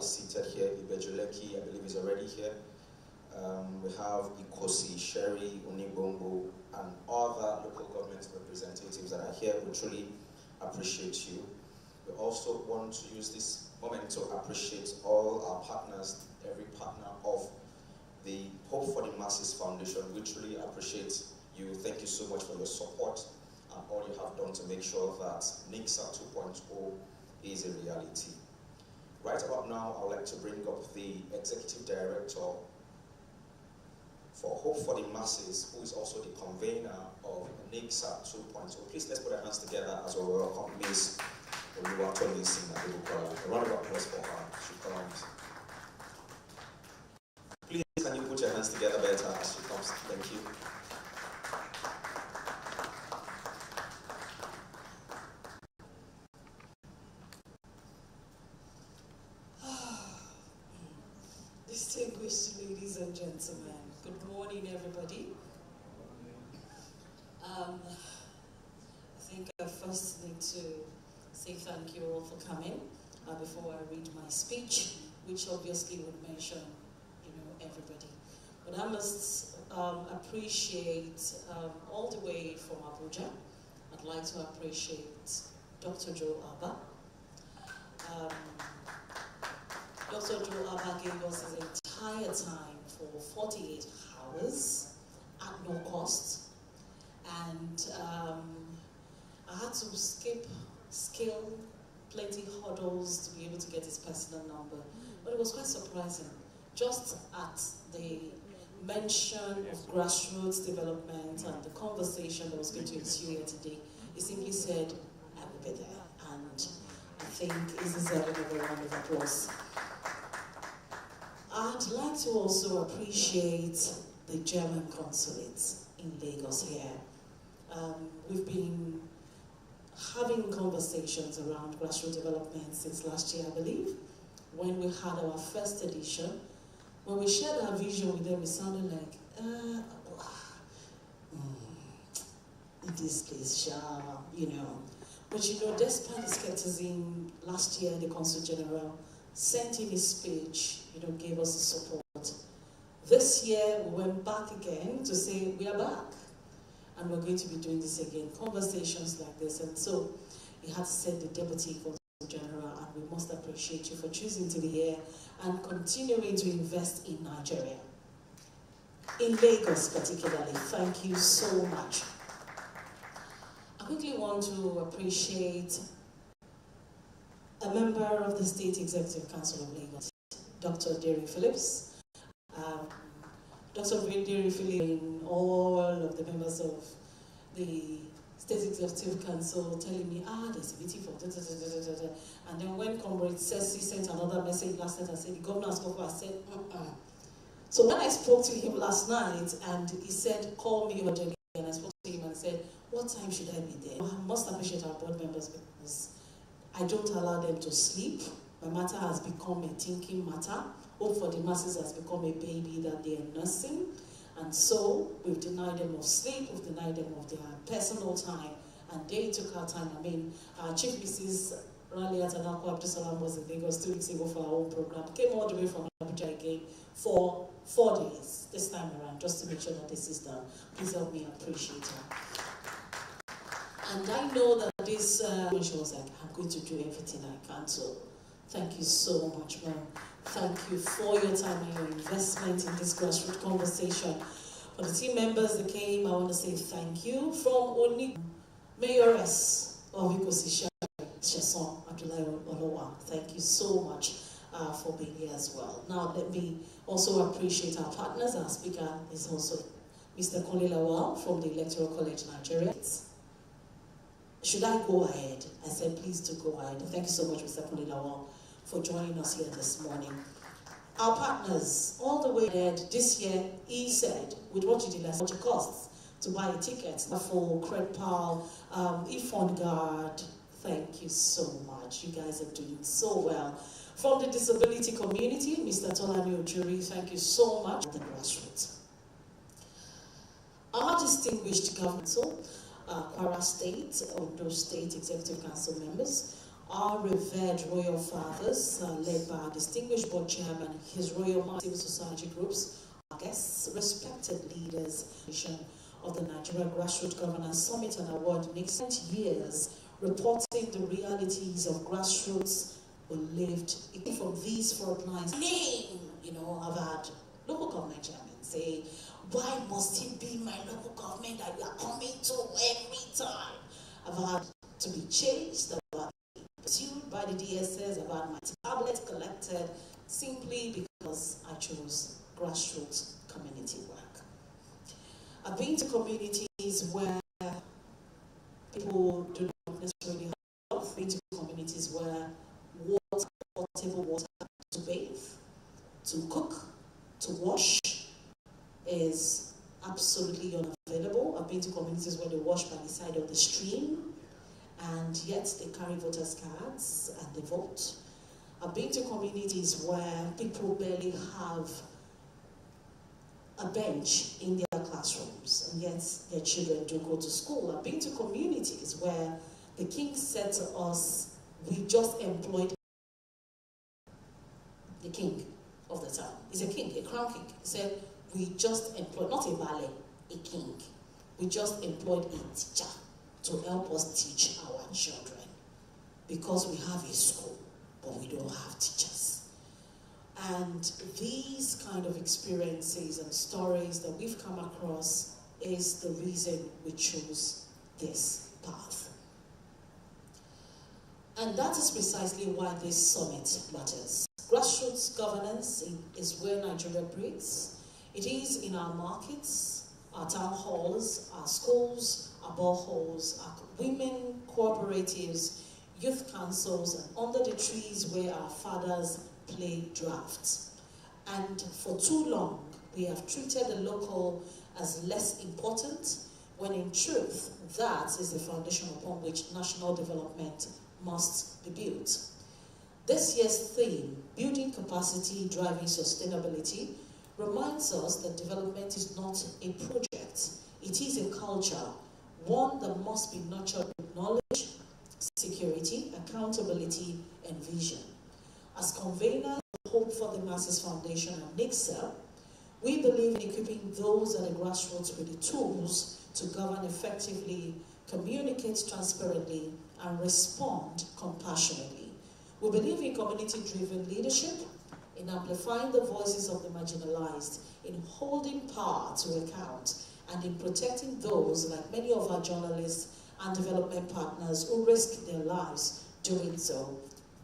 is seated here. Ibejuleki, I believe, is already here. We have Ikosi, Sherry, Unigbongo, and other local government representatives that are here. We truly appreciate you. We also want to use this moment to appreciate all our partners, every partner of the Hope for the Masses Foundation. We truly appreciate you. Thank you so much for your support and all you have done to make sure that Niggsa 2.0 is a reality. Right about now, I would like to bring up the Executive Director for Hope for the Masses, who is also the convener of Niggsa 2.0. Please let's put our hands together as we welcome Ms. Oluwatomi Sinadebukola. A round of applause for her. She comes. Please, can you put your hands together better as she comes? Thank you. Distinguished ladies and gentlemen, good morning, everybody. I think I first need to say thank you all for coming before I read my speech, which obviously would mention, everybody. But I must appreciate all the way from Abuja. I'd like to appreciate Dr. Joe Abba. Dr. Joe Abba gave us his entire time for 48 hours at no cost. And I had to scale plenty hurdles to be able to get his personal number. But it was quite surprising. Just at the mention of grassroots development and the conversation that was going to ensue here today, he simply said, I will be there. And I think this is a round of applause. I'd like to also appreciate the German consulate in Lagos here. We've been having conversations around grassroots development since last year, I believe, when we had our first edition. When we shared our vision with them, it sounded like, in this place, But despite the skepticism, last year the Consul General sent in his speech, gave us the support. This year we went back again to say we are back and we're going to be doing this again, conversations like this. And so he had to send the Deputy Consul General, and we must appreciate you for choosing to be here and continuing to invest in Nigeria. In Lagos particularly, thank you so much. I quickly want to appreciate a member of the State Executive Council of Lagos, Dr. Derry Phillips. Dr. Derry Phillips and all of the members of the State Executive Council telling me, there's a meeting for and then when Comrade Ceci sent another message last night and said, the governor has spoken, I said, So when I spoke to him last night and he said, call me urgently, and I spoke to him and said, what time should I be there? I must appreciate our board members because I don't allow them to sleep. My matter has become a thinking matter. Hope for the Masses has become a baby that they are nursing. And so we've denied them of sleep, we've denied them of their personal time, and they took our time. Chief Mrs. Raliat Anako Abdusalam was in Lagos 2 weeks ago for our own program, came all the way from Abuja again for 4 days this time around, just to make sure that this is done. Please help me appreciate her. And I know that this, she was like, I'm going to do everything I can, so thank you so much, ma'am. Thank you for your time and your investment in this grassroots conversation. For the team members that came, I want to say thank you. From Oni Mayoress of Ikosi Sheson Abdullahi Olowa, thank you so much for being here as well. Now let me also appreciate our partners. Our speaker is also Mr. Kunle Lawal from the Electoral College Nigeria. Should I go ahead? I said please to go ahead. Thank you so much, Mr. Kunle Lawal, for joining us here this morning. Our partners, all the way ahead this year, he said, with what you did last, what it costs to buy a ticket for CredPal, eFund Guard. Thank you so much. You guys are doing so well. From the disability community, Mr. Tolani Ojuri, thank you so much. The grassroots. Our distinguished government, Kwara State, Ondo State Executive Council members, our revered royal fathers, led by our distinguished board chairman, His Royal Majesty Civil Society groups, our guests, respected leaders of the Nigeria Grassroots Governance Summit and Award, Niggsa years reporting the realities of grassroots were lived from these front lines. I've had local government chairmen say, why must it be my local government that you are coming to every time? I've had to be changed, I've had to be pursued by the DSS, I've had my tablet collected simply because I chose grassroots community work. I've been to communities where people do not necessarily have health. I've been to communities where potable water to bathe, to cook, to wash is absolutely unavailable. I've been to communities where they wash by the side of the stream and yet they carry voters' cards and they vote. I've been to communities where people barely have a bench in their classrooms and yet their children do go to school. I've been to communities where the king said to us, we just employed the king of the town. He's a king, a crown king. He said, we just employed, not a valet, a king. We just employed a teacher to help us teach our children because we have a school, but we don't have teachers. And these kind of experiences and stories that we've come across is the reason we choose this path. And that is precisely why this summit matters. Grassroots governance is where Nigeria breathes. It is in our markets, our town halls, our schools, our boreholes, our women cooperatives, youth councils, and under the trees where our fathers play drafts. And for too long, we have treated the local as less important, when in truth, that is the foundation upon which national development must be built. This year's theme, Building Capacity, Driving Sustainability, reminds us that development is not a project. It is a culture, one that must be nurtured with knowledge, security, accountability, and vision. As conveners of Hope for the Masses Foundation and Niggsa, we believe in equipping those at the grassroots with the tools to govern effectively, communicate transparently, and respond compassionately. We believe in community-driven leadership, in amplifying the voices of the marginalized, in holding power to account, and in protecting those, like many of our journalists and development partners, who risk their lives doing so.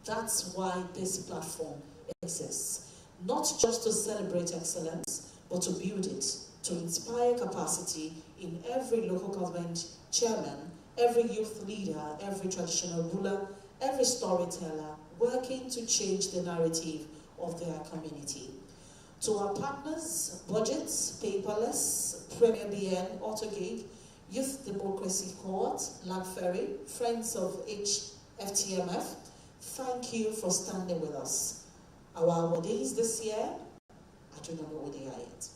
That's why this platform exists. Not just to celebrate excellence, but to build it, to inspire capacity in every local government chairman, every youth leader, every traditional ruler, every storyteller, working to change the narrative of their community. To our partners, Budgets, Paperless, Premier BN, Autogig, Youth Democracy Court, Lag Ferry, Friends of FTMF, thank you for standing with us. Our awardees this year, I do not know who they are yet,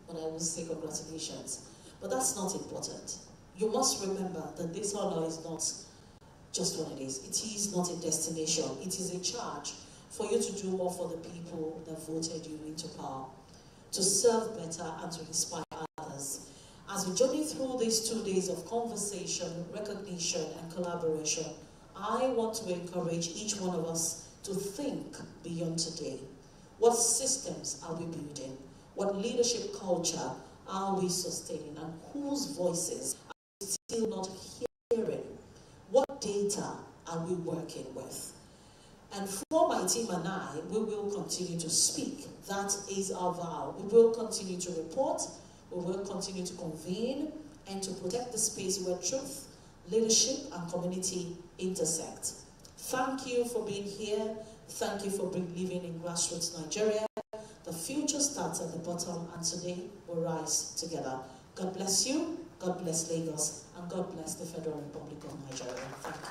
but I will say congratulations. But that's not important. You must remember that this honor is not just what it is. It is not a destination. It is a charge for you to do more for the people that voted you into power, to serve better and to inspire others. As we journey through these 2 days of conversation, recognition, and collaboration, I want to encourage each one of us to think beyond today. What systems are we building? What leadership culture are we sustaining? And whose voices are we still not hearing? What data are we working with? And for my team and I, we will continue to speak. That is our vow. We will continue to report, we will continue to convene, and to protect the space where truth, leadership, and community intersect. Thank you for being here. Thank you for believing in grassroots Nigeria. The future starts at the bottom, and today we rise together. God bless you, God bless Lagos, and God bless the Federal Republic of Nigeria. Thank you.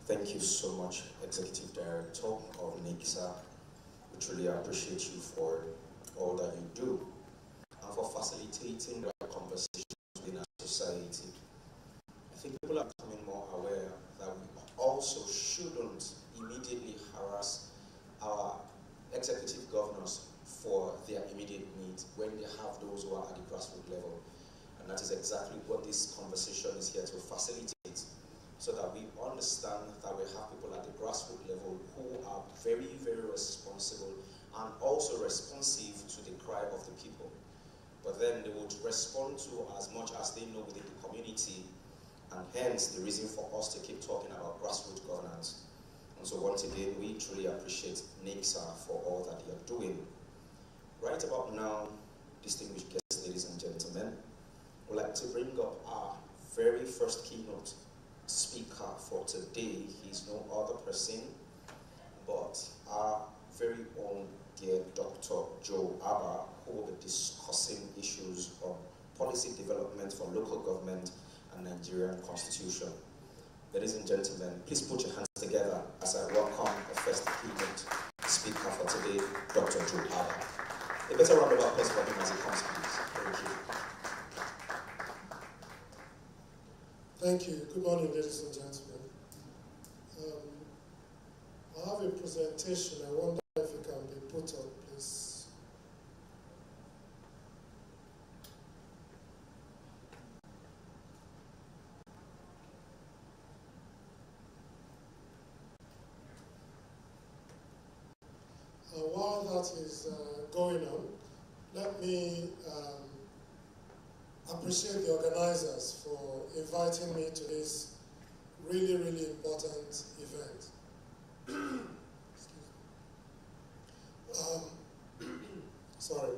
Thank you so much, Executive Director of Niggsa. We truly appreciate you for all that you do and for facilitating the right conversations within our society. I think people are becoming more aware that we also shouldn't immediately harass our executive governors for their immediate needs when they have those who are at the grassroots level. And that is exactly what this conversation is here to facilitate, so that we understand that we have people at the grassroots level who are very, very responsible and also responsive to the cry of the people. But then they would respond to as much as they know within the community, and hence the reason for us to keep talking about grassroots governance. And so once again, we truly appreciate Niggsa for all that they are doing. Right about now, distinguished guests, ladies and gentlemen, we'd like to bring up our very first keynote speaker for today. He's no other person but our very own dear Dr. Joe Abba, who will be discussing issues on policy development for local government and Nigerian constitution. Ladies and gentlemen, please put your hands together as I welcome the first keynote speaker for today, Dr. Joe Abba. A better round of applause for him as he comes, please. Thank you. Thank you. Good morning, ladies and gentlemen. I have a presentation. I wonder if it can be put up, please. While that is going on, let me appreciate the organizers for inviting me to this really, really important event. Sorry.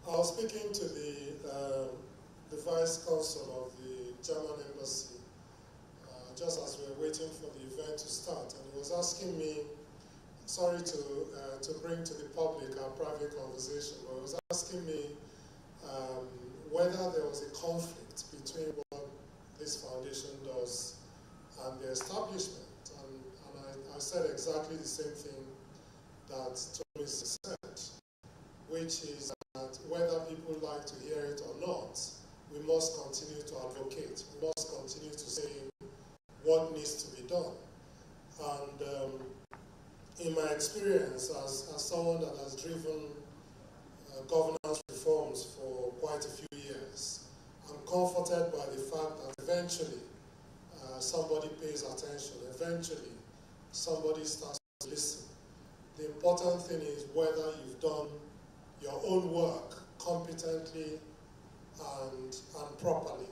I was speaking to the Vice Consul of the German Embassy just as we were waiting for the event to start, and he was asking me, sorry to bring to the public our private conversation, but he was asking me whether there was a conflict between what this foundation does and the establishment. And I said exactly the same thing that Tony said, which is that whether people like to hear it or not, we must continue to advocate. We must continue to say what needs to be done. And in my experience as someone that has driven governance reforms for quite a few years, I'm comforted by the fact that eventually somebody pays attention, eventually somebody starts to listen. The important thing is whether you've done your own work competently and properly.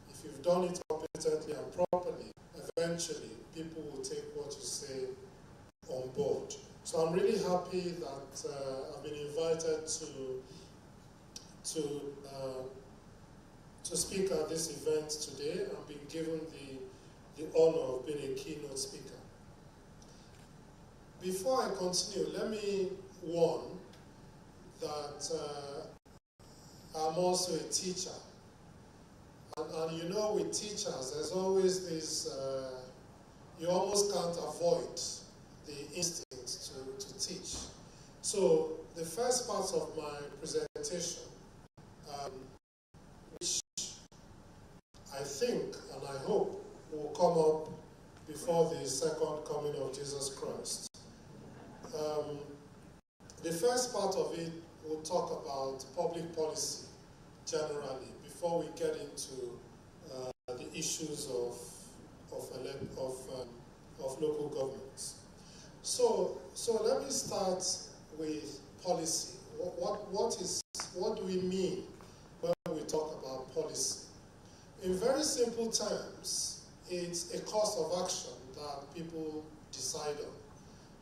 If you've done it competently and properly, eventually people will take what you say on board. So I'm really happy that I've been invited to speak at this event today. I've been given the honor of being a keynote speaker. Before I continue, let me warn that I'm also a teacher. And you know, with teachers, there's always this, you almost can't avoid the instinct to teach. So the first part of my presentation, which I think and I hope will come up before the second coming of Jesus Christ. The first part of it will talk about public policy generally before we get into the issues of local governments. So let me start with policy. What do we mean when we talk about policy? In very simple terms, it's a course of action that people decide on.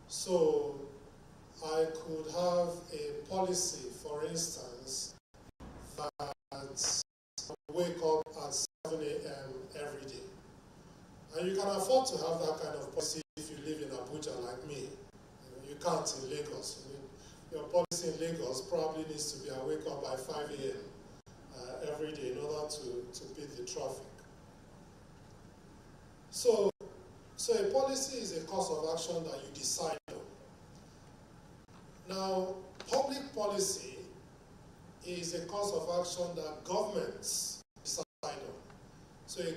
So I could have a policy, for instance, that wake up at 7 a.m. every day. And you can afford to have that kind of policy if you live in Abuja like me. You can't in Lagos. Your policy in Lagos probably needs to be I wake up by 5 a.m. Every day in order to beat the traffic. So a policy is a course of action that you decide on. Now, public policy is a course of action that governments decide on. So a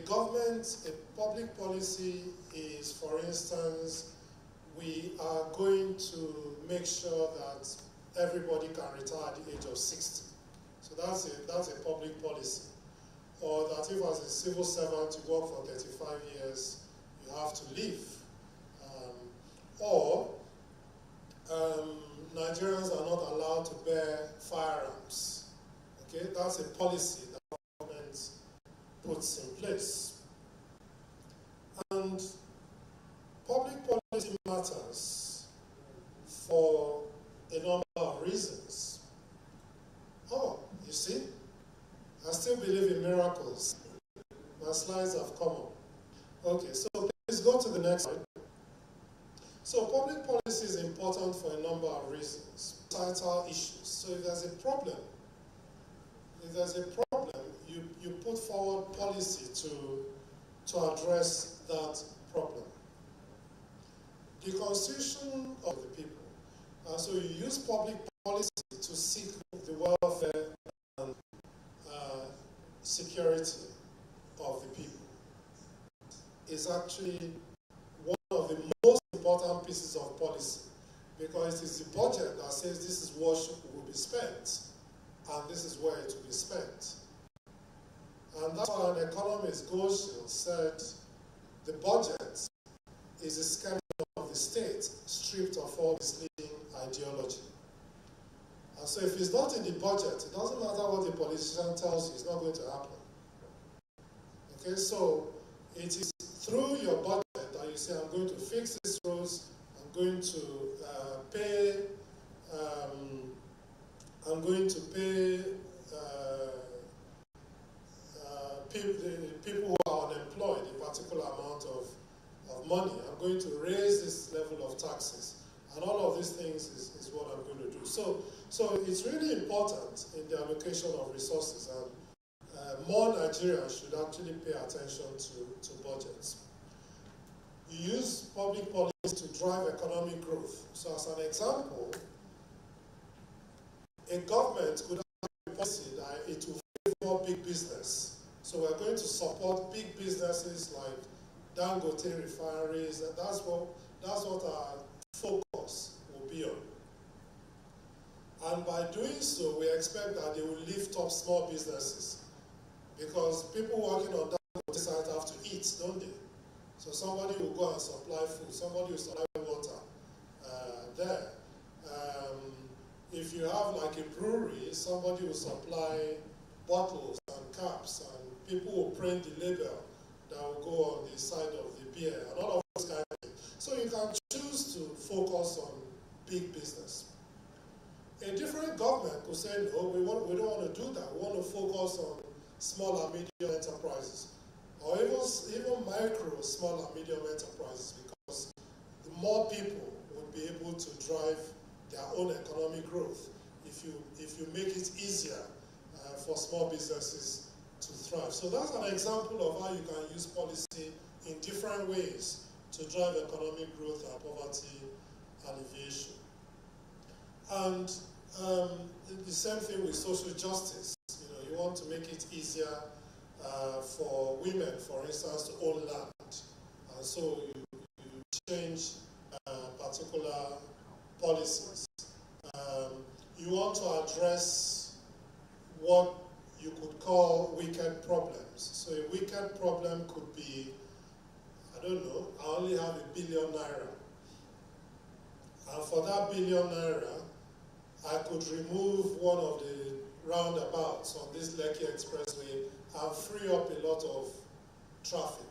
public policy is, for instance, we are going to make sure that everybody can retire at the age of 60. So that's a public policy. Or that if as a civil servant you work for 35 years, you have to leave. Nigerians are not allowed to bear firearms. Okay, that's a policy that the government puts in place. And public policy matters for a number of reasons. Oh, you see, I still believe in miracles. My slides have come up. Okay, so please go to the next slide. So public policy is important for a number of reasons. Societal issues. So if there's a problem, you put forward policy to address that problem. The constitution of the people. So you use public policy to seek the welfare and security of the people. It's actually one of the most important pieces of policy, because it is the budget that says this is what will be spent and this is where it will be spent. And that's why an economist, Goldfield, said the budget is a skeleton of the state stripped of all misleading ideology. And so if it's not in the budget, it doesn't matter what the politician tells you, it's not going to happen. Okay, so it is through your budget that you say, I'm going to fix these roads, I'm going to pay people who are unemployed a particular amount of money. I'm going to raise this level of taxes. And all of these things is what I'm going to do. So it's really important in the allocation of resources, and more Nigerians should actually pay attention to budgets. You use public policy to drive economic growth. So as an example, a government could have a policy that it will favor big business. So we're going to support big businesses like Dangote refineries, and that's what our focus will be on. And by doing so, we expect that they will lift up small businesses, because people working on that site have to eat, don't they? So somebody will go and supply food, somebody will supply water there. If you have like a brewery, somebody will supply bottles and caps, and people will print the label that will go on the side of the beer, and all of those kinds of things. So you can choose to focus on big business. A different government could say, no, we don't want to do that. We want to focus on small and medium enterprises, or even micro, small and medium enterprises, because the more people would be able to drive their own economic growth if you make it easier for small businesses to thrive. So that's an example of how you can use policy in different ways to drive economic growth and poverty alleviation. And the same thing with social justice. You want to make it easier for women, for instance, to own land. And so you change particular policies. You want to address what you could call wicked problems. So a wicked problem could be, I don't know, I only have ₦1 billion. And for that ₦1 billion, I could remove one of the roundabouts on this Lekki Expressway and free up a lot of traffic.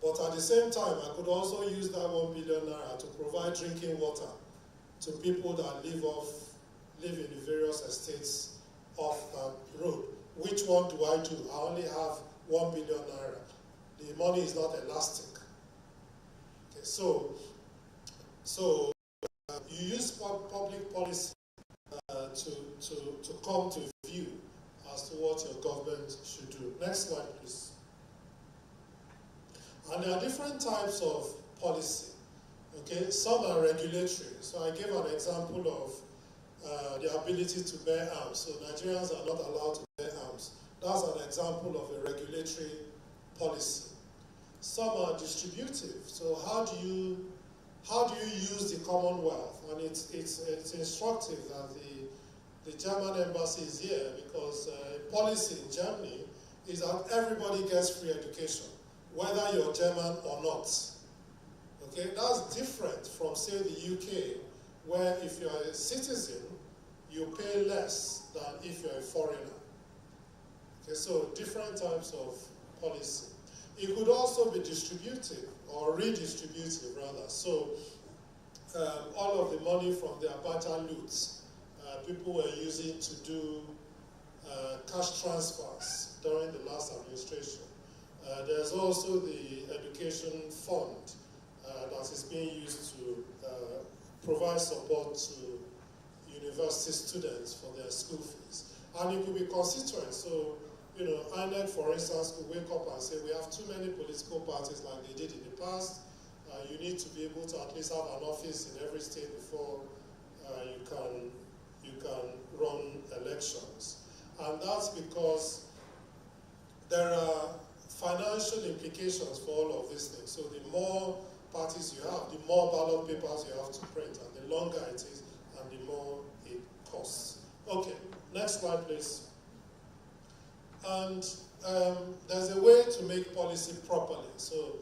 But at the same time, I could also use that ₦1 billion to provide drinking water to people that live in the various estates off that road. Which one do? I only have ₦1 billion. The money is not elastic. Okay, so you use public policy to come to view as to what your government should do. Next slide, please. And there are different types of policy. Okay, some are regulatory. So I gave an example of the ability to bear arms. So Nigerians are not allowed to bear arms. That's an example of a regulatory policy. Some are distributive. So how do you use the Commonwealth? And it's instructive that the German embassy is here, because policy in Germany is that everybody gets free education, whether you're German or not. Okay, that's different from, say, the UK, where if you're a citizen, you pay less than if you're a foreigner. Okay, so different types of policy. It could also be distributive or redistributive, rather. So all of the money from the Abacha loots, people were using to do cash transfers during the last administration. There's also the education fund that is being used to provide support to university students for their school fees. And it could be constituent. So, you know, INEC, for instance, could wake up and say, we have too many political parties like they did in the past. You need to be able to at least have an office in every state before you can run elections. And that's because there are financial implications for all of these things. So the more parties you have, the more ballot papers you have to print, and the longer it is, and the more it costs. Okay, next slide, please. And there's a way to make policy properly. So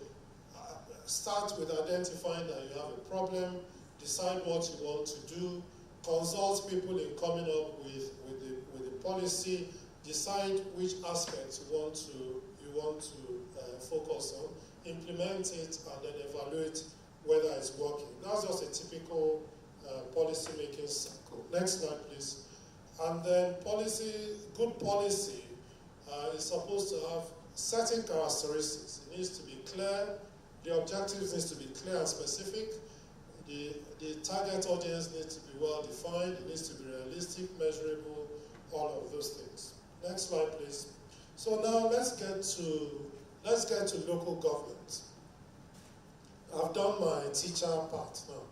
start with identifying that you have a problem, decide what you want to do, consult people in coming up with the policy, decide which aspects you want to focus on, implement it, and then evaluate whether it's working. That's just a typical policy making cycle. Next slide, please. And then good policy is supposed to have certain characteristics. It needs to be clear. The objectives needs to be clear and specific. The target audience needs to be well defined. It needs to be realistic, measurable, all of those things. Next slide, please. So now let's get to local government. I've done my teacher part now.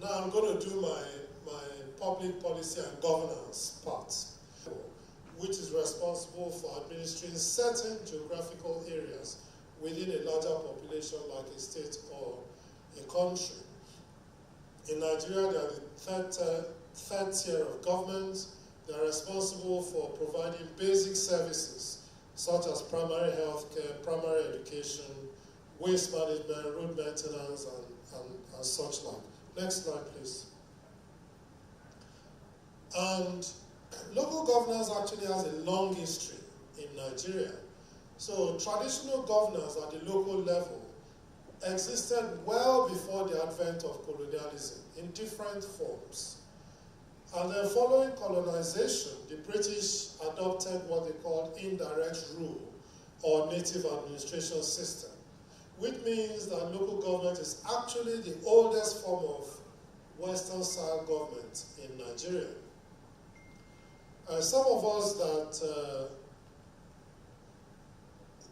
Now I'm going to do my public policy and governance part, which is responsible for administering certain geographical areas within a larger population like a state or a country. In Nigeria, they are the third tier of government. They are responsible for providing basic services such as primary health care, primary education, waste management, road maintenance, and such like. Next slide, please. And local governance actually has a long history in Nigeria. So traditional governance at the local level existed well before the advent of colonialism in different forms. And then following colonization, the British adopted what they called indirect rule or native administration system, which means that local government is actually the oldest form of Western-style government in Nigeria. Some of us that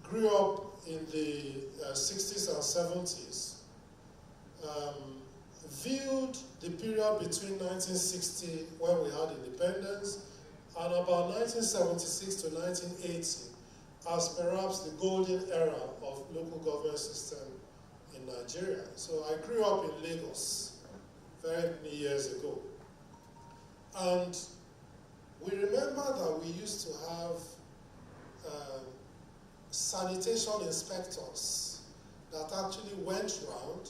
grew up in the 60s and 70s viewed the period between 1960, when we had independence, and about 1976 to 1980 as perhaps the golden era of local government system in Nigeria. So I grew up in Lagos very many years ago. And we remember that we used to have sanitation inspectors that actually went around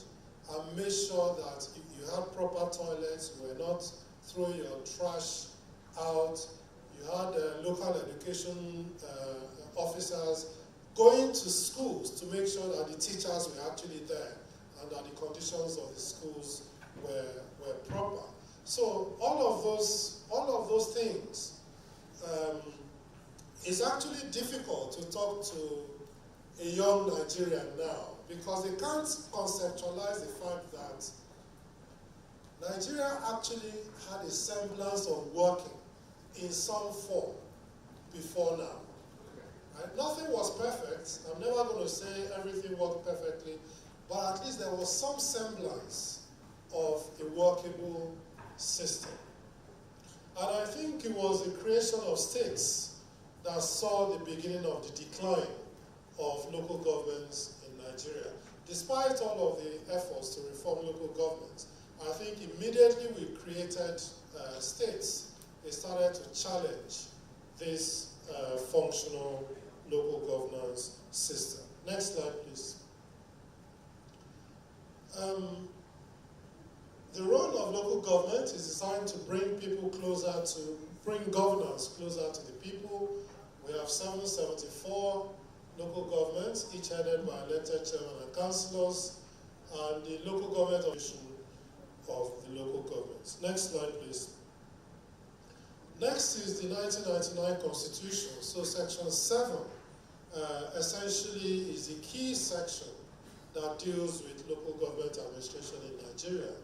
and made sure that if you had proper toilets, you were not throwing your trash out. You had local education officers going to schools to make sure that the teachers were actually there and that the conditions of the schools were proper. So all of those things, it's actually difficult to talk to a young Nigerian now because they can't conceptualize the fact that Nigeria actually had a semblance of working in some form before now. Right? Nothing was perfect. I'm never going to say everything worked perfectly, but at least there was some semblance of a workable system. And I think it was the creation of states that saw the beginning of the decline of local governments in Nigeria. Despite all of the efforts to reform local governments, I think immediately we created states, they started to challenge this functional local governance system. Next slide, please. The role of local government is designed to bring people closer to, bring governance closer to the people. We have 774 local governments, each headed by elected chairman and councillors, and the local government of the local governments. Next slide, please. Next is the 1999 Constitution. So Section 7 essentially is the key section that deals with local government administration in Nigeria.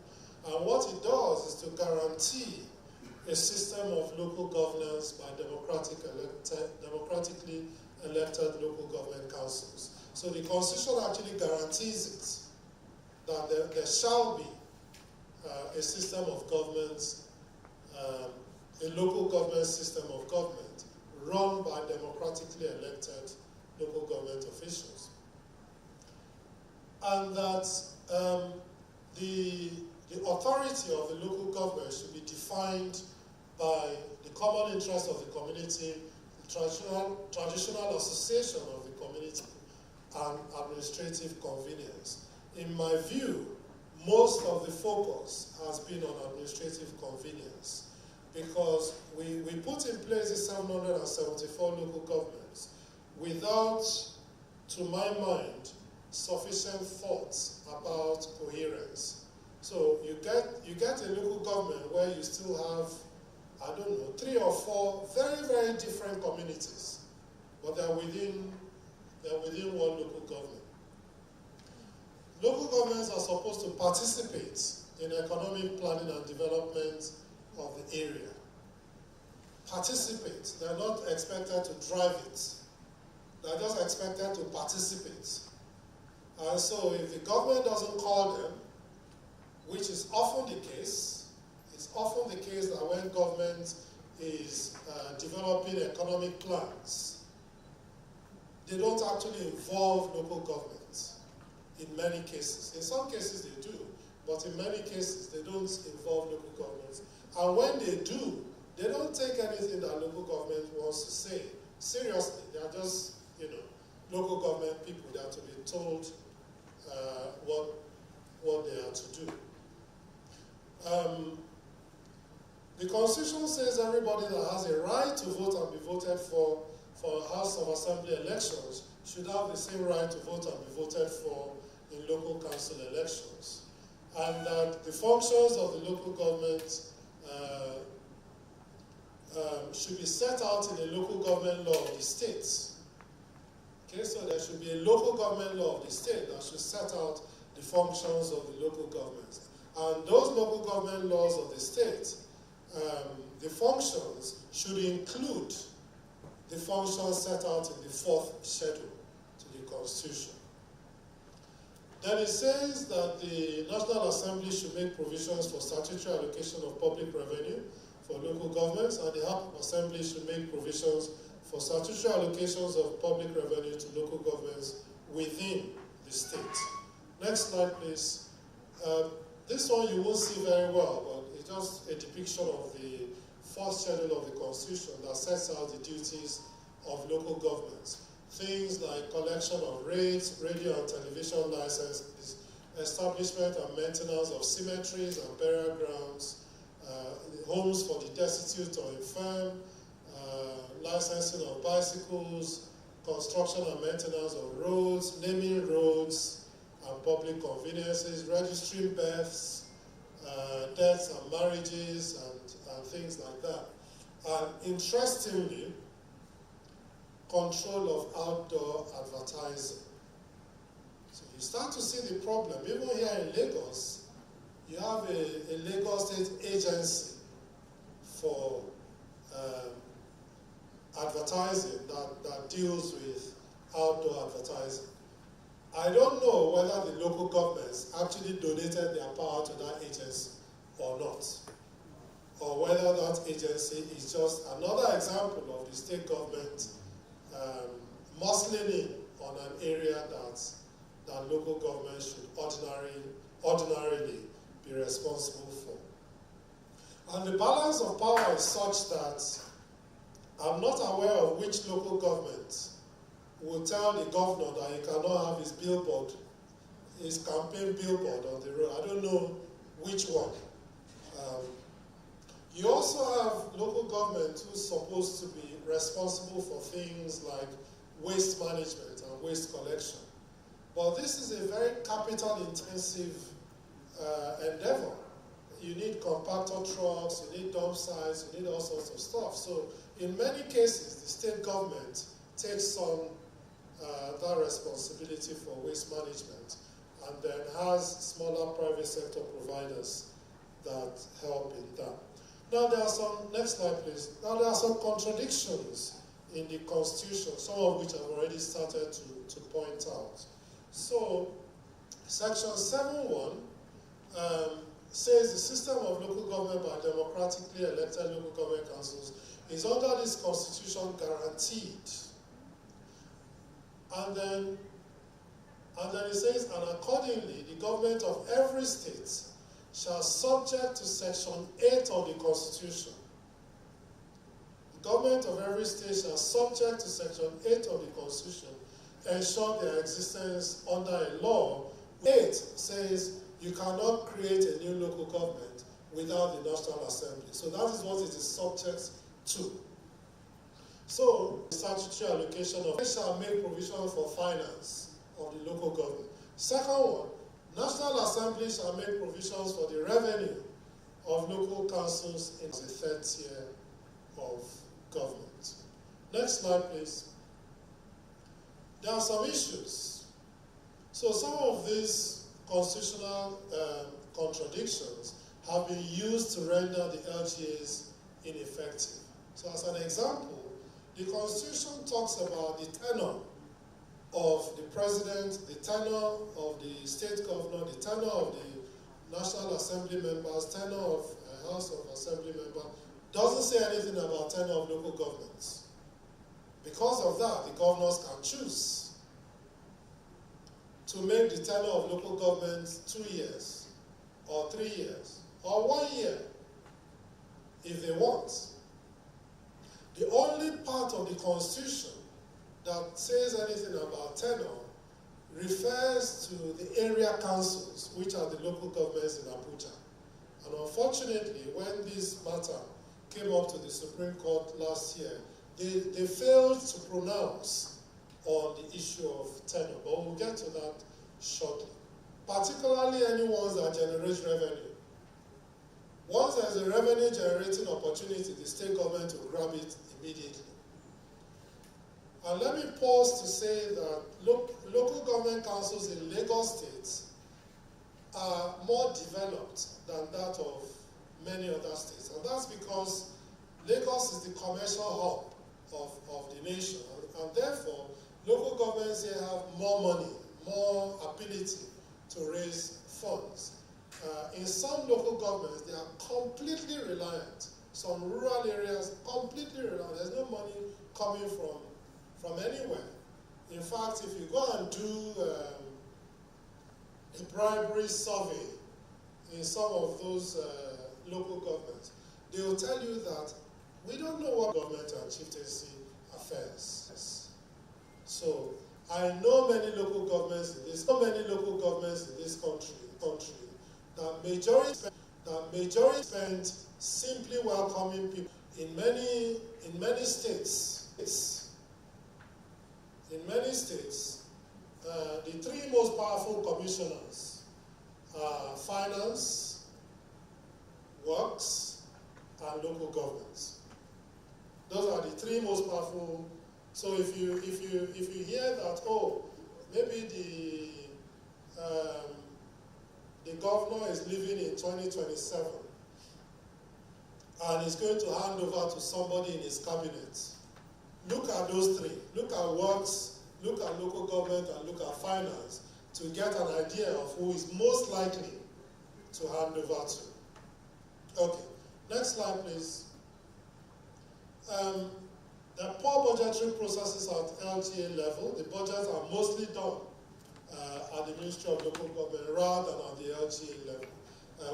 And what it does is to guarantee a system of local governance by democratically elected local government councils. So the Constitution actually guarantees it, that there shall be a system of government, a local government system of government run by democratically elected local government officials. And that the authority of the local government should be defined by the common interest of the community, the traditional association of the community, and administrative convenience. In my view, most of the focus has been on administrative convenience because we put in place the 774 local governments without, to my mind, sufficient thoughts about coherence. So you get a local government where you still have, I don't know, 3 or 4 very, very different communities, but they're within one local government. Local governments are supposed to participate in economic planning and development of the area. Participate. They're not expected to drive it. They're just expected to participate. And so if the government doesn't call them, which is often the case, it's often the case that when government is developing economic plans, they don't actually involve local government in many cases. In some cases they do, but in many cases they don't involve local governments. And when they do, they don't take anything that local government wants to say seriously. They are just, local government people. They are to be told what they are to do. The Constitution says everybody that has a right to vote and be voted for House of Assembly elections should have the same right to vote and be voted for in local council elections. And that the functions of the local government should be set out in the local government law of the states. Okay, so there should be a local government law of the state that should set out the functions of the local government. And those local government laws of the state, the functions should include the functions set out in the 4th schedule to the Constitution. Then it says that the National Assembly should make provisions for statutory allocation of public revenue for local governments, and the House of Assembly should make provisions for statutory allocations of public revenue to local governments within the state. Next slide, please. This one you won't see very well, but it's just a depiction of the 4th schedule of the Constitution that sets out the duties of local governments. Things like collection of rates, radio and television licenses, establishment and maintenance of cemeteries and burial grounds, homes for the destitute or infirm, licensing of bicycles, construction and maintenance of roads, naming roads and public conveniences, registering births, deaths and marriages, and things like that. And interestingly, control of outdoor advertising. So you start to see the problem. Even here in Lagos, you have a Lagos State agency for advertising that deals with outdoor advertising. I don't know whether the local governments actually donated their power to that agency or not, or whether that agency is just another example of the state government muscling in on an area that local government should ordinarily be responsible for. And the balance of power is such that I'm not aware of which local government will tell the governor that he cannot have his billboard, his campaign billboard on the road. I don't know which one. You also have local government who's supposed to be responsible for things like waste management and waste collection. But this is a very capital-intensive endeavor. You need compactor trucks, you need dump sites, you need all sorts of stuff. So in many cases, the state government takes on that responsibility for waste management and then has smaller private sector providers that help in that. Now there are some, next slide please. Now there are some contradictions in the Constitution, some of which I've already started to point out. So Section 7.1 says the system of local government by democratically elected local government councils is under this Constitution guaranteed. And then it says, and accordingly, the government of every state shall, subject to Section 8 of the Constitution, the government of every state shall, subject to Section 8 of the Constitution, ensure their existence under a law. 8 says you cannot create a new local government without the National Assembly. So that is what it is subject to. So, statutory allocation of shall make provision for finance of the local government. Second one, National Assembly shall make provisions for the revenue of local councils in the third tier of government. Next slide, please. There are some issues. So some of these constitutional contradictions have been used to render the LGAs ineffective. So as an example, the Constitution talks about the tenure of the president, the tenure of the state governor, the tenure of the National Assembly members, tenure of House of Assembly members. Doesn't say anything about tenure of local governments. Because of that, the governors can choose to make the tenure of local governments 2 years, or 3 years, or 1 year, if they want. The only part of the Constitution that says anything about tenure refers to the area councils, which are the local governments in Abuja. And unfortunately, when this matter came up to the Supreme Court last year, they failed to pronounce on the issue of tenure, but we'll get to that shortly. Particularly any ones that generate revenue. Once there's a revenue generating opportunity, the state government will grab it immediately. And let me pause to say that local government councils in Lagos State are more developed than that of many other states. And that's because Lagos is the commercial hub of the nation. And therefore, local governments here have more money, more ability to raise funds. In some local governments, they are completely reliant. Some rural areas, completely reliant. There's no money coming from anywhere. In fact, if you go and do a bribery survey in some of those local governments, they will tell you that we don't know what government and chieftaincy affairs. So I know many local governments in this country that majority spend simply welcoming people. In many states, the three most powerful commissioners are finance, works, and local governments. Those are the three most powerful. So if you hear that, oh, maybe the governor is leaving in 2027 and is going to hand over to somebody in his cabinet, look at those three. Look at works, look at local government, and look at finance, to get an idea of who is most likely to hand over to. Okay, next slide, please. The poor budgetary processes at LGA level, the budgets are mostly done at the Ministry of Local Government rather than at the LGA level,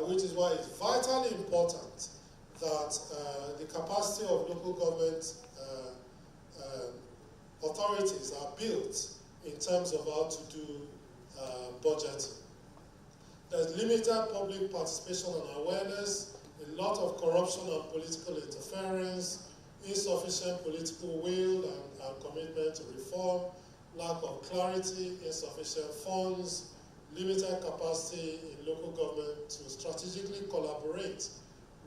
which is why it's vitally important that the capacity of local government authorities are built in terms of how to do budgeting. There's limited public participation and awareness, a lot of corruption and political interference, insufficient political will and commitment to reform, lack of clarity, insufficient funds, limited capacity in local government to strategically collaborate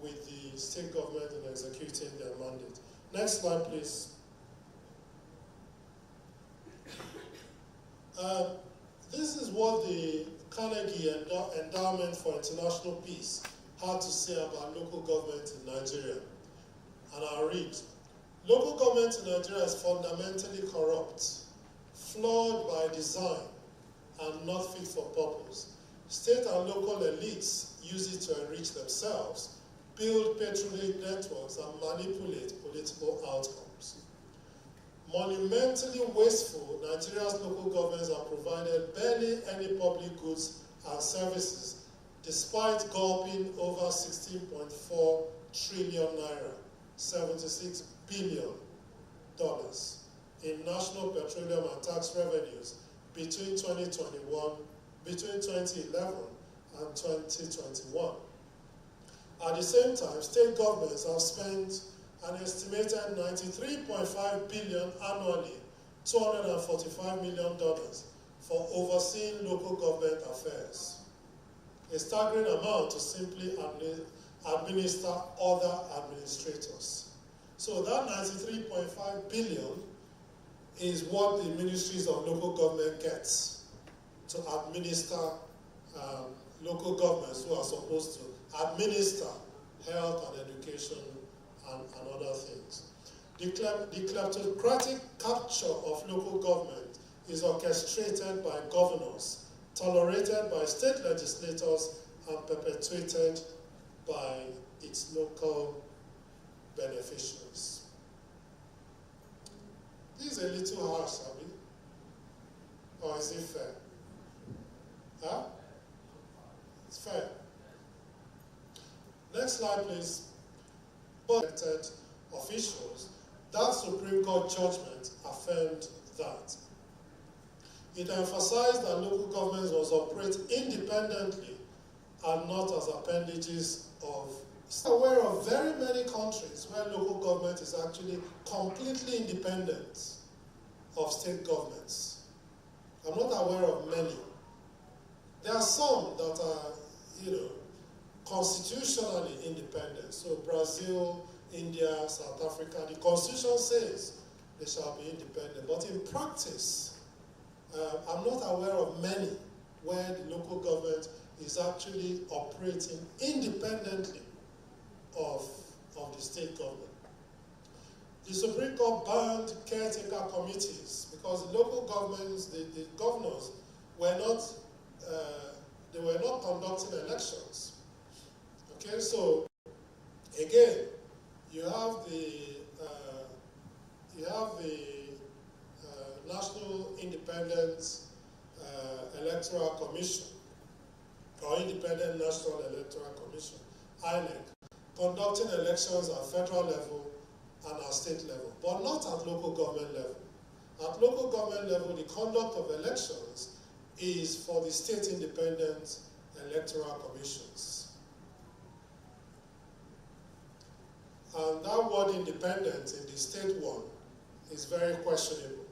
with the state government in executing their mandate. Next slide, please. This is what the Carnegie Endowment for International Peace had to say about local government in Nigeria. And I'll read. Local government in Nigeria is fundamentally corrupt, flawed by design, and not fit for purpose. State and local elites use it to enrich themselves, build patronage networks, and manipulate political outcomes. Monumentally wasteful, Nigeria's local governments are provided barely any public goods and services, despite gulping over 16.4 trillion naira, $76 billion in national petroleum and tax revenues between 2011 and 2021. At the same time, state governments have spent an estimated $93.5 billion annually, $245 million for overseeing local government affairs. A staggering amount to simply administer other administrators. So that $93.5 billion is what the ministries of local government gets to administer local governments who are supposed to administer health and education and other things. The kleptocratic capture of local government is orchestrated by governors, tolerated by state legislators, and perpetuated by its local beneficiaries. This is a little harsh, Abi. Or is it fair? Huh? It's fair. Next slide, please. Elected officials, that Supreme Court judgment affirmed that. It emphasized that local governments must operate independently and not as appendages of. I'm aware of very many countries where local government is actually completely independent of state governments. I'm not aware of many. There are some that are, constitutionally independent. So Brazil, India, South Africa, the constitution says they shall be independent. But in practice, I'm not aware of many where the local government is actually operating independently of the state government. The Supreme Court banned caretaker committees because the local governments, the governors, were not conducting elections. Okay, so again, you have the National Independent Electoral Commission, or Independent National Electoral Commission, INEC, conducting elections at federal level and at state level, but not at local government level. At local government level, the conduct of elections is for the state independent electoral commissions. And that word independent in the state one is very questionable.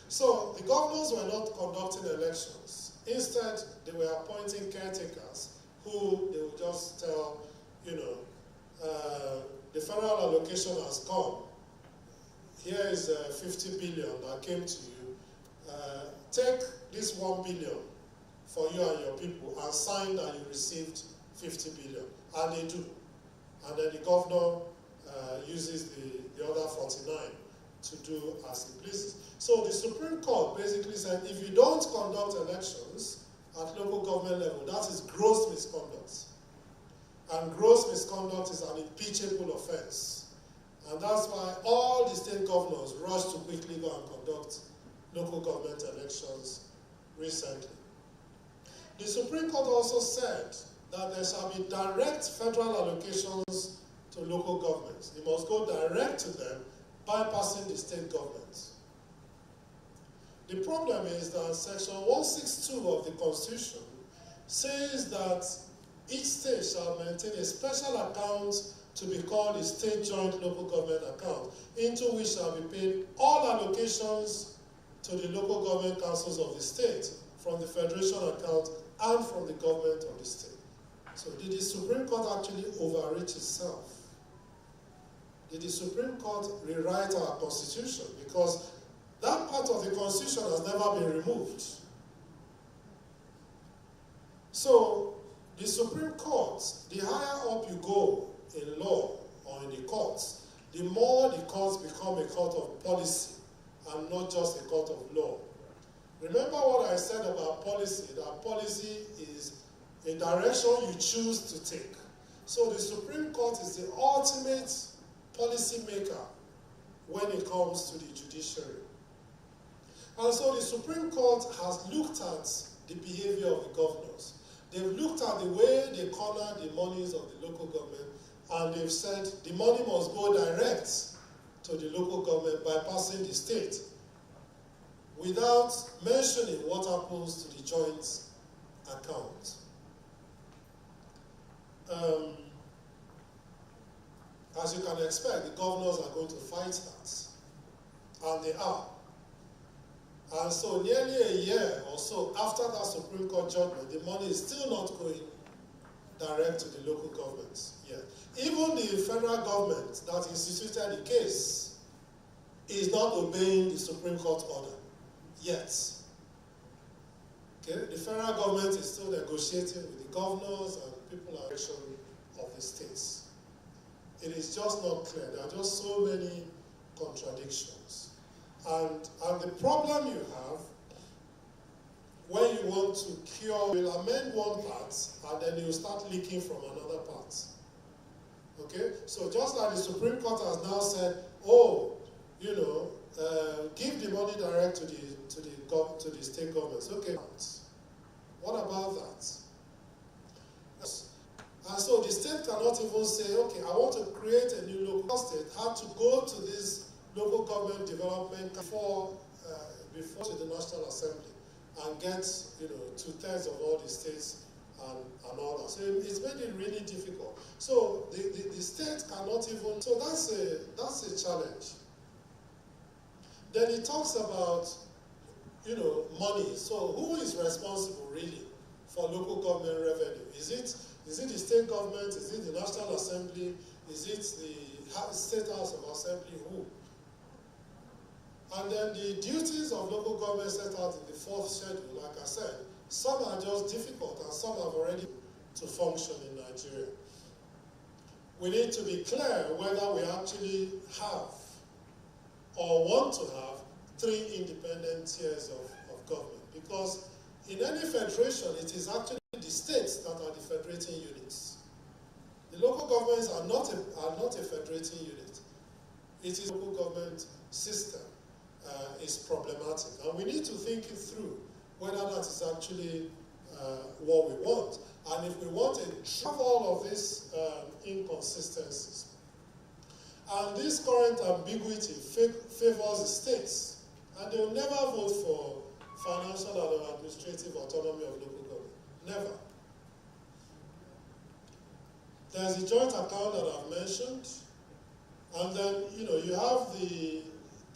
So the governors were not conducting elections. Instead, they were appointing caretakers who they would just tell, the federal allocation has come. Here is 50 billion that came to you. Take this 1 billion for you and your people and sign that you received 50 billion. And they do. And then the governor uses the other 49 to do as it pleases. So the Supreme Court basically said, if you don't conduct elections at local government level, that is gross misconduct. And gross misconduct is an impeachable offense. And that's why all the state governors rushed to quickly go and conduct local government elections recently. The Supreme Court also said that there shall be direct federal allocations to local governments. It must go direct to them, bypassing the state governments. The problem is that Section 162 of the Constitution says that each state shall maintain a special account to be called a state joint local government account, into which shall be paid all allocations to the local government councils of the state from the federation account and from the government of the state. So did the Supreme Court actually overreach itself? Did the Supreme Court rewrite our Constitution? Because that part of the Constitution has never been removed. So the Supreme Court, the higher up you go in law or in the courts, the more the courts become a court of policy and not just a court of law. Remember what I said about policy, that policy is a direction you choose to take. So the Supreme Court is the ultimate policy maker when it comes to the judiciary. And so the Supreme Court has looked at the behavior of the governors. They've looked at the way they corner the monies of the local government, and they've said the money must go direct to the local government bypassing the state, without mentioning what happens to the joint account. As you can expect, the governors are going to fight that, and they are. And so nearly a year or so after that Supreme Court judgment, the money is still not going direct to the local governments yet. Even the federal government that instituted the case is not obeying the Supreme Court order yet. Okay? The federal government is still negotiating with the governors and people in action of the states. It is just not clear. There are just so many contradictions. And the problem you have when you want to cure, you'll amend one part and then you start leaking from another part. Okay? So just like the Supreme Court has now said, oh, you know, give the money direct to the state governments. Okay. What about that? And so the state cannot even say, okay, I want to create a new local state. Have to go to this local government development before to the National Assembly and get, you know, 2/3 of all the states and all that. So it's made it really difficult. So the state cannot even. So that's a challenge. Then it talks about, you know, money. So who is responsible really for local government revenue? Is it the state government? Is it the National Assembly? Is it the State House of Assembly? Who? And then the duties of local government set out in the 4th schedule, like I said, some are just difficult and some have already to function in Nigeria. We need to be clear whether we actually have or want to have 3 independent tiers of government. Because in any federation, it is actually the states that are the federating units. The local governments are not a federating unit. It is a local government system is problematic. And we need to think it through whether that is actually what we want. And if we want to have all of these inconsistencies. And this current ambiguity favors the states. And they will never vote for financial and administrative autonomy of local government. Never. There's a joint account that I've mentioned. And then, you know, you have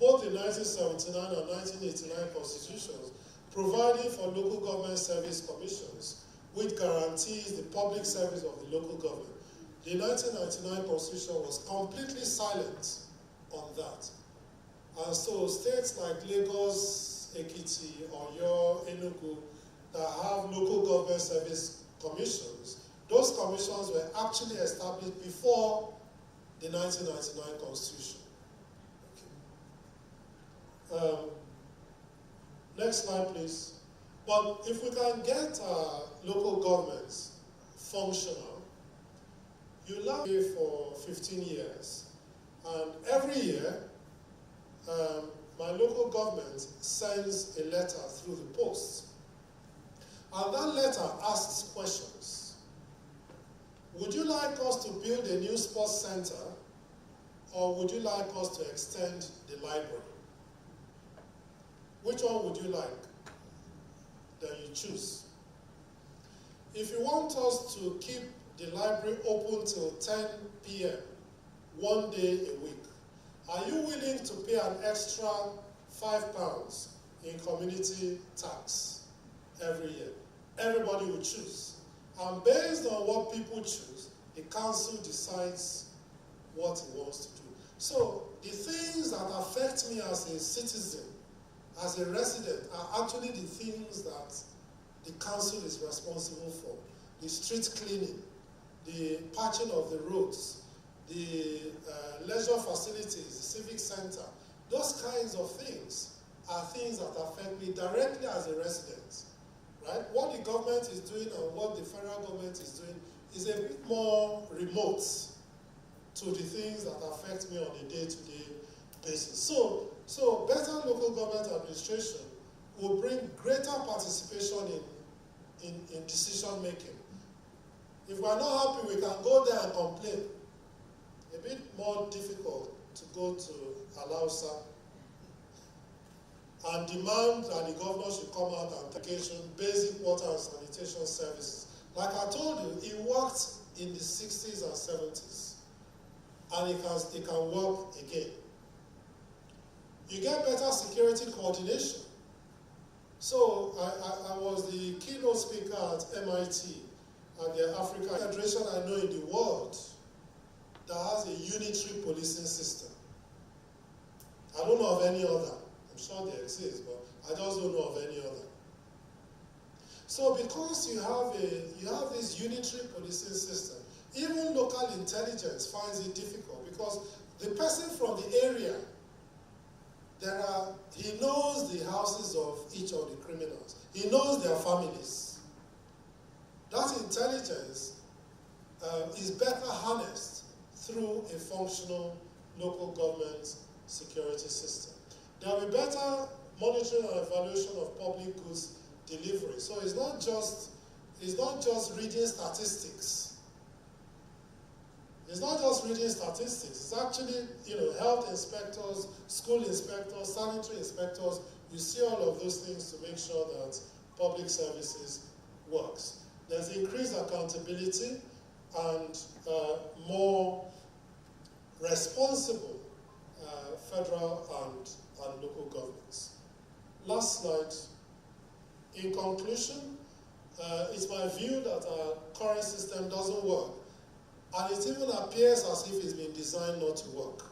both the 1979 and 1989 constitutions providing for local government service commissions, which guarantees the public service of the local government. The 1999 constitution was completely silent on that. And so states like Lagos, Ekiti, Oyo, Enugu, that have local government service commissions, those commissions were actually established before the 1999 constitution. Okay. Next slide, please. But if we can get local governments functional, you last for 15 years, and every year, my local government sends a letter through the post. And that letter asks questions. Would you like us to build a new sports center, or would you like us to extend the library? Which one would you like? Then you choose. If you want us to keep the library open till 10 p.m. one day a week, are you willing to pay an extra £5 in community tax every year? Everybody will choose. And based on what people choose, the council decides what it wants to do. So the things that affect me as a citizen, as a resident, are actually the things that the council is responsible for. The street cleaning, the patching of the roads, the leisure facilities, the civic center. Those kinds of things are things that affect me directly as a resident. Right? What the government is doing and what the federal government is doing is a bit more remote to the things that affect me on a day-to-day basis. So better local government administration will bring greater participation in decision making. If we're not happy, we can go there and complain. A bit more difficult to go to Alausa and demand that the governor should come out and take basic water and sanitation services. Like I told you, it worked in the 60s and 70s, and it can work again. You get better security coordination. So I was the keynote speaker at MIT, and the African Federation I know in the world that has a unitary policing system. I don't know of any other. I'm sure they exist, but I just don't know of any other. So because you have this unitary policing system, even local intelligence finds it difficult because the person from the area, he knows the houses of each of the criminals. He knows their families. That intelligence is better harnessed through a functional local government security system. There will be better monitoring and evaluation of public goods delivery. So it's not just reading statistics. It's not just reading statistics. It's actually, health inspectors, school inspectors, sanitary inspectors. You see all of those things to make sure that public services works. There's increased accountability and more responsible federal and local governments. Last slide. In conclusion, it's my view that our current system doesn't work, and it even appears as if it's been designed not to work.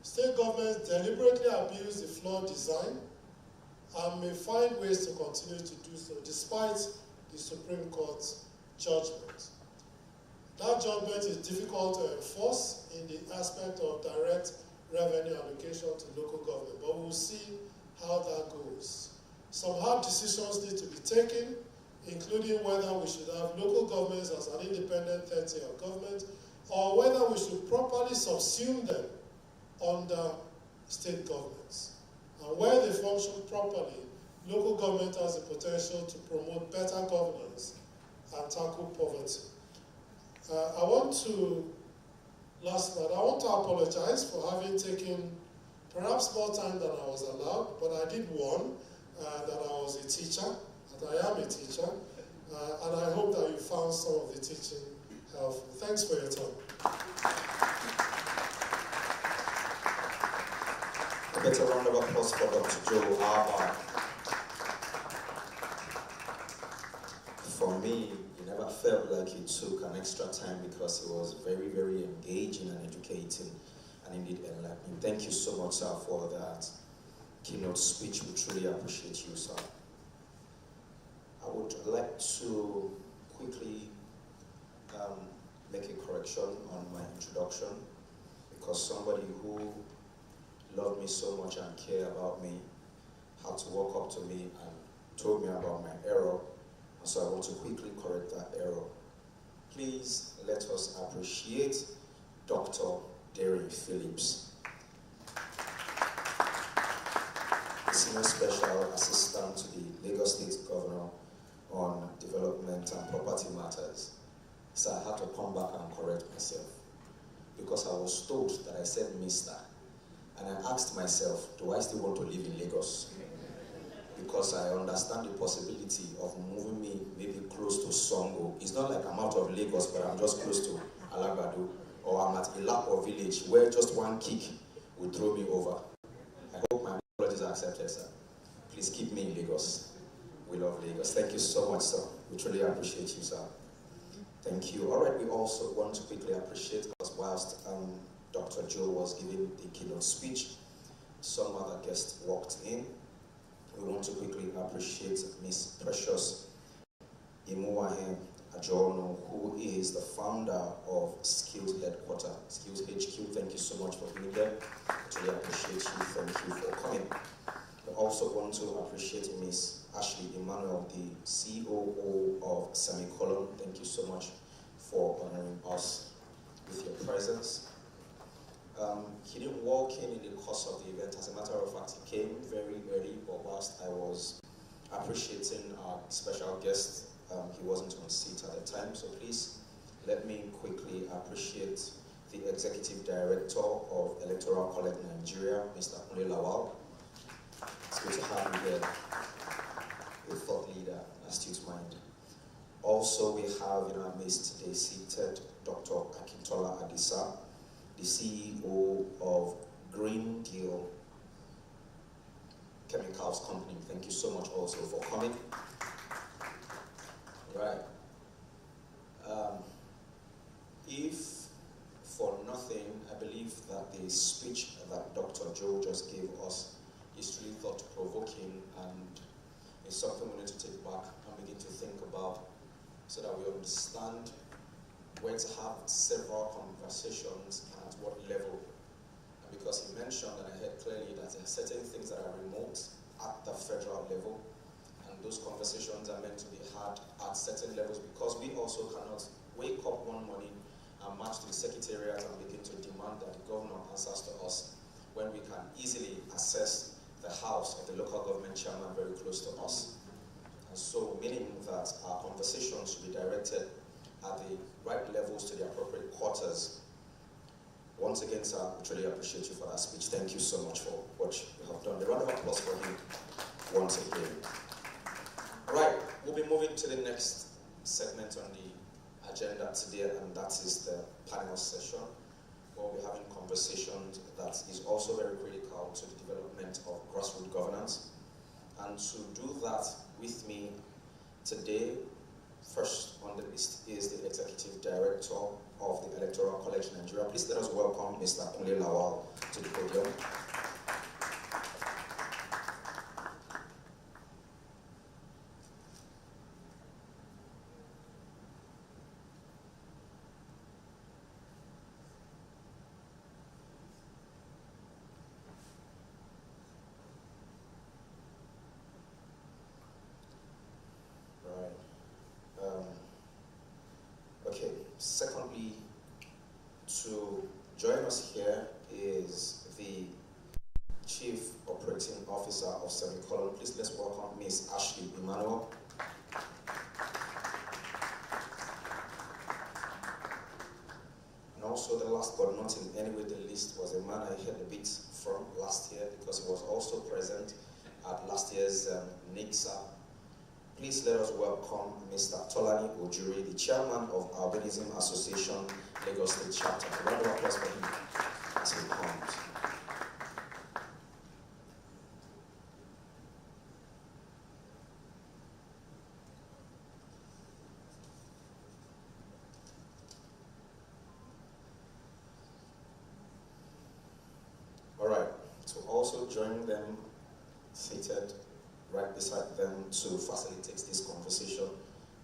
State governments deliberately abuse the flawed design and may find ways to continue to do so despite the Supreme Court's judgment. That judgment is difficult to enforce in the aspect of direct revenue allocation to local government, but we'll see how that goes. Some hard decisions need to be taken, including whether we should have local governments as an independent third-tier government, or whether we should properly subsume them under state governments. And where they function properly, local government has the potential to promote better governance and tackle poverty. Last night, I want to apologize for having taken perhaps more time than I was allowed, but I did warn that I was a teacher, that I am a teacher, and I hope that you found some of the teaching helpful. Thanks for your time. A better round of applause for Dr. Joe Arba. For me, it never felt like it took an extra time because it was very, very engaging and educating and indeed enlightening. Thank you so much, sir, for that keynote speech. We truly appreciate you, sir. I would like to quickly make a correction on my introduction because somebody who loved me so much and cared about me, had to walk up to me and told me about my error, and so I want to quickly correct that error. Please let us appreciate Dr. Derry Phillips, the Senior Special Assistant to the Lagos State Governor on Development and Property Matters. So I had to come back and correct myself because I was told that I said Mr. And I asked myself, do I still want to live in Lagos? Because I understand the possibility of moving me maybe close to Songo. It's not like I'm out of Lagos, but I'm just close to Alagbado, or I'm at Ilapo village where just one kick will throw me over. I hope my apologies are accepted, sir. Please keep me in Lagos. We love Lagos. Thank you so much, sir. We truly appreciate you, sir. Thank you. All right, we also want to quickly appreciate, because whilst Dr. Joe was giving the keynote speech, some other guests walked in. We want to quickly appreciate Miss Precious Imuwahem Ajono, who is the founder of Skills Headquarter, Skills HQ. Thank you so much for being there. Truly appreciate you. Thank you for coming. We also want to appreciate Miss Ashley Emmanuel, the COO of Semicolon. Thank you so much for honoring us with your presence. He didn't walk in the course of the event. As a matter of fact, he came very early, but whilst I was appreciating our special guest, he wasn't on seat at the time. So please let me quickly appreciate the Executive Director of Electoral College Nigeria, Mr. Kunle Lawal. It's good to have you here, a thought leader, astute mind. Also, we have in our midst today seated Dr. Akintola Adisa, the CEO of Green Deal Chemicals Company. Thank you so much also for coming. Right. If for nothing, I believe that the speech that Dr. Joe just gave us is really thought-provoking, and it's something we need to take back and begin to think about so that we understand where to have several conversations and at what level. And because he mentioned, and I heard clearly, that there are certain things that are remote at the federal level, and those conversations are meant to be had at certain levels, because we also cannot wake up one morning and march to the secretariat and begin to demand that the governor answers to us when we can easily access the house of the local government chairman very close to us. And so, meaning that our conversations should be directed at the right levels to the appropriate quarters. Once again, sir, I truly appreciate you for that speech. Thank you so much for what you have done. A round of applause for him once again. Right, we'll be moving to the next segment on the agenda today, and that is the panel session. We'll be having conversations that is also very critical to the development of grassroots governance. And to do that with me today, first on the list is the Executive Director of the Electoral College Nigeria. Please let us welcome Mr. Kunle Lawal to the podium. Okay, secondly, to join us here is the Chief Operating Officer of Semicolon. Please let's welcome Ms. Ashley Emmanuel. And also the last but not in any way the least was a man I heard a bit from last year, because he was also present at last year's Niggsa. Please let us welcome Mr. Tolani Ojuri, the Chairman of Albinism Association, Lagos State Chapter. A round of applause for him as he comes. All right, to also join them seated right beside them to facilitate this conversation,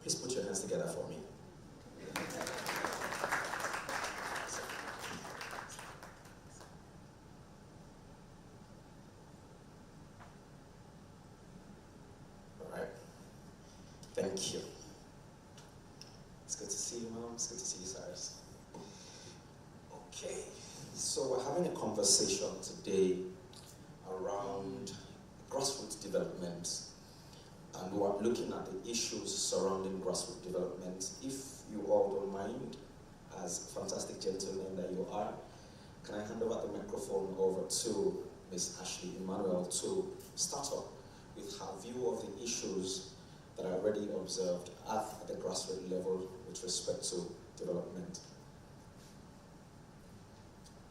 please put your hands together for me. Thank you. It's good to see you, Mom. It's good to see you, Cyrus. Okay, so we're having a conversation today around grassroots development, and we're looking at the issues surrounding grassroots development. If you all don't mind, as fantastic gentlemen that you are, can I hand over the microphone over to Ms. Ashley Emmanuel to start off with her view of the issues that are already observed at the grassroots level with respect to development.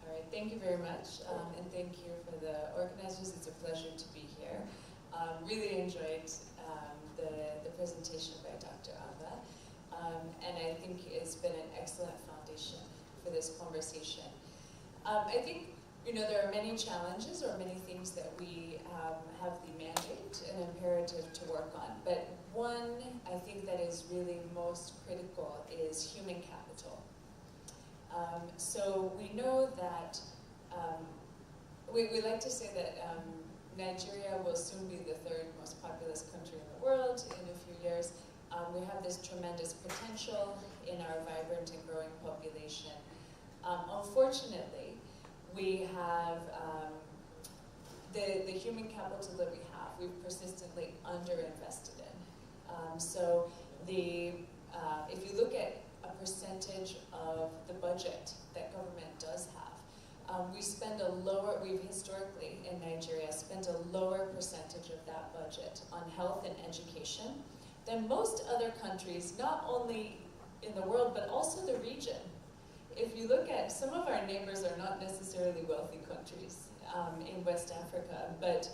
All right, thank you very much, and thank you for the organizers. It's a pleasure to be here. Really enjoyed the presentation by Dr. Abba, and I think it's been an excellent foundation for this conversation. I think, you know, there are many challenges or many things that we have the mandate and imperative to work on, but one I think that is really most critical is human capital. So we know that, we like to say that Nigeria will soon be the third most populous country in the world in a few years. We have this tremendous potential in our vibrant and growing population. Unfortunately, we have the human capital that we have, we've persistently underinvested in. So if you look at a percentage of the budget that government does have, we've historically in Nigeria spent a lower percentage of that budget on health and education than most other countries, not only in the world, but also the region. If you look at, some of our neighbors are not necessarily wealthy countries in West Africa, but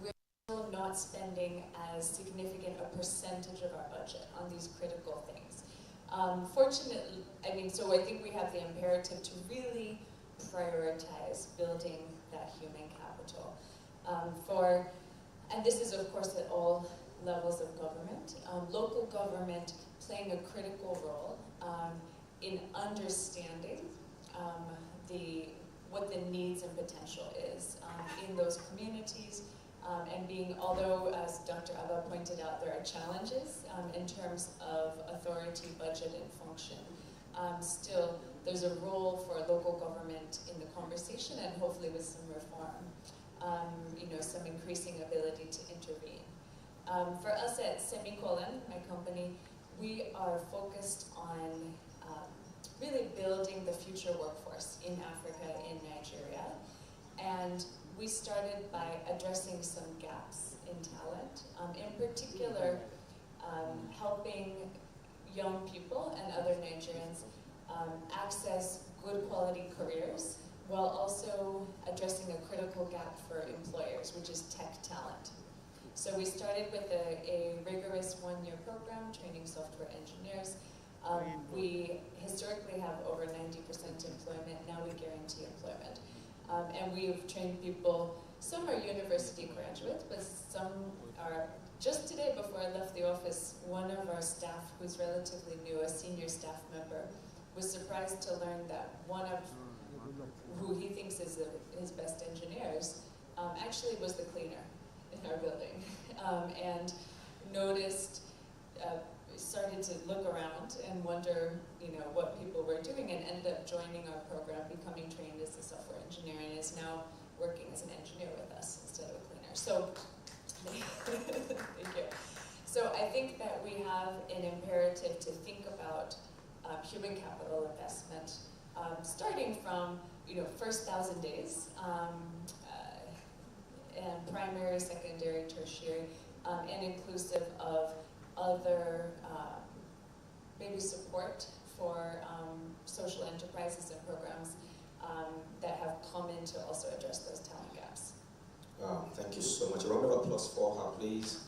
we're still not spending as significant a percentage of our budget on these critical things. Fortunately, so I think we have the imperative to really prioritize building that human capital. And this is of course at all levels of government, local government playing a critical role in understanding what the needs and potential is in those communities, and being, although as Dr. Abba pointed out, there are challenges in terms of authority, budget, and function. Still, there's a role for local government in the conversation, and hopefully with some reform, some increasing ability to intervene. For us at Semicolon, my company, we are focused on really building the future workforce in Africa, in Nigeria. And we started by addressing some gaps in talent, in particular helping young people and other Nigerians access good quality careers, while also addressing a critical gap for employers, which is tech talent. So we started with a rigorous one-year program, training software engineers. We historically have over 90% employment, now we guarantee employment. And we've trained people, some are university graduates, but some are, just today before I left the office, one of our staff who's relatively new, a senior staff member, was surprised to learn that one of who he thinks is his best engineers actually was the cleaner in our building, and noticed, started to look around and wonder, what people were doing, and ended up joining our program, becoming trained as a software engineer, and is now working as an engineer with us instead of a cleaner. So, thank you. So I think that we have an imperative to think about human capital investment, starting from first 1,000 days, and primary, secondary, tertiary, and inclusive of other maybe support for social enterprises and programs that have come in to also address those talent gaps. Thank you so much. A round of applause for her, please.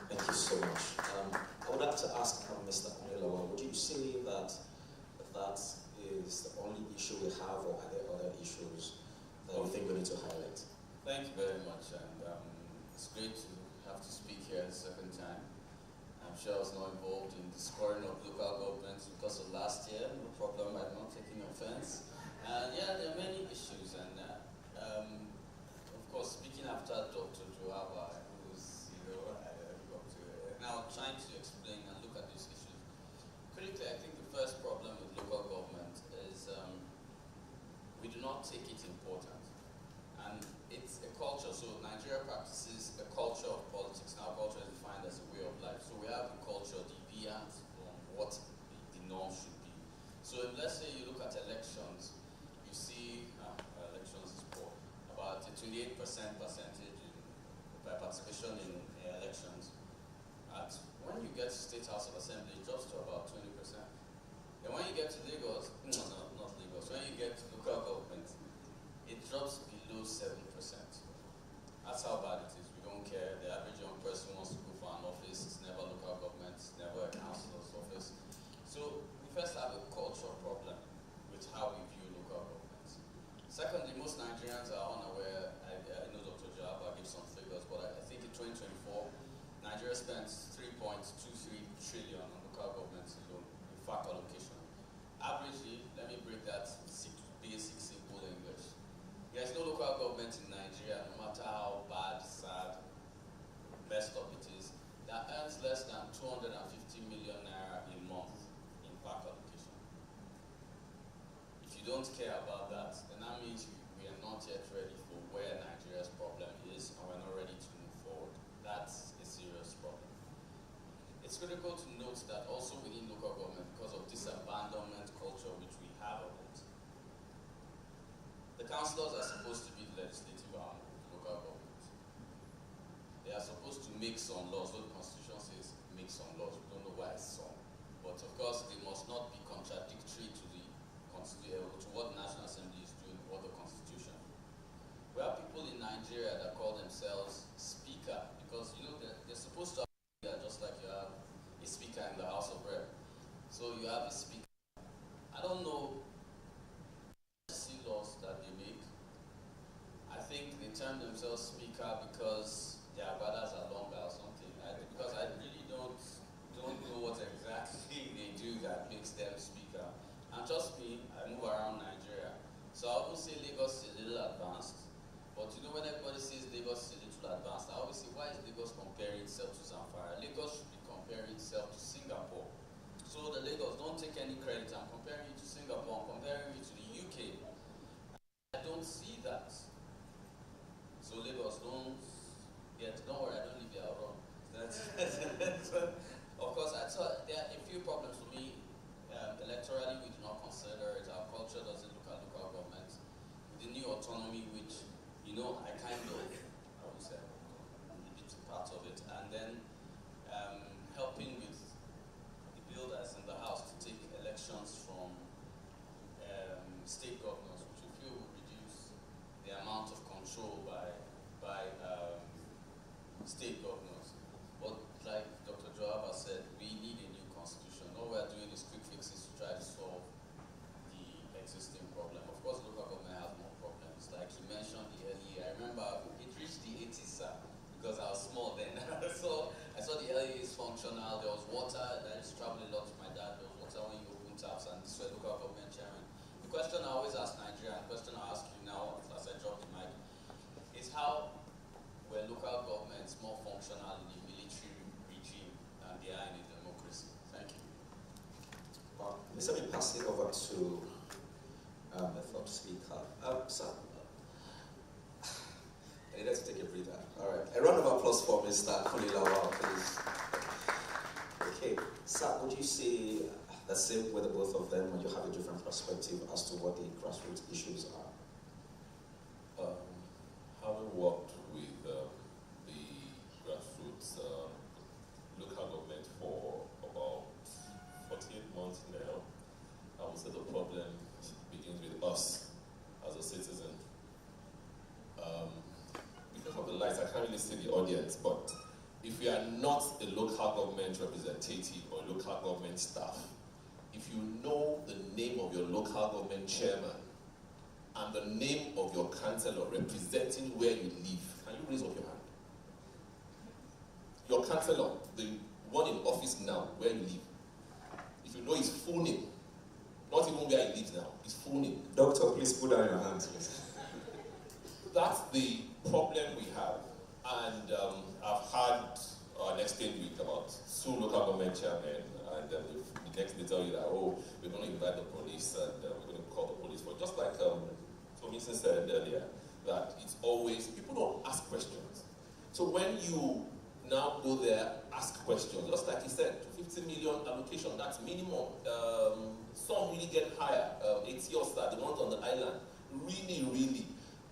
Thank you so much. I would like to ask Mr. Onilawa, would you say that that is the only issue we have, or are there other issues that you think we need to highlight? Thank you very much, and it's great to have to speak here the second time. I'm sure I was not involved in the scoring of local governments because of last year. No problem, I'm not taking offense. And yeah, there are many issues, and of course, speaking after Dr. Joaba, who's, I look up to, now trying to explain not take it important. And it's a culture, so Nigeria practices a culture of politics. Now, culture is defined as a way of life. So we have a culture deviant from what the norm should be. So if, let's say you look at elections, you see elections is poor, about a 28% percentage by participation in elections. When you get to State House of Assembly, it drops to about 20%. Then when you get to Lagos, not Lagos, when you get to local government, it drops below 7%. That's how bad it is. We don't care. The average young person wants to go for an office. It's never local government. It's never a councilor's office. So we first have a cultural problem with how we view local governments. Secondly, most Nigerians are unaware. I know Dr. Jabba gave some figures, but I think in 2024, Nigeria spent 3.23 trillion on local government alone in fact allocation. Averagely, let me break that basic simple English. There's no local government in Nigeria, no matter how bad, sad, messed up it is, that earns less than 250 million naira a month in fact allocation. If you don't care about that, then that means we are not yet ready for where Nigeria's problem is, and we're not ready to move forward. That's a serious problem. It's critical to note that also within local government, because of this abandonment culture which we have of it, the councillors are supposed to be the legislative arm of local government. They are supposed to make some laws, what the Constitution says, make some laws. We don't know why it's some. But of course, they must not be contradictory to to what the National Assembly is doing or the Constitution. We have people in Nigeria that call themselves speaker, because you know they're supposed to have a speaker just like you have a speaker in the House of Rep. So you have a speaker. I don't know laws that they make. I think they term themselves speaker because their brothers are longer or something. Because I really don't know what exactly they do that makes them speaker. And trust me, I move around Nigeria. So I often say Lagos is a little advanced. But you know, when everybody says Lagos is a little advanced, I always say, why is Lagos comparing itself to Zamfara? Lagos should be comparing itself to Singapore. So the Lagos, don't take any credit. I'm comparing you to Singapore. I'm comparing you to the UK. I don't see that. So Lagos, don't worry, I don't leave you out wrong. Of course, I thought there are a few problems for me. Electorally, we do not consider it. Our culture doesn't look at local government. With the new autonomy, which, you know, I would say, a bit part of it. And then helping with the builders in the House to take elections from state governors, which we feel will reduce the amount of control by state governors. But like Dr. Joab has said, we need a new constitution. All we're doing is quick fixes to try to solve the existing problem. Of course, local government has more problems. Like you mentioned the LEA. I remember it reached the 80s, sir, because I was small then. So I saw the LEA is functional. There was water. I used to travel a lot with my dad. There was water when you open taps, and this was local government chairman. The question I always ask Nigeria, and the question I ask you now as I drop the mic, is how were local governments more functional in a military regime than they are in a democracy? Thank you. Well, let me pass it over to the third speaker. Sir, I needed to take a breather. All right. A round of applause for Mr. Kunilawal, please. Okay. Sir, would you say the same with the both of them, or you have a different perspective as to what the grassroots issues are? Having worked with the grassroots local government for about 48 months now, I would say the problem begins with us as a citizen. Because of the lights, I can't really see the audience, but if you are not a local government representative or local government staff, if you know the name of your local government chairman and the name of your councillor representing where you live, can you raise up your hand? Your councillor, the one in office now, where you live, if you know his full name, not even where he lives now, his full name. Doctor, please put down your hands, please. That's the problem we have. And I've had an exchange with about 2 local government chairmen, and the next they tell you that, oh, we're going to invite the police and we're going to call the police for just like, so said earlier, that it's always, people don't ask questions. So when you now go there, ask questions, just like he said, 50 million allocation, that's minimum. Some really get higher, 80 or so, the ones on the island, really, really.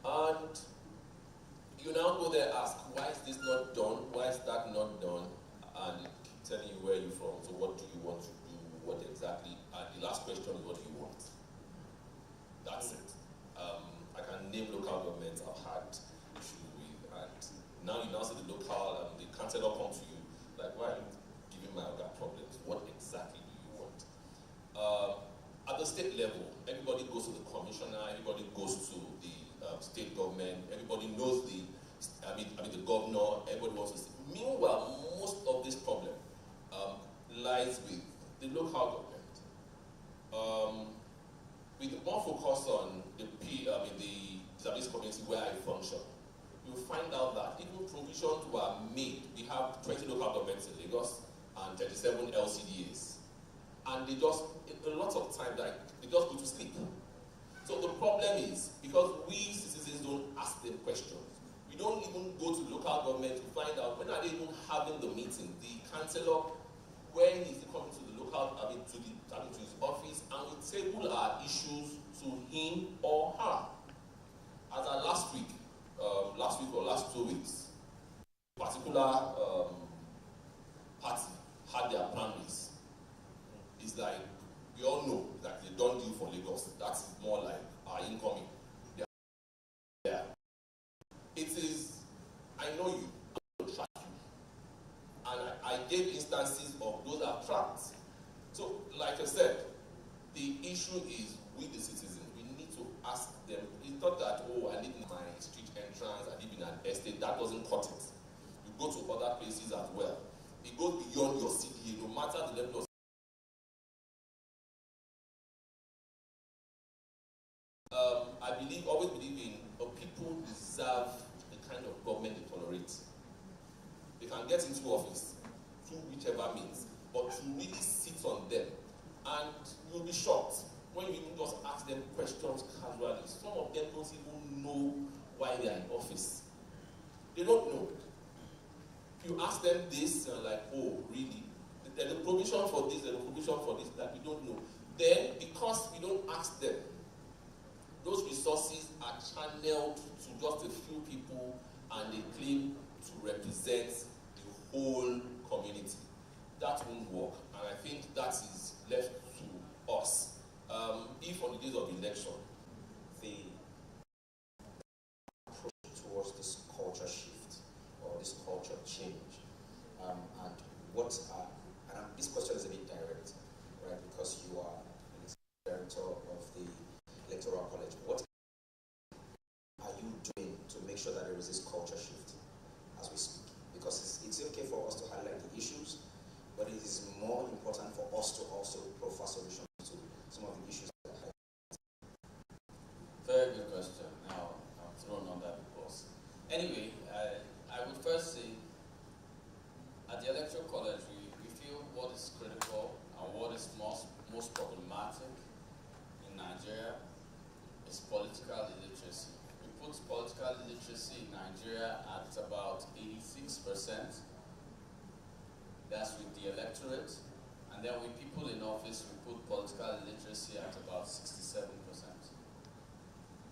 And you now go there, ask, why is this not done? Why is that not done? And it keeps telling you where you're from. So what do you want to do? What exactly? And the last question is, what do you want? That's it. I can name local governments I've had issue with, and now you now see the local, the councillor come to you, like, why are you giving my other problems? What exactly do you want? At the state level, everybody goes to the commissioner, everybody goes to the state government, everybody knows the governor, everybody wants to see. Meanwhile, most of this problem lies with the local government. With more focus on the disability community where I function, you'll find out that even provisions were made. We have 20 local governments in Lagos and 37 LCDAs. And they just, a lot of times, they just go to sleep. So the problem is, because we citizens don't ask them questions, we don't even go to local government to find out when are they even having the meeting. The councillor, when is he coming to the local, to his office, and we table our issues to him or her. As of last week or last 2 weeks, a particular party had their primaries. It's like, we all know that they don't do for Lagos. That's more like our incoming. Yeah. It is, I know you, I will track you. And I gave instances of those that tracked. So, like I said, the issue is with the citizens. We need to ask them. It's not that, oh, I live in my street entrance, I live in an estate. That doesn't cut it. You go to other places as well. It goes beyond your CDA, no matter the level of. Always believe in, people deserve the kind of government they tolerate. They can get into office through whichever means, but to really sit on them, and you'll be shocked when you even just ask them questions casually. Some of them don't even know why they are in office. They don't know. If you ask them this, they're like, oh, really? There's a provision for this, there's a provision for this, that we don't know. Then, because we don't ask them, those resources are channeled to just a few people, and they claim to represent the whole community. That won't work, and I think that is left to us. If on the days of election, the approach towards this culture shift or this culture change, and this question is a bit direct, right? Because you are the director of the Electoral College. What are you doing to make sure that there is this culture shift as we speak? Because it's okay for us to highlight the issues, but it is more important for us to also proffer solutions to some of the issues that are highlighted. Very good question. Now, I'm thrown on that bus. Anyway, I would first say, at the Electoral College, we feel what is critical and what is most problematic in Nigeria is political illiteracy. We put political illiteracy in Nigeria at about 86%. That's with the electorate. And then with people in office, we put political illiteracy at about 67%.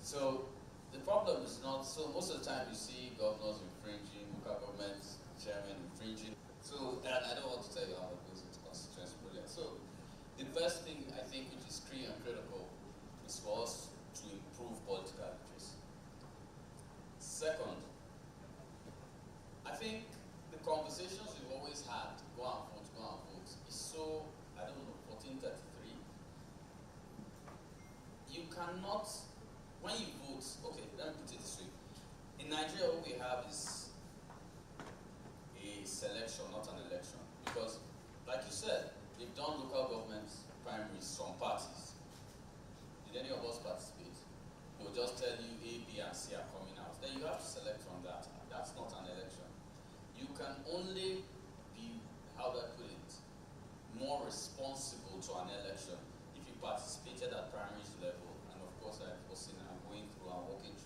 So the problem is not, so most of the time you see governors infringing, local government chairmen infringing. So, and I don't want to tell you how it goes into constituency projects. So the first thing I think which is key and critical is for us to improve political literacy. Second, I think the conversations we've always had, go and vote, is so, I don't know, 1433. You cannot, when you vote, okay, let me put it this way. In Nigeria, what we have is a selection, not an election. Because, like you said, they've done local government primaries, some parties. Did any of us participate? They'll just tell you A, B, and C are coming out. Then you have to select from that. That's not an election. You can only be, how do I put it, more responsible to an election if you participated at primaries level. And of course, I'm going through and working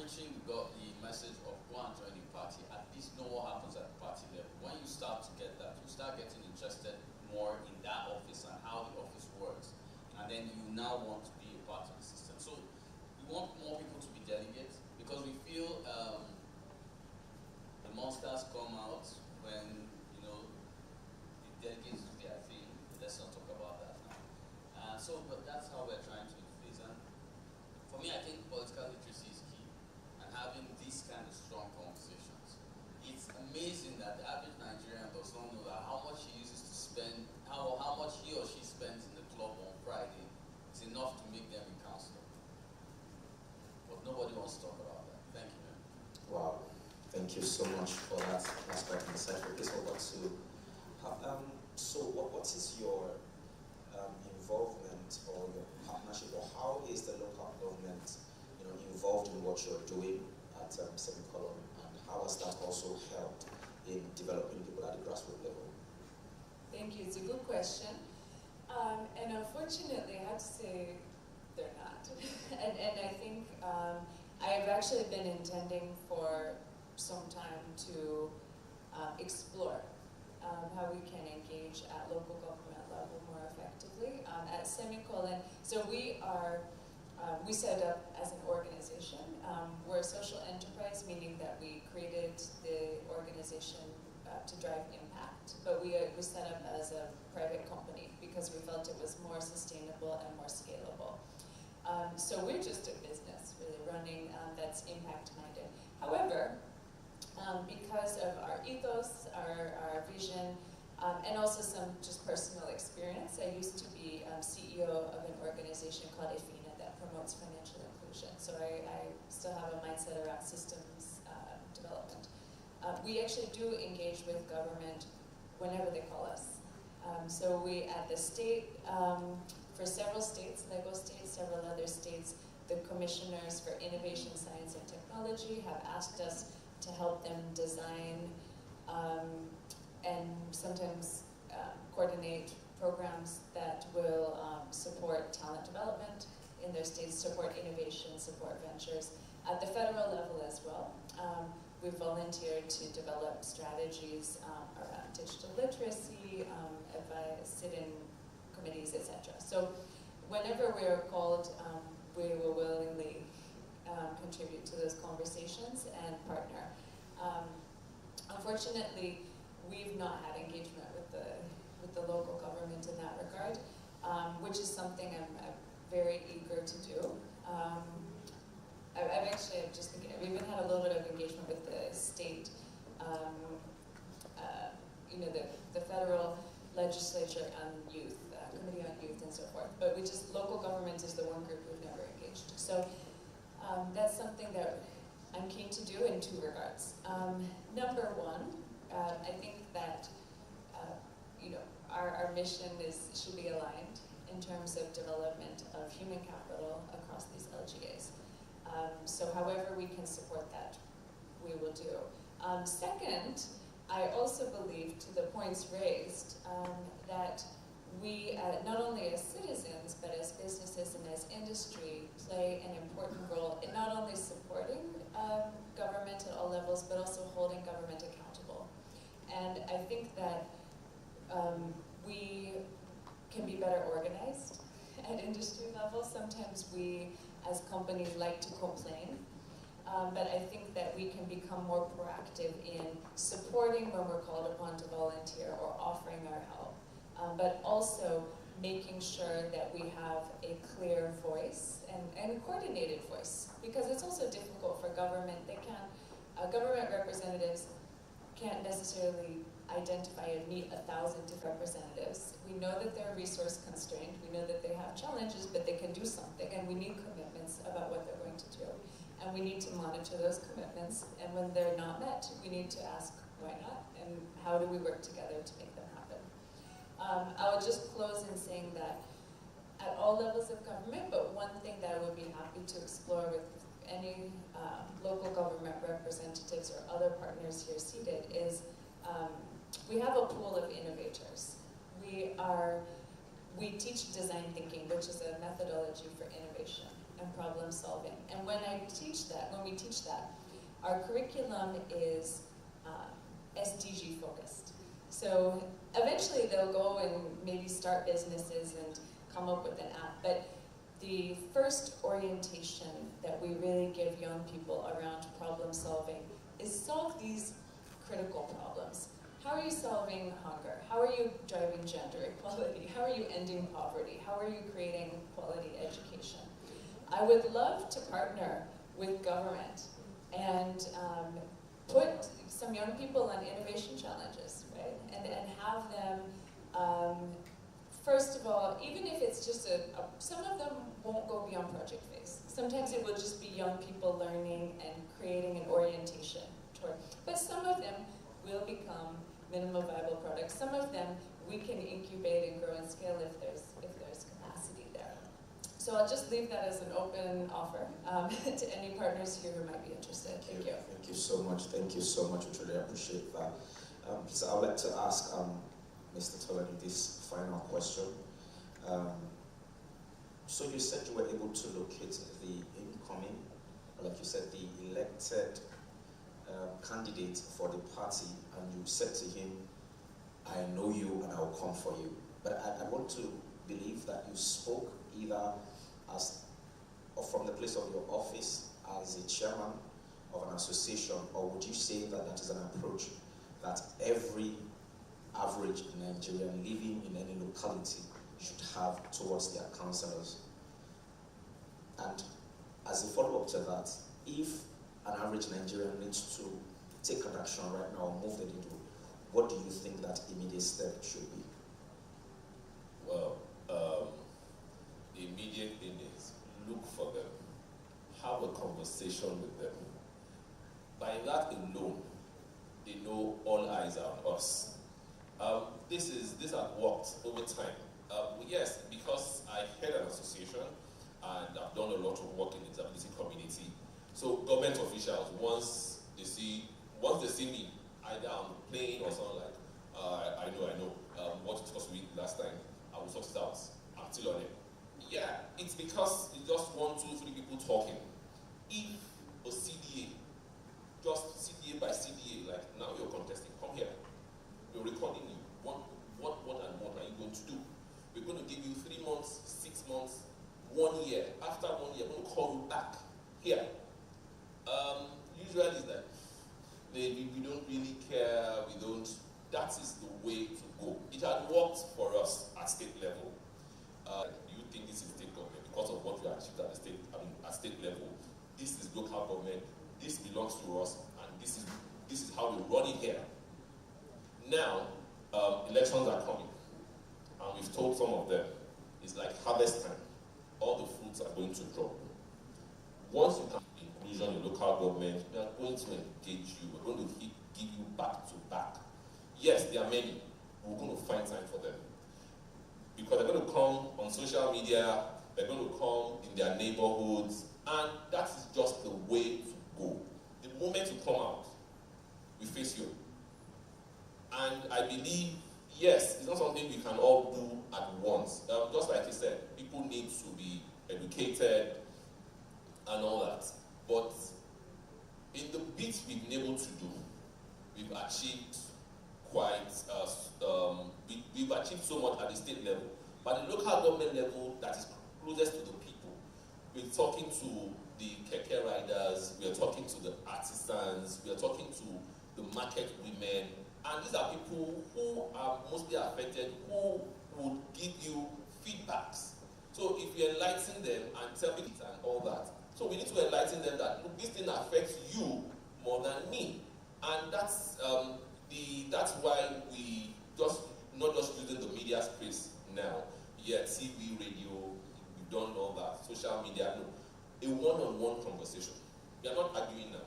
preaching the message of go and join the party, at least know what happens at the party level. When you start to get that, you start getting interested more in that office and how the office works. And then you now want to be a part of the system. So we want more people to be delegates because we feel the monsters come out when, you know, the delegates do their thing. Let's not talk about that now. But that's how we're trying to influence. And for me, I think political literacy is key. And having these kind of strong conversations. It's amazing that the average Nigerian does not know that how much he uses to spend, how much he or she spends in the club on Friday is enough to make them a counselor. But nobody wants to talk about that. Thank you, man. Wow. Thank you so much for that. That's quite insightful. Please hold on to so what is your involvement or your partnership, or how is the local government, you know, involved in what you're doing at Semicolon, and how has that also helped in developing people at the grassroots level? Thank you. It's a good question. And unfortunately, I have to say they're not. and I think I've actually been intending for some time to explore how we can engage at local government level more effectively. At Semicolon, so we set up as an organization. We're a social enterprise, meaning that we created the organization to drive impact, but we set up as a private company because we felt it was more sustainable and more scalable. So we're just a business, really, running that's impact-minded. However, because of our ethos, our vision, and also some just personal experience, I used to be CEO of an organization called EFINA that promotes financial inclusion. So I still have a mindset around systems development. We actually do engage with government whenever they call us. So we, at the state, for several states, Lagos State, several other states, the commissioners for innovation, science, and technology have asked us to help them design and sometimes coordinate programs that will support talent development in their states, support innovation, support ventures. At the federal level as well, we've volunteered to develop strategies around digital literacy, sit in committees, etc. So whenever we are called, we will willingly contribute to those conversations and partner. Unfortunately, we've not had engagement with the local government in that regard, which is something I'm very eager to do. I've actually, I'm just thinking, I've even had a little bit of engagement with the state, you know, the federal legislature on youth, committee on youth and so forth. But local government is the one group we've never engaged. So that's something that I'm keen to do in two regards. Number one, I think that you know, our mission should be aligned in terms of development of human capital across these LGAs. So however we can support that, we will do. Second, I also believe, to the points raised, that we, not only as citizens, but as businesses and as industry, play an important role in not only supporting government at all levels, but also holding government accountable. And I think that we can be better organized at industry level. Sometimes we, as companies, like to complain. But I think that we can become more proactive in supporting when we're called upon to volunteer or offering our help. But also making sure that we have a clear voice and a coordinated voice. Because it's also difficult for government. They can't, government representatives can't necessarily identify and meet 1,000 different representatives. We know that they're resource constrained. We know that they have challenges, but they can do something. And we need commitments about what they're going to do. And we need to monitor those commitments. And when they're not met, we need to ask why not, and how do we work together to make them happen. I would just close in saying that at all levels of government, but one thing that I would be happy to explore with any local government representatives or other partners here seated is we have a pool of innovators. We teach design thinking, which is a methodology for innovation. and problem solving. And when we teach that, our curriculum is SDG focused. So eventually they'll go and maybe start businesses and come up with an app, but the first orientation that we really give young people around problem solving is solve these critical problems. How are you solving hunger? How are you driving gender equality? How are you ending poverty? How are you creating quality education? I would love to partner with government and put some young people on innovation challenges, right? And have them, first of all, even if it's just some of them won't go beyond project phase. Sometimes it will just be young people learning and creating an orientation toward, but some of them will become minimum viable products. Some of them we can incubate and grow and scale if there's capacity there. So I'll just leave that as an open offer to any partners here who might be interested. Thank you. Thank you so much. Thank you so much. We truly appreciate that. So I would like to ask Mr. Tolani this final question. So you said you were able to locate the incoming, like you said, the elected candidate for the party, and you said to him, I know you and I will come for you. But I want to believe that you spoke either or from the place of your office as a chairman of an association, or would you say that that is an approach that every average Nigerian living in any locality should have towards their councillors? And as a follow-up to that, if an average Nigerian needs to take an action right now or move the needle, what do you think that immediate step should be? Well, the immediate thing is look for them, have a conversation with them. By that alone, they know all eyes are on us. This has worked over time. Yes, because I head an association and I've done a lot of work in the disability community. So government officials, once they see me, either I'm playing or something like, I know, what it cost me last time, I will sort it out. I'm still on it. Yeah, it's because it's just 1, 2, 3 people talking. If a CDA, just CDA by CDA, like now you're contesting, come here. We're recording you. What are you going to do? We're going to give you 3 months, 6 months, 1 year. After 1 year, we're going to call you back here. Usually it's like, we don't really care, that is the way to go. It had worked for us at state level. Do you think this is state government because of what we achieved at state level? This is local government, this belongs to us, and this is how we run it here. Now, elections are coming, and we've told some of them, it's like harvest time. All the fruits are going to drop. Once you can inclusion in local government, we are going to engage you. We're going to give you back to back. Yes, there are many. We're going to find time for them. Because they're going to come on social media, they're going to come in their neighborhoods, and that is just the way to go. The moment you come out, we face you. And I believe, yes, it's not something we can all do at once. Just like you said, people need to be educated and all that. But in the bits we've been able to do, we've achieved we've achieved so much at the state level. But at the local government level, that is closest to the people. We're talking to the keke riders, we are talking to the artisans, we are talking to the market women, and these are people who are mostly affected, who would give you feedbacks. So if you enlighten them and tell me and all that, so we need to enlighten them that, look, this thing affects you more than me. And that's why we not just using the media space now. Yeah, TV, radio, we've done all that, social media, no. A one-on-one conversation. We are not arguing now.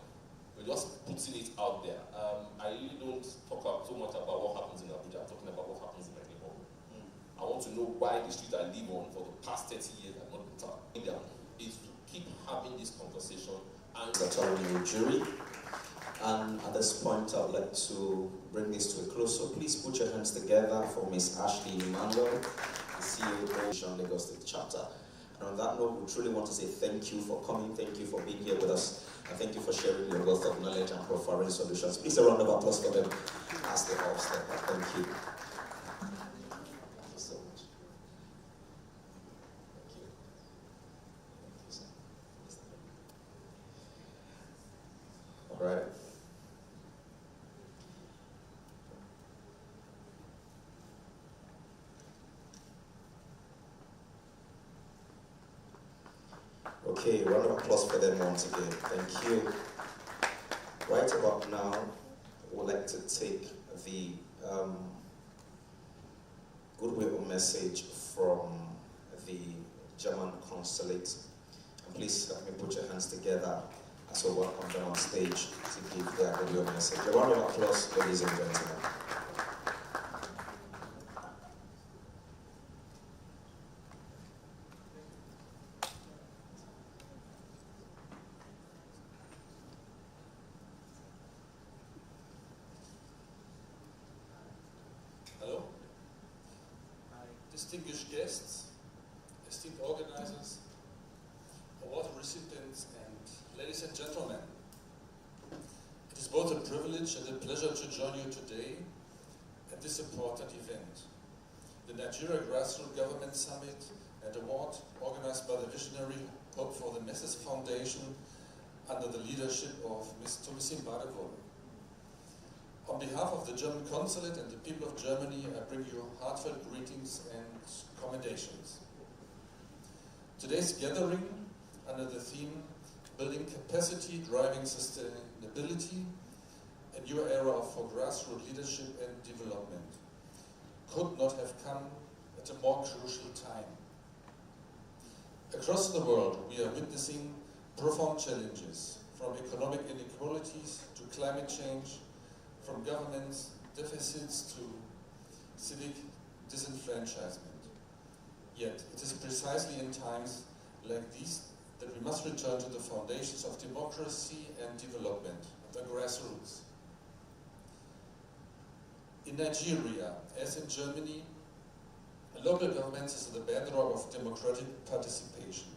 We're just putting it out there. I really don't talk so much about what happens in Abuja. I'm talking about what happens in my neighborhood. I want to know why the street I live on for the past 30 years I've not been talking down. Is to keep having this conversation and the jury. And at this point, I would like to bring this to a close. So please put your hands together for Ms. Ashley Emmanuel, the CEO of the Lagos State Chapter. And on that note, we truly want to say thank you for coming, thank you for being here with us, and thank you for sharing your wealth of knowledge and providing solutions. Please a round of applause for them as they all step up. Thank you. Thank you so much. Thank you. Thank you, sir. All right. Okay, round of applause for them once again. Thank you. Right about now, we'd like to take the goodwill message from the German consulate. And please let me put your hands together as we welcome them on stage to give their goodwill message. A round of applause, ladies and gentlemen. Distinguished guests, esteemed organizers, award recipients, and ladies and gentlemen. It is both a privilege and a pleasure to join you today at this important event, the Nigeria Grassroots Government Summit and Award organized by the visionary Hope for the Masses Foundation under the leadership of Ms. Tomisin Badewole. On behalf of the German Consulate and the people of Germany, I bring you heartfelt greetings and commendations. Today's gathering, under the theme Building Capacity, Driving Sustainability, a new era for grassroots leadership and development, could not have come at a more crucial time. Across the world, we are witnessing profound challenges, from economic inequalities to climate change, from governance deficits to civic disenfranchisement. Yet, it is precisely in times like these that we must return to the foundations of democracy and development, the grassroots. In Nigeria, as in Germany, local governments is the bedrock of democratic participation.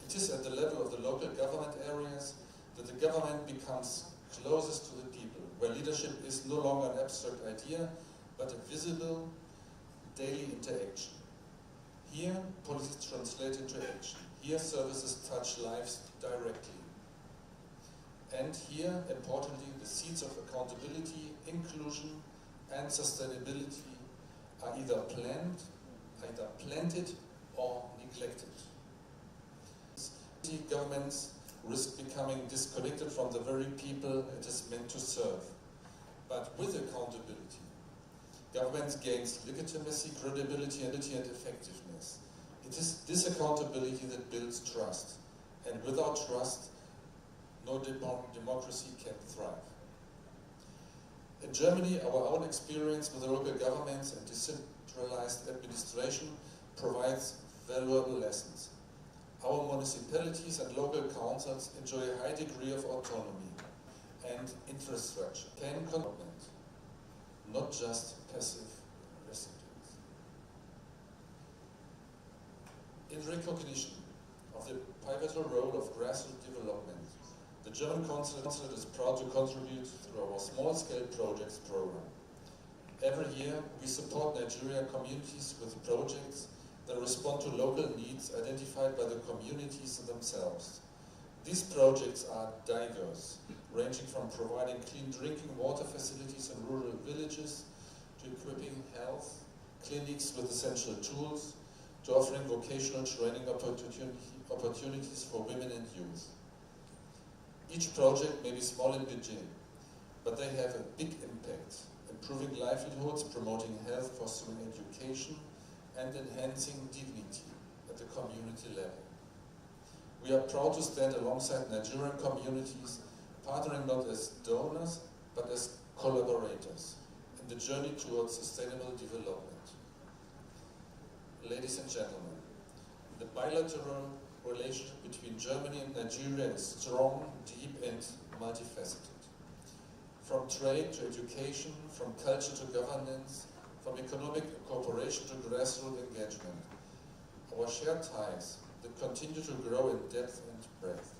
It is at the level of the local government areas that the government becomes closest to the people, where leadership is no longer an abstract idea, but a visible, daily interaction. Here, policies translate into action. Here, services touch lives directly. And here, importantly, the seeds of accountability, inclusion, and sustainability are either planted or neglected. Governments risk becoming disconnected from the very people it is meant to serve. But with accountability, governments gain legitimacy, credibility, and effectiveness. It is this accountability that builds trust. And without trust, no democracy can thrive. In Germany, our own experience with local governments and decentralized administration provides valuable lessons. Our municipalities and local councils enjoy a high degree of autonomy and infrastructure, can contribute, not just passive recipients. In recognition of the pivotal role of grassroots development, the German Consulate is proud to contribute through our small-scale projects program. Every year, we support Nigerian communities with projects that respond to local needs identified by the communities themselves. These projects are diverse, ranging from providing clean drinking water facilities in rural villages, to equipping health clinics with essential tools, to offering vocational training opportunities for women and youth. Each project may be small in budget, but they have a big impact, improving livelihoods, promoting health, fostering education, and enhancing dignity at the community level. We are proud to stand alongside Nigerian communities, partnering not as donors, but as collaborators in the journey towards sustainable development. Ladies and gentlemen, the bilateral relationship between Germany and Nigeria is strong, deep, and multifaceted. From trade to education, from culture to governance, from economic cooperation to grassroots engagement, our shared ties, that continue to grow in depth and breadth.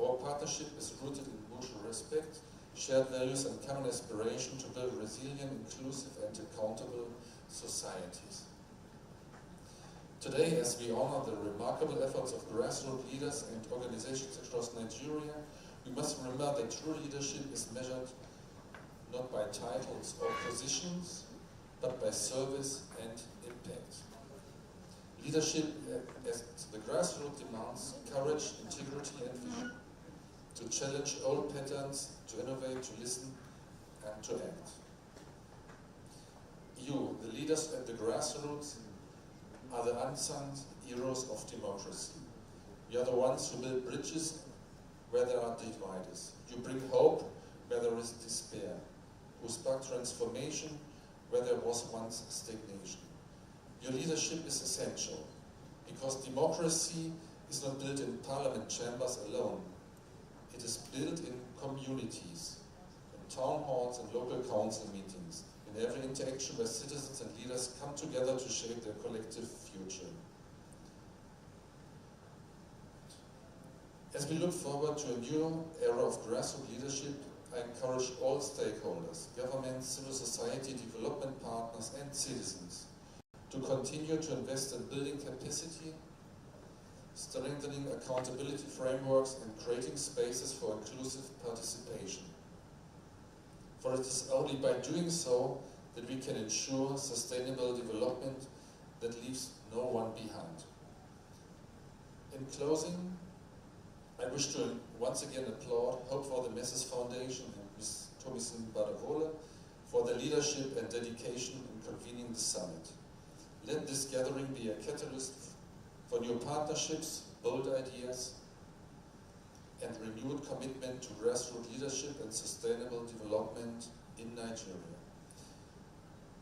Our partnership is rooted in mutual respect, shared values and common aspiration to build resilient, inclusive and accountable societies. Today, as we honor the remarkable efforts of grassroots leaders and organizations across Nigeria, we must remember that true leadership is measured not by titles or positions, but by service and impact. Leadership at the grassroots demands courage, integrity and vision, to challenge old patterns, to innovate, to listen and to act. You, the leaders at the grassroots, are the unsung heroes of democracy. You are the ones who build bridges where there are dividers. You bring hope where there is despair, who spark transformation where there was once stagnation. Your leadership is essential, because democracy is not built in parliament chambers alone. It is built in communities, in town halls and local council meetings, in every interaction where citizens and leaders come together to shape their collective future. As we look forward to a new era of grassroots leadership, I encourage all stakeholders, governments, civil society, development partners and citizens to continue to invest in building capacity, strengthening accountability frameworks and creating spaces for inclusive participation. For it is only by doing so that we can ensure sustainable development that leaves no one behind. In closing, I wish to once again applaud Hope for the Masses Foundation and Ms. Tomisin Badavole for their leadership and dedication in convening the summit. Let this gathering be a catalyst for new partnerships, bold ideas, and renewed commitment to grassroots leadership and sustainable development in Nigeria.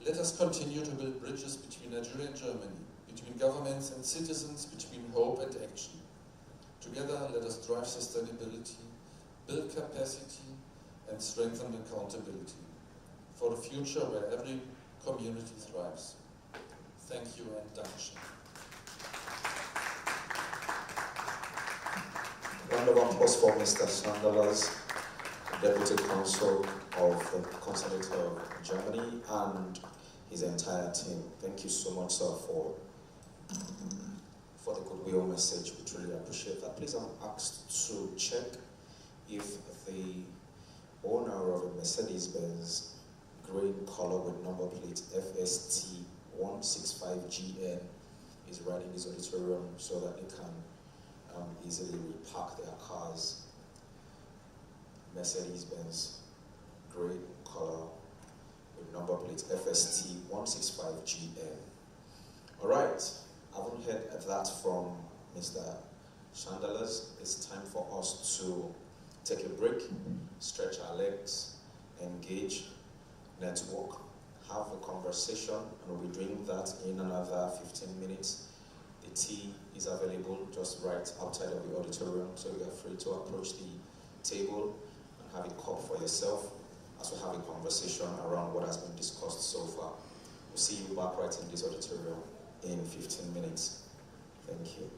Let us continue to build bridges between Nigeria and Germany, between governments and citizens, between hope and action. Together, let us drive sustainability, build capacity, and strengthen accountability for a future where every community thrives. Thank you and Dankeschön. Round of applause for Mr. Sandalas, Deputy Consul of the Consulate of Germany, and his entire team. Thank you so much, sir, for the goodwill message. We truly appreciate that. Please, I'm asked to check if the owner of a Mercedes-Benz green color with number plate FST 165GN is right in this auditorium so that they can easily repark their cars. Mercedes-Benz grey color with number plate FST 165GN. All right, I haven't heard that from Mr. Sandalas. It's time for us to take a break, stretch our legs, engage, network, have a conversation, and we'll be doing that in another 15 minutes. The tea is available just right outside of the auditorium, so you are free to approach the table and have a cup for yourself as we have a conversation around what has been discussed so far. We'll see you back right in this auditorium in 15 minutes. Thank you.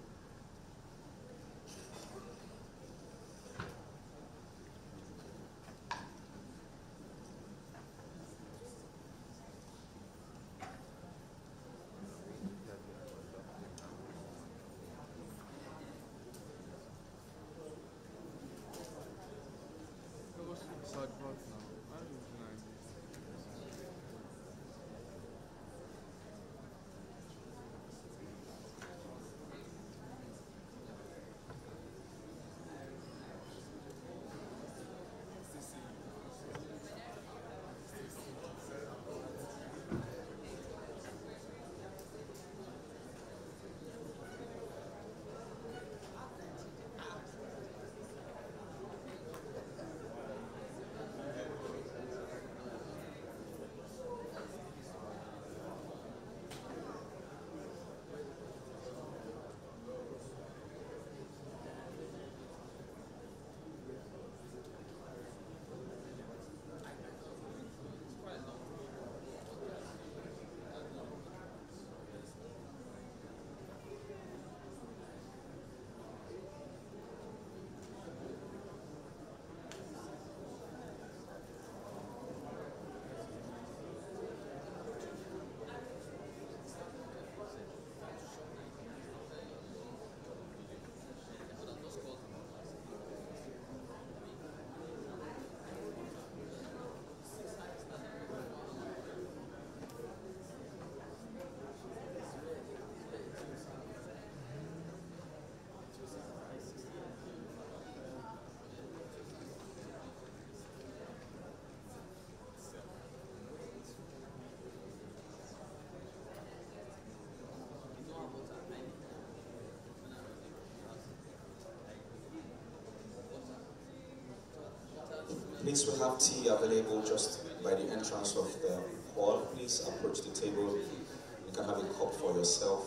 Please, we have tea available just by the entrance of the hall. Please approach the table. You can have a cup for yourself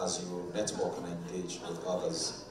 as you network and engage with others.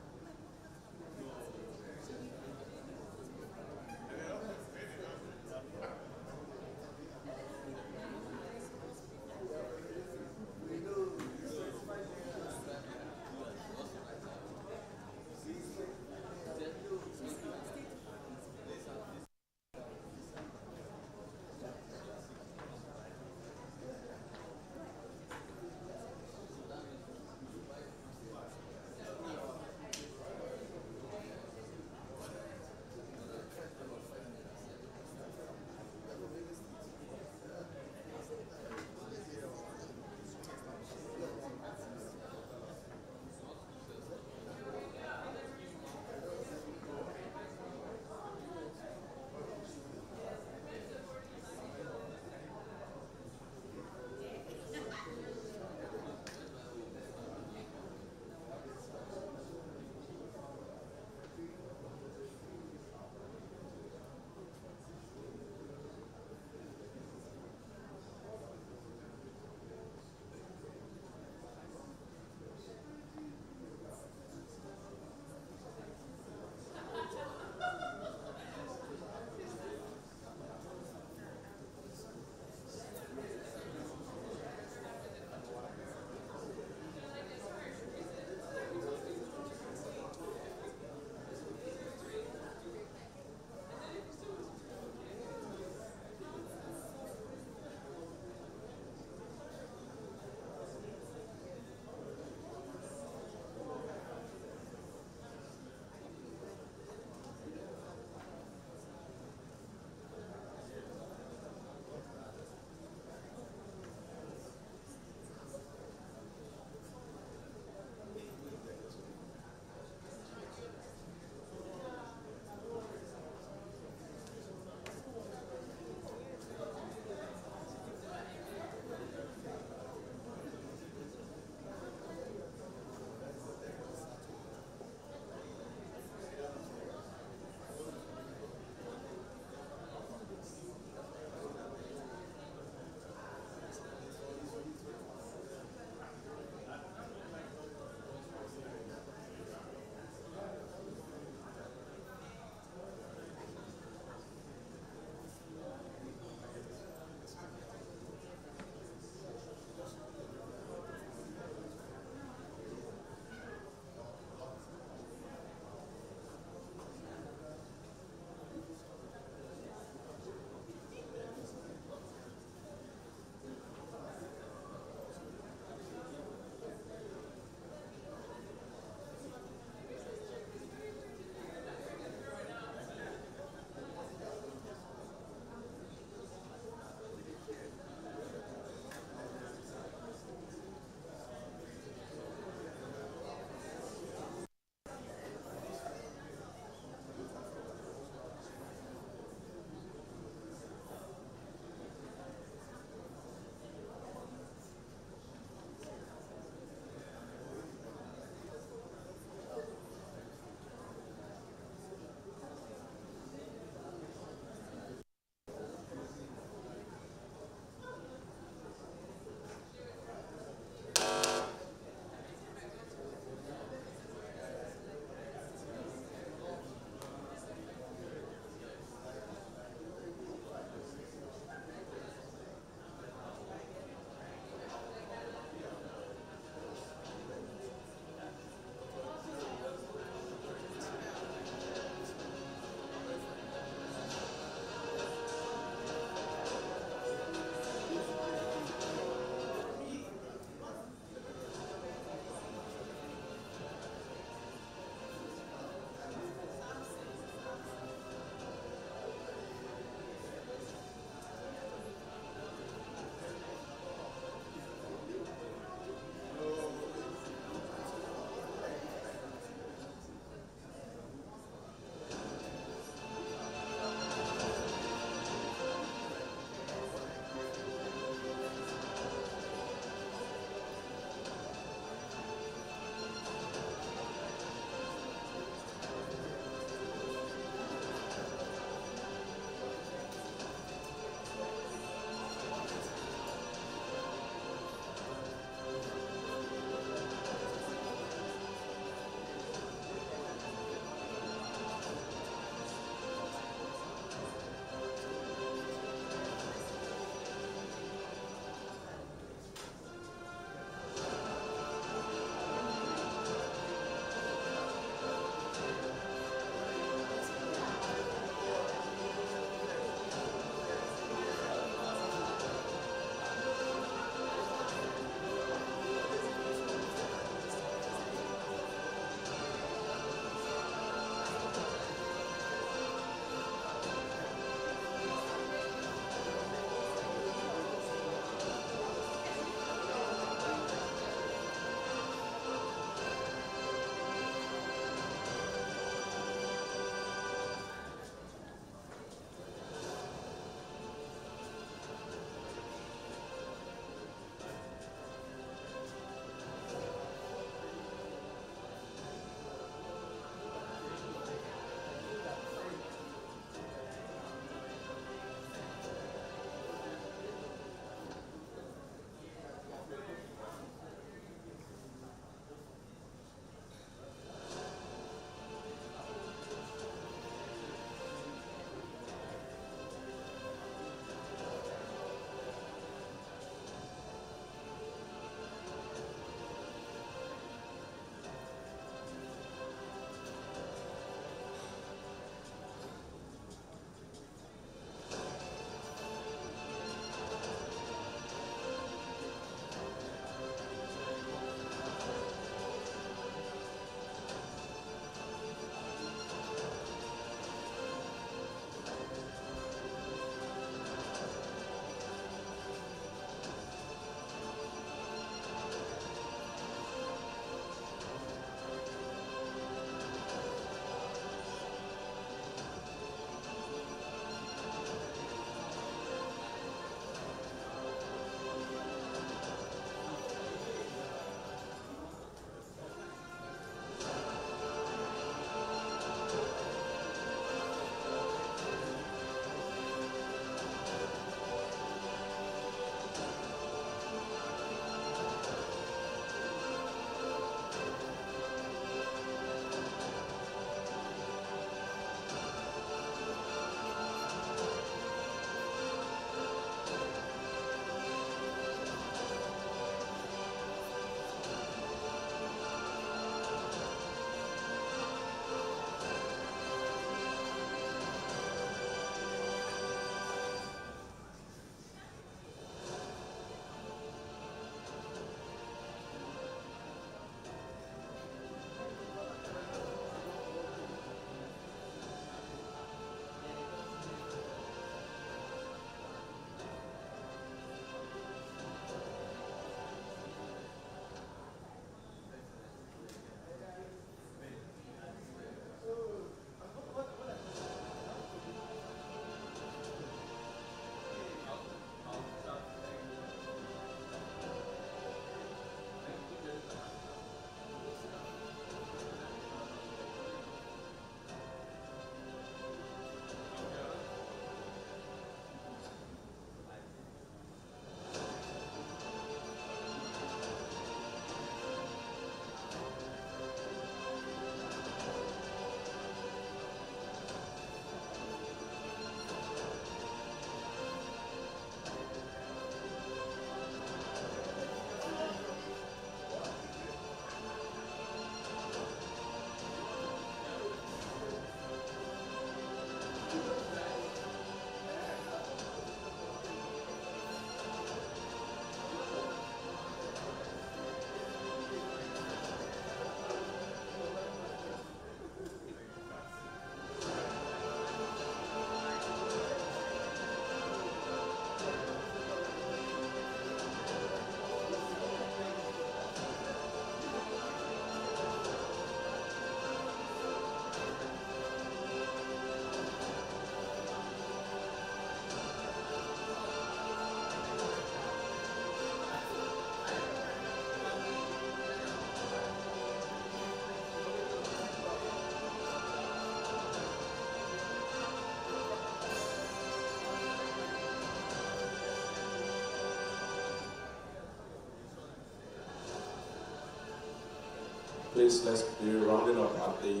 Please, let's be rounding up at the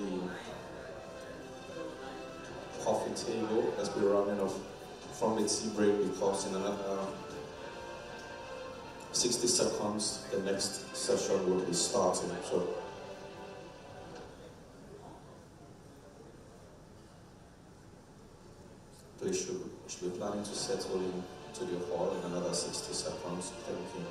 coffee table. Let's be rounding off from the tea break because in another 60 seconds, the next session will be starting. So, please should be planning to settle into the hall in another 60 seconds. Thank you.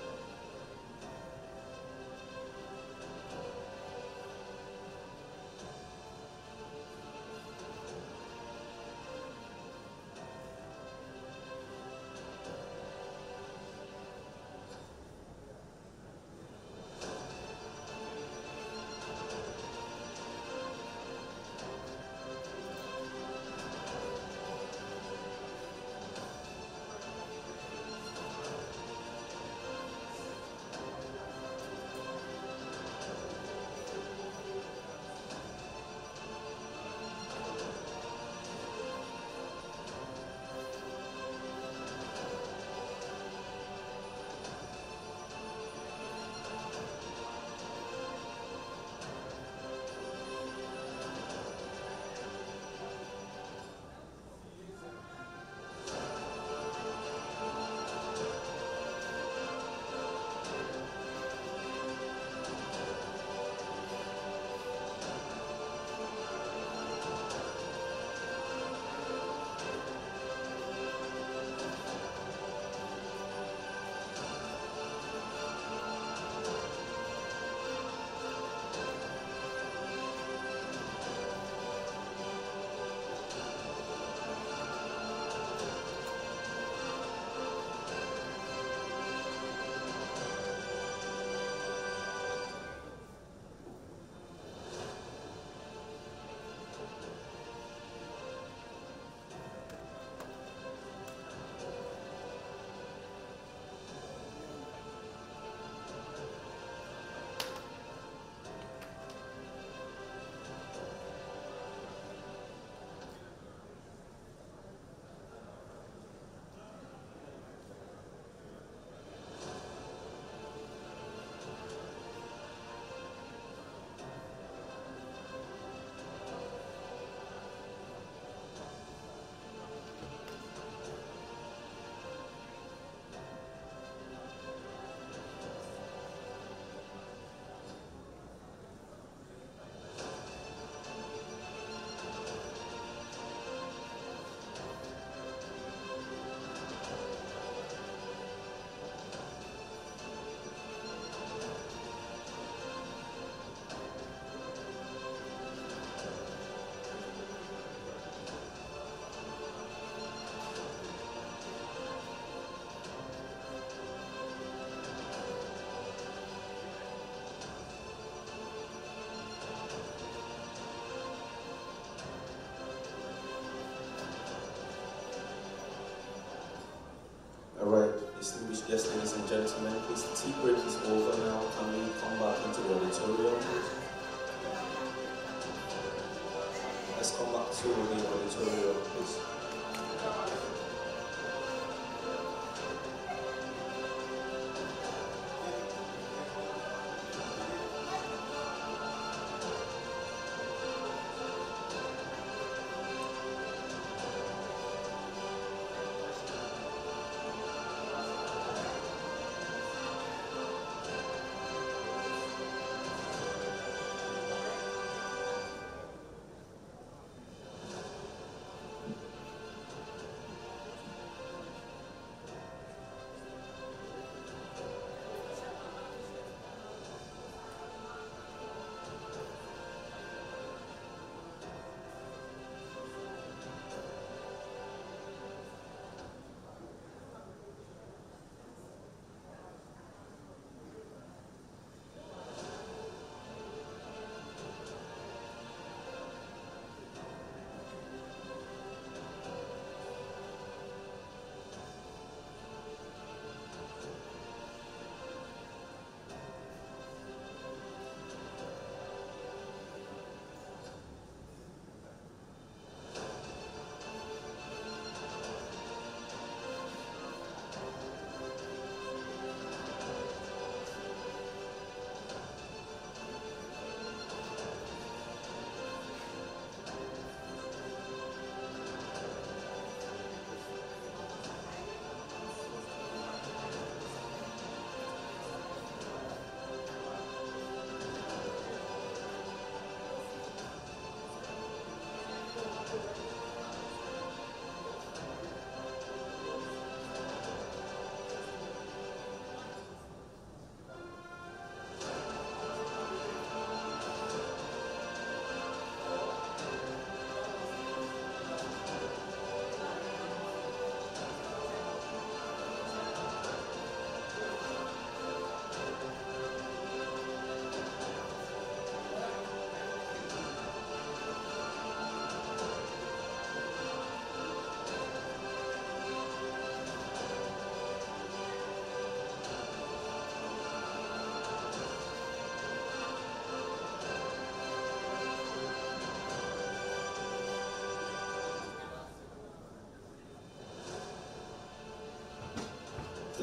Alright, distinguished guests, ladies and gentlemen, please, the tea break is over now. Can we come back into the auditorium? Let's come back to the auditorium, please.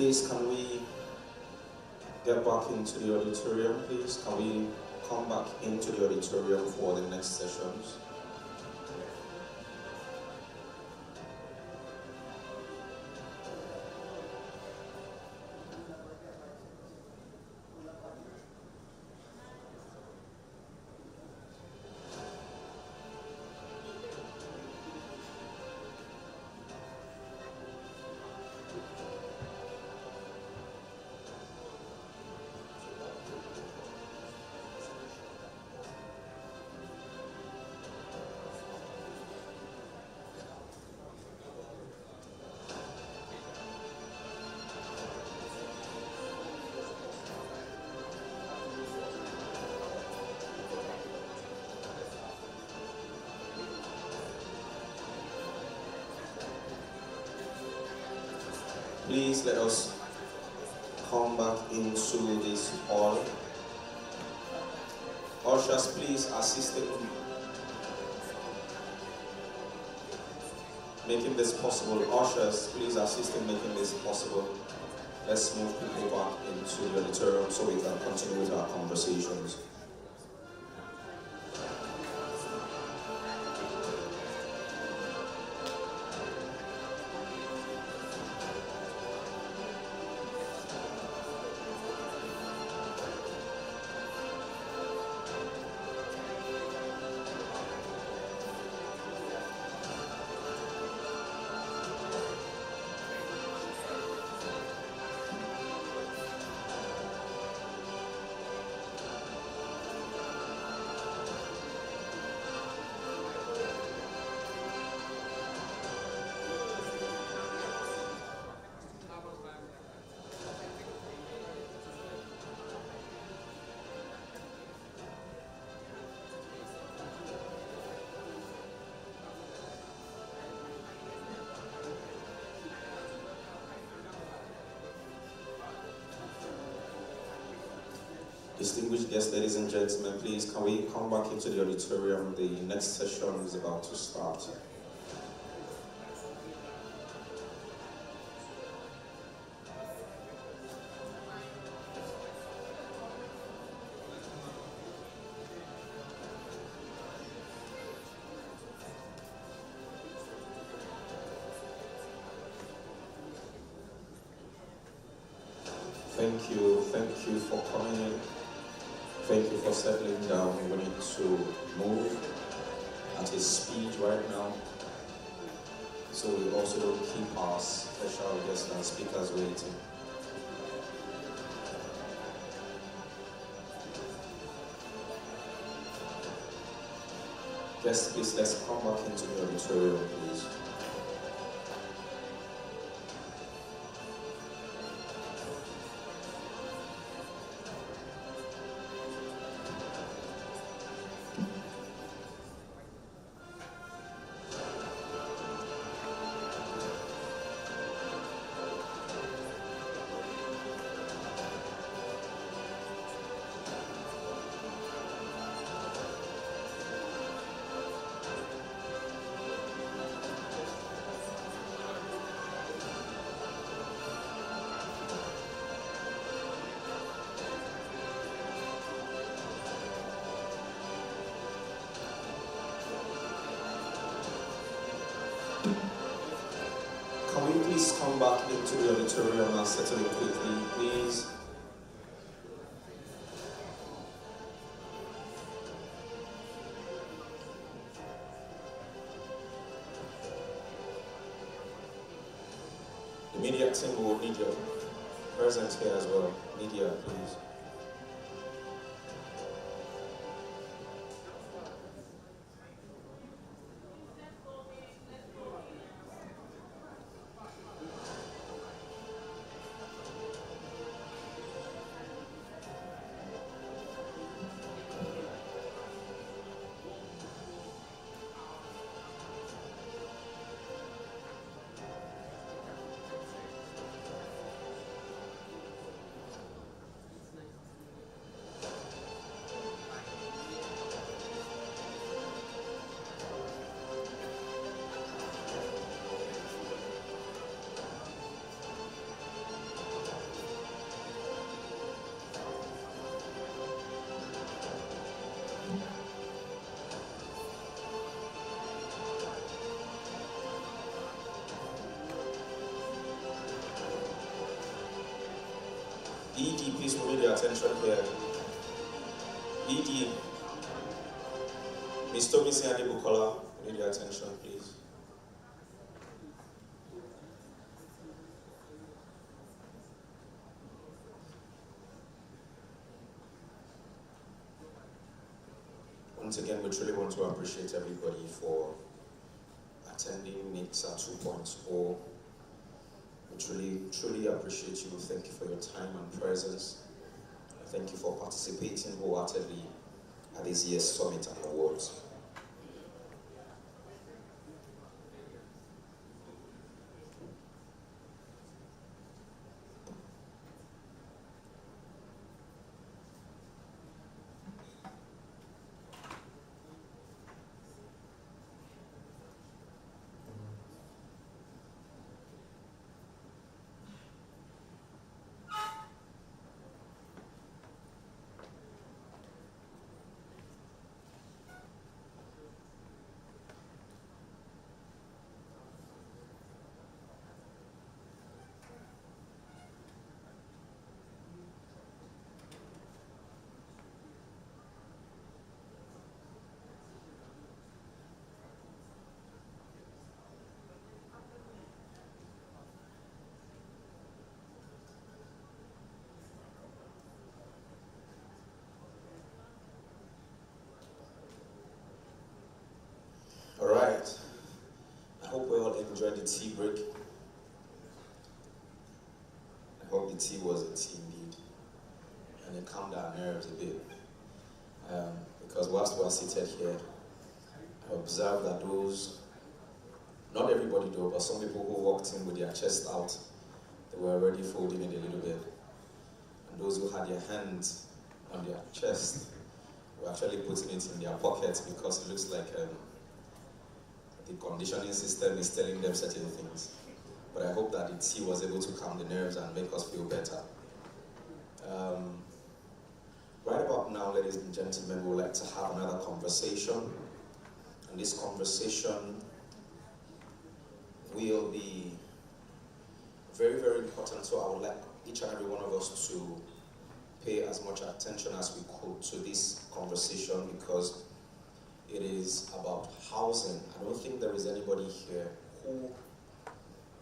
Please, can we get back into the auditorium, please? Can we come back into the auditorium for the next sessions? Please let us come back into this hall. Ushers, please assist in making this possible. Ushers, please assist in making this possible. Let's move people back into the auditorium so we can continue with our conversations. Distinguished guests, ladies and gentlemen, please can we come back into the auditorium? The next session is about to start. Thank you for coming in. Thank you for settling down. We need to move at a speed right now, so we also don't keep our special guests and speakers waiting. Guests, please, let's come back into the auditorium, please. Can we please come back into the auditorium and settle in quickly, please? The media team will need your presence here as well. Media, please. need your attention here. ED, Ms. Tomisi Adebukola, we need your attention, please. Once again, we truly want to appreciate everybody for attending Niggsa 2.0. We truly appreciate you. Thank you for your time and presence. Thank you for participating wholeheartedly at this year's Summit and Awards. All right. I hope we all enjoyed the tea break. I hope the tea was a tea indeed, and it calmed our nerves a bit. Because whilst we are seated here, I observed that those, not everybody though, but some people who walked in with their chest out, they were already folding it a little bit. And those who had their hands on their chest were actually putting it in their pockets because it looks like the conditioning system is telling them certain things. But I hope that the tea was able to calm the nerves and make us feel better. Right about now, ladies and gentlemen, we would like to have another conversation. And this conversation will be very, very important. So I would like each and every one of us to pay as much attention as we could to this conversation, because it is about housing. I don't think there is anybody here who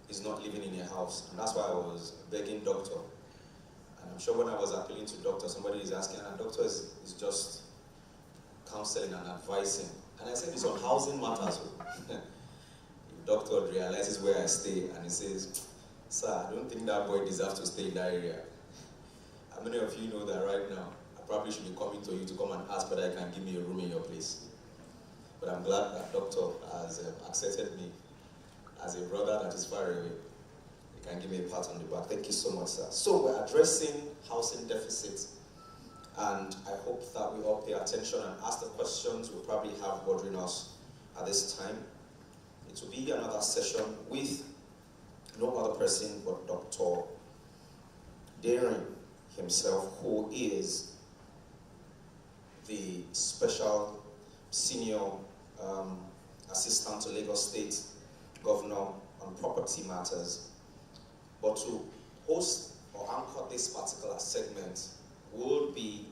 is not living in a house. And that's why I was begging doctor. And I'm sure when I was appealing to doctor, somebody is asking, and doctor is just counseling and advising. And I said, it's on housing matters. If doctor realizes where I stay and he says, sir, I don't think that boy deserves to stay in that area. How many of you know that right now, I probably should be coming to you to come and ask whether I can give me a room in your place? But I'm glad that doctor has accepted me as a brother that is far away. You can give me a pat on the back. Thank you so much, sir. So we're addressing housing deficits, and I hope that we all pay attention and ask the questions we probably have bothering us at this time. It will be another session with no other person but Dr. Daring himself, who is the special senior assistant to Lagos State Governor on property matters. But to host or anchor this particular segment will be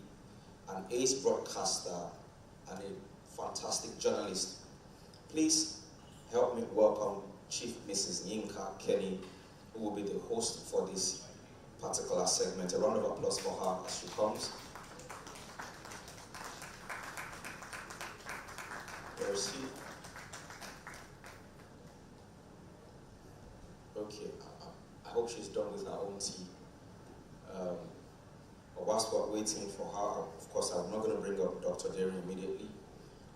an ace broadcaster and a fantastic journalist. Please help me welcome Chief Mrs. Yinka Kenny, who will be the host for this particular segment. A round of applause for her as she comes. Where is she? Okay, I hope she's done with her own tea. But whilst we're waiting for her, of course, I'm not going to bring up Dr. Derry immediately.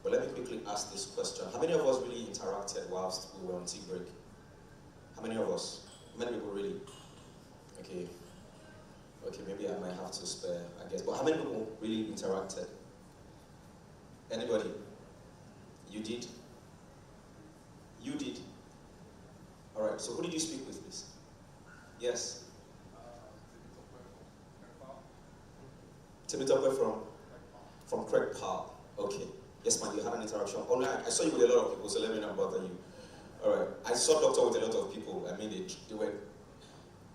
But let me quickly ask this question. How many of us really interacted whilst we were on tea break? How many of us? How many people really? Okay. Okay, maybe I might have to spare, I guess. But how many people really interacted? Anybody? You did? You did? All right, so who did you speak with, please? Yes? Timitope from Craig Park. Okay. Yes, man, you had an interaction. Oh, no, I saw you with a lot of people, so let me not bother you. All right. I saw doctor with a lot of people. I mean, they were...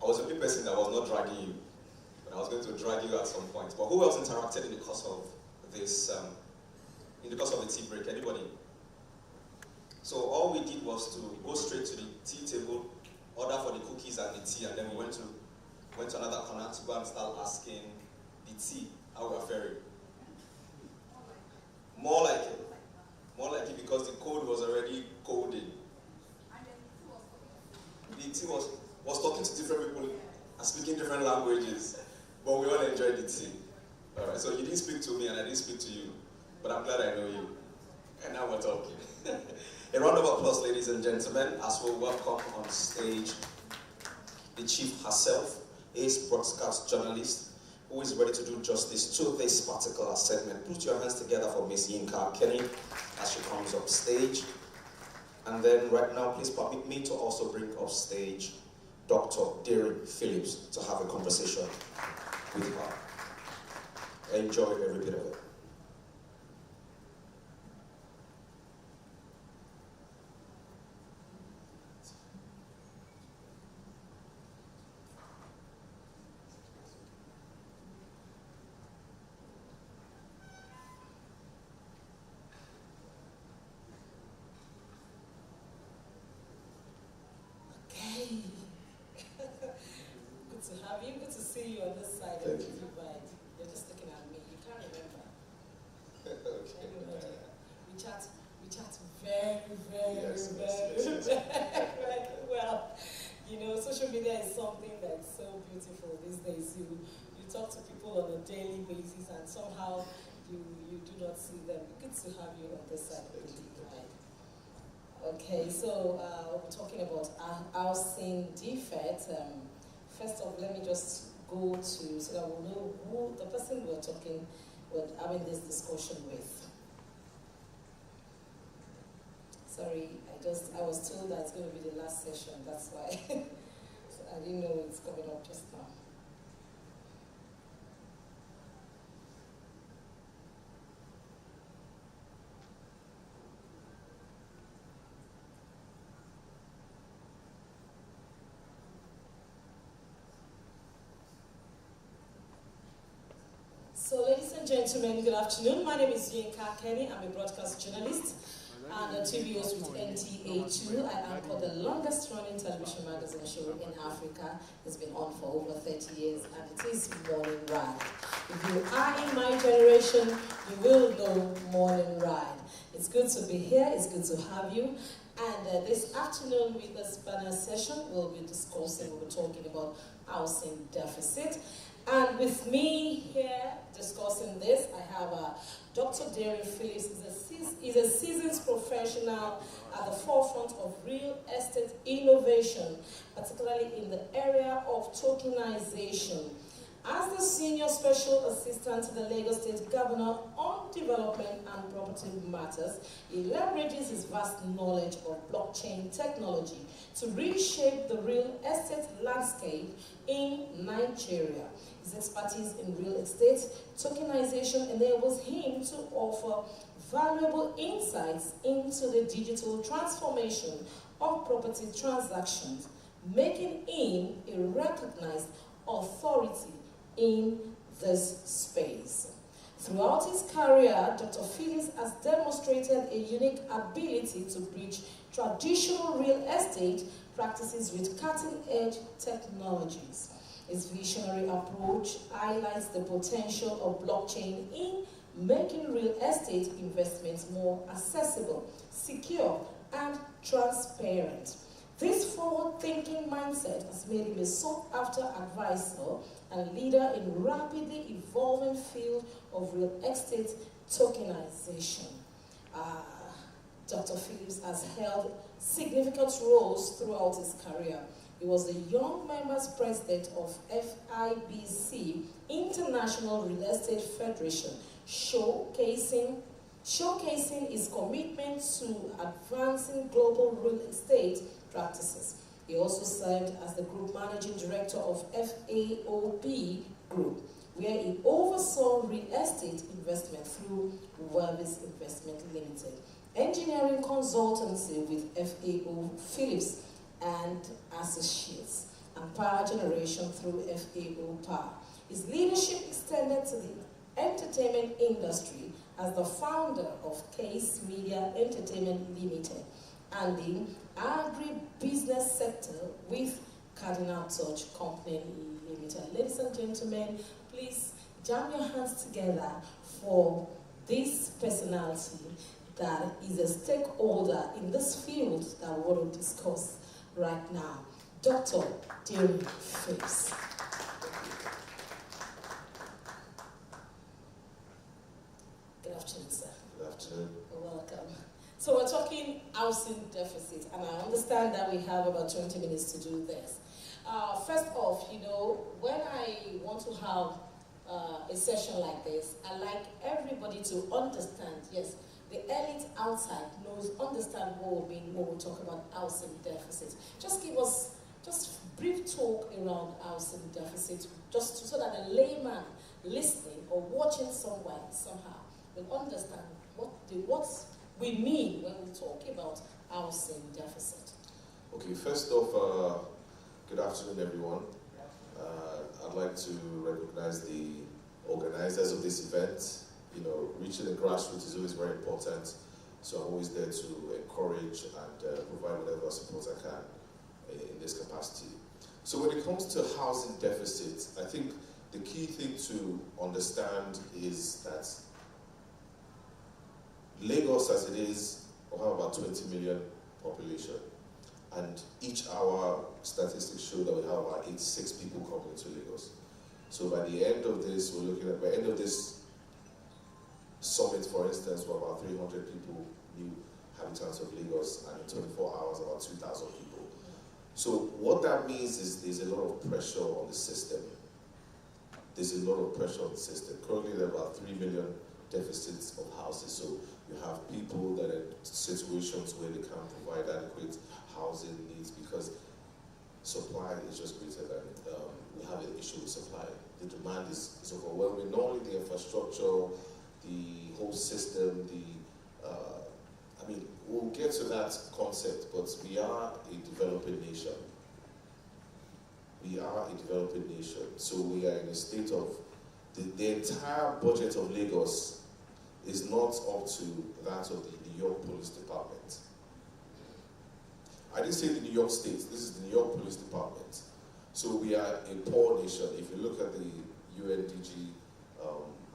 I was a big person that was not dragging you, but I was going to drag you at some point. But who else interacted in the course of this, in the course of the tea break? Anybody? So all we did was to go straight to the tea table, order for the cookies and the tea, and then we went to another corner to go and start asking the tea how we're faring. More like it because the code was already coded. The tea was talking to different people and speaking different languages, but we all enjoyed the tea. All right, so you didn't speak to me and I didn't speak to you, but I'm glad I know you. And now we're talking. A round of applause, ladies and gentlemen, as we welcome on stage the chief herself, a broadcast journalist who is ready to do justice to this particular segment. Put your hands together for Miss Yinka Kenny as she comes up stage. And then right now, please permit me to also bring up stage Dr. Derek Phillips to have a conversation with her. Enjoy every bit of it. Somehow you do not see them. Good to have you on this side of the divide. Okay, so we're talking about housing defect. First off, let me just go to so that we'll know who the person we're having this discussion with. Sorry, I was told that it's going to be the last session. That's why so I didn't know it's coming up just now. So, ladies and gentlemen, good afternoon. My name is Yinka Kenny. I'm a broadcast journalist and a TV host with NTA2. I anchor the longest running television magazine show in Africa. It's been on for over 30 years and it is Morning Ride. If you are in my generation, you will know Morning Ride. It's good to be here. It's good to have you. And this afternoon with this panel session, we'll be talking about housing deficit. And with me here discussing this, I have Dr. Derek Phillips. He's a seasoned professional at the forefront of real estate innovation, particularly in the area of tokenization. As the Senior Special Assistant to the Lagos State Governor on Development and Property Matters, he leverages his vast knowledge of blockchain technology to reshape the real estate landscape in Nigeria. His expertise in real estate tokenization enables him to offer valuable insights into the digital transformation of property transactions, making him a recognized authority in this space. Throughout his career, Dr. Phillips has demonstrated a unique ability to bridge traditional real estate practices with cutting-edge technologies. His visionary approach highlights the potential of blockchain in making real estate investments more accessible, secure, and transparent. This forward-thinking mindset has made him a sought-after advisor and leader in rapidly evolving field of real estate tokenization. Dr. Phillips has held significant roles throughout his career. He was the Young Members President of FIBC, International Real Estate Federation, showcasing his commitment to advancing global real estate practices. He also served as the Group Managing Director of FAOB Group, where he oversaw real estate investment through Wervis Investment Limited, engineering consultancy with FAO Phillips and Associates, and power generation through FAO Power. His leadership extended to the entertainment industry as the founder of Case Media Entertainment Limited and the agri-business sector with Cardinal Touch Company Limited. Ladies and gentlemen, please jam your hands together for this personality that is a stakeholder in this field that we want to discuss right now, Dr. Derry Phipps. Good afternoon, sir. Good afternoon. Welcome. So we're talking housing deficit, and I understand that we have about 20 minutes to do this. First off, you know, when I want to have a session like this, I like everybody to understand, yes, the elite outside understand what we mean when we talk about housing deficit. Just give us just brief talk around housing deficit, just so that a layman listening or watching somewhere somehow will understand what we mean when we talk about housing deficit. Okay, first off, good afternoon, everyone. I'd like to recognize the organizers of this event. You know, reaching the grassroots is always very important, so I'm always there to encourage and provide whatever support I can in this capacity. So when it comes to housing deficit, I think the key thing to understand is that Lagos, as it is, will have about 20 million population, and each hour statistics show that we have about 86 people coming into Lagos. So by the end of this, we're looking at, by the end of this summit, for instance, we're about 300 people, new inhabitants of Lagos, and in 24 hours, about 2,000 people. So what that means is there's a lot of pressure on the system. There's a lot of pressure on the system. Currently, there are about 3 million deficits of houses. So you have people that are in situations where they can't provide adequate housing needs because supply is just greater than, we have an issue with supply. The demand is overwhelming. Not only the infrastructure, the whole system, I mean, we'll get to that concept, but we are a developing nation. We are a developing nation. So we are in a state of, the entire budget of Lagos is not up to that of the New York Police Department. I didn't say the New York State, this is the New York Police Department. So we are a poor nation. If you look at the UNDG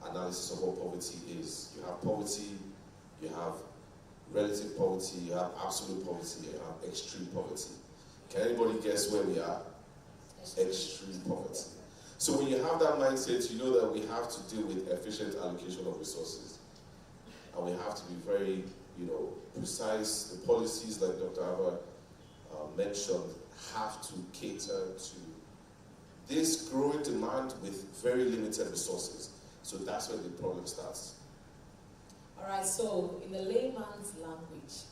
analysis of what poverty is, you have poverty, you have relative poverty, you have absolute poverty, you have extreme poverty. Can anybody guess where we are? Extreme poverty. So when you have that mindset, you know that we have to deal with efficient allocation of resources. And we have to be very, you know, precise. The policies, like Dr. Abba mentioned, have to cater to this growing demand with very limited resources. So that's where the problem starts. All right, so in the layman's language,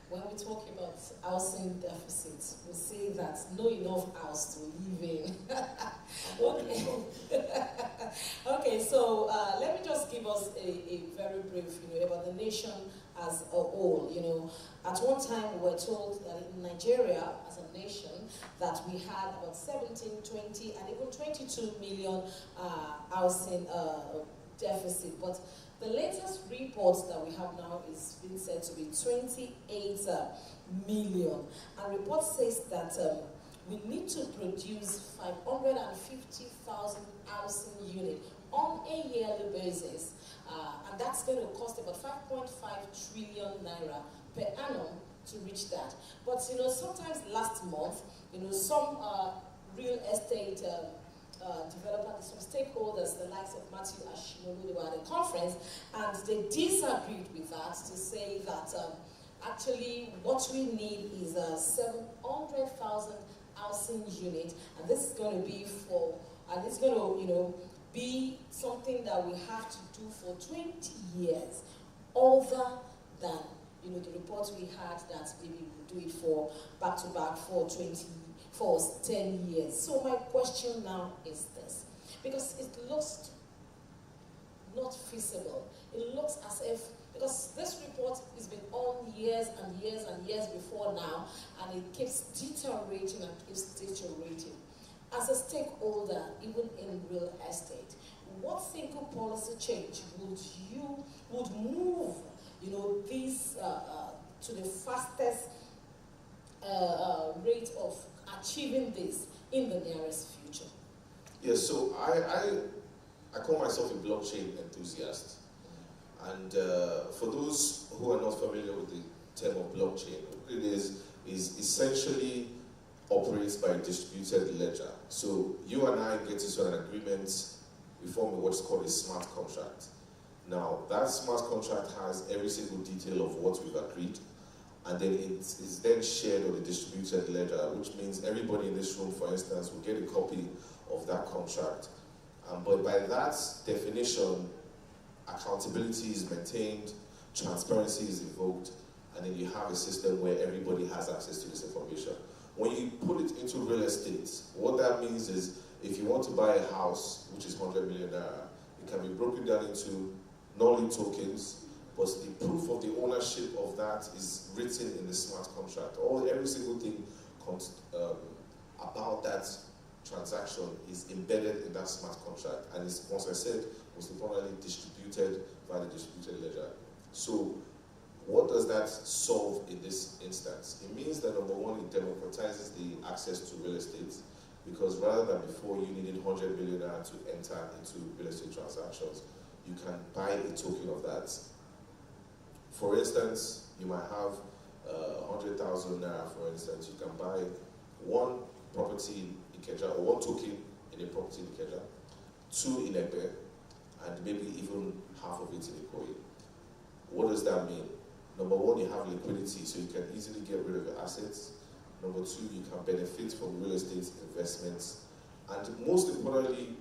when we talk about housing deficits, we say that not enough house to live in. Okay. Okay, so let me just give us a very brief, you know, about the nation as a whole. You know, at one time we were told that in Nigeria as a nation that we had about 17, 20, and even 22 million housing deficit, but the latest reports that we have now is being said to be 28 million. And report says that we need to produce 550,000 housing units on a yearly basis. And that's going to cost about 5.5 trillion naira per annum to reach that. But, you know, sometimes last month, you know, some real estate developers, some stakeholders, the likes of Matthew Ashimolu, they were at a conference, and they disagreed with that to say that actually what we need is 700,000 housing units, and this is going to be for, and it's going to, you know, be something that we have to do for 20 years, other than, you know, the reports we had that maybe we'll do it for back-to-back for 10 years. So my question now is this, because it looks not feasible. It looks as if, because this report has been on years and years and years before now, and it keeps deteriorating and keeps deteriorating. as a stakeholder, even in real estate, what single policy change would move, this to the fastest rate of achieving this in the nearest future? Yes, so I call myself a blockchain enthusiast. And for those who are not familiar with the term of blockchain, what it is essentially operates by a distributed ledger. So you and I get into an agreement, we form what's called a smart contract. Now, that smart contract has every single detail of what we've agreed, and then it is then shared on the distributed ledger, which means everybody in this room, for instance, will get a copy of that contract. But by that definition, accountability is maintained, transparency is invoked, and then you have a system where everybody has access to this information. When you put it into real estate, what that means is if you want to buy a house, which is 100 million naira, it can be broken down into non-lead tokens, but the proof of the ownership of that is written in the smart contract. Every single thing about that transaction is embedded in that smart contract, and it's, once I said, most importantly, distributed by the distributed ledger. So what does that solve in this instance? It means that, number one, it democratizes the access to real estate, because rather than before you needed 100 million naira to enter into real estate transactions, you can buy a token of that. For instance, you might have 100,000 naira, for instance, you can buy one property in Ikeja, or one token in a property in Ikeja, two in Egbe, and maybe even half of it in Ikoyi. What does that mean? Number one, you have liquidity, so you can easily get rid of your assets. Number two, you can benefit from real estate investments. And most importantly,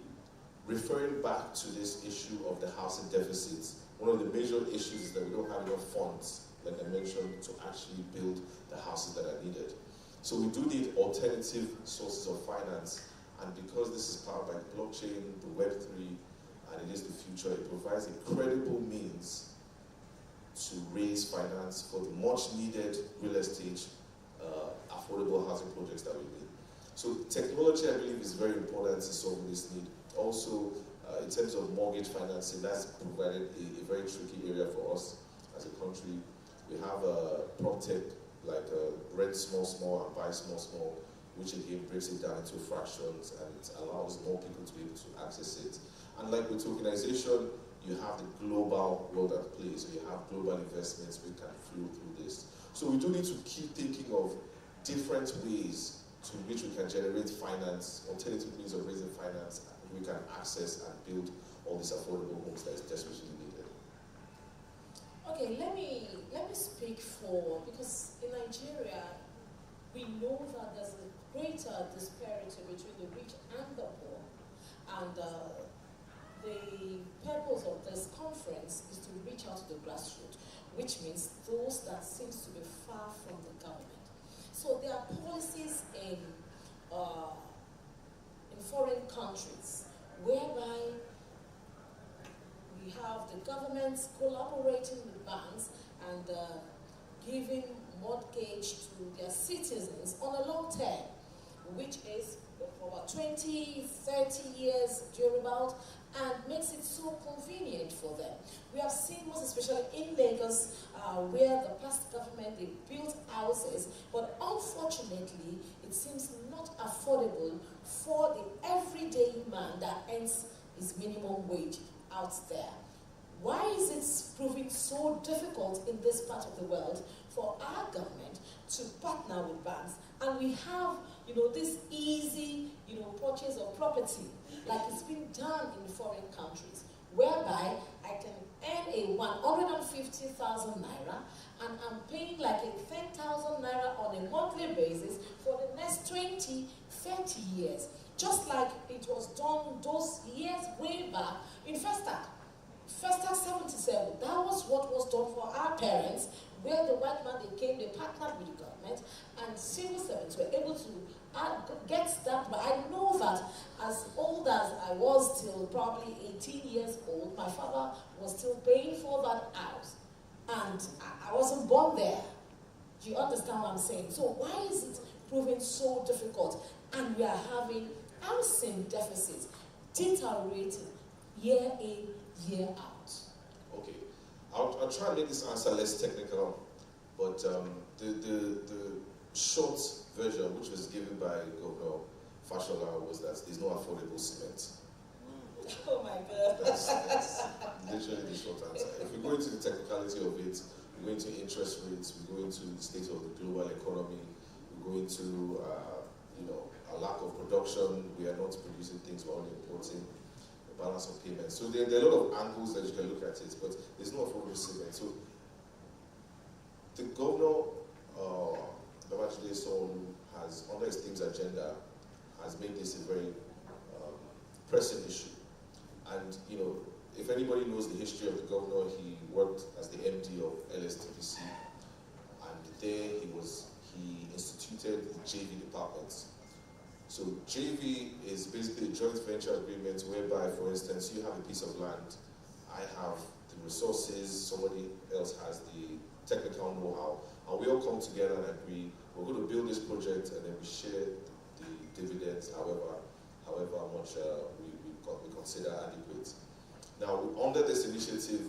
referring back to this issue of the housing deficits, one of the major issues is that we don't have enough funds, like I mentioned, to actually build the houses that are needed. So we do need alternative sources of finance, and because this is powered by the blockchain, the Web3, and it is the future, it provides a credible means to raise finance for the much needed real estate, affordable housing projects that we need. So technology, I believe, is very important in solving this need. Also, in terms of mortgage financing, that's provided a very tricky area for us as a country. We have a PropTech, like rent small and buy small, which again breaks it down into fractions and it allows more people to be able to access it. And like with tokenization, you have the global world at play, so you have global investments which can flow through this. So we do need to keep thinking of different ways to which we can generate finance, alternative means of raising finance, and we can access and build all these affordable homes that is desperately needed. Okay, let me speak for, because in Nigeria, we know that there's a greater disparity between the rich and the poor. And the purpose of this conference is to reach out to the grassroots, which means those that seems to be far from the government. So there are policies in foreign countries whereby we have the governments collaborating with banks and giving mortgage to their citizens on a long term, which is for about 20, 30 years thereabout, and makes it so convenient for them. We have seen, most especially in Lagos, where the past government, they built houses, but unfortunately, it seems not affordable for the everyday man that earns his minimum wage out there. Why is it proving so difficult in this part of the world for our government to partner with banks? And we have, this easy, purchase of property, like it's been done in foreign countries, whereby I can earn a 150,000 naira and I'm paying like a 10,000 naira on a monthly basis for the next 20, 30 years. Just like it was done those years way back in Festac 77. That was what was done for our parents, where the white man, they came, they partnered with the government, and civil servants were able to get that. But I know that as old as I was, till probably 18 years old, my father was still paying for that house. And I wasn't born there. Do you understand what I'm saying? So why is it proving so difficult? And we are having housing deficits, data rating, year in, year out. Okay, I'll try and make this answer less technical, but the short version, which was given by Governor Fashola, was that there's no affordable cement. Oh my God. That's literally the short answer. If we go into the technicality of it, we go into interest rates, we go into the state of the global economy, we go into a lack of production, we are not producing things, we're only importing, the balance of payments. So there are a lot of angles that you can look at it, but there's no affordable cement. So the governor, Babajide Sanwo-Olu, has, under his things agenda, has made this a very pressing issue. And, if anybody knows the history of the governor, he worked as the MD of LSTPC, and there he instituted the JV departments. So JV is basically a joint venture agreement whereby, for instance, you have a piece of land, I have the resources, somebody else has the technical know-how, and we all come together and agree, we're going to build this project, and then we share the dividends, however much we consider adequate. Now, under this initiative,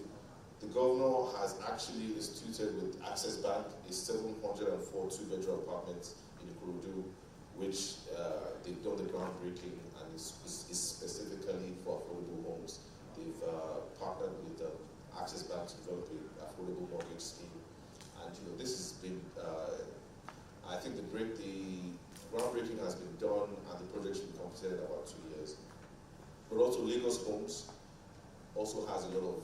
the governor has actually instituted with Access Bank a 704 two-bedroom apartment in Ikorodu, which they've done the groundbreaking, and is specifically for affordable homes. They've partnered with Access Bank to develop an affordable mortgage scheme, and this has been. I think the groundbreaking has been done, and the project should be completed in about 2 years. But also Lagos Homes also has a lot of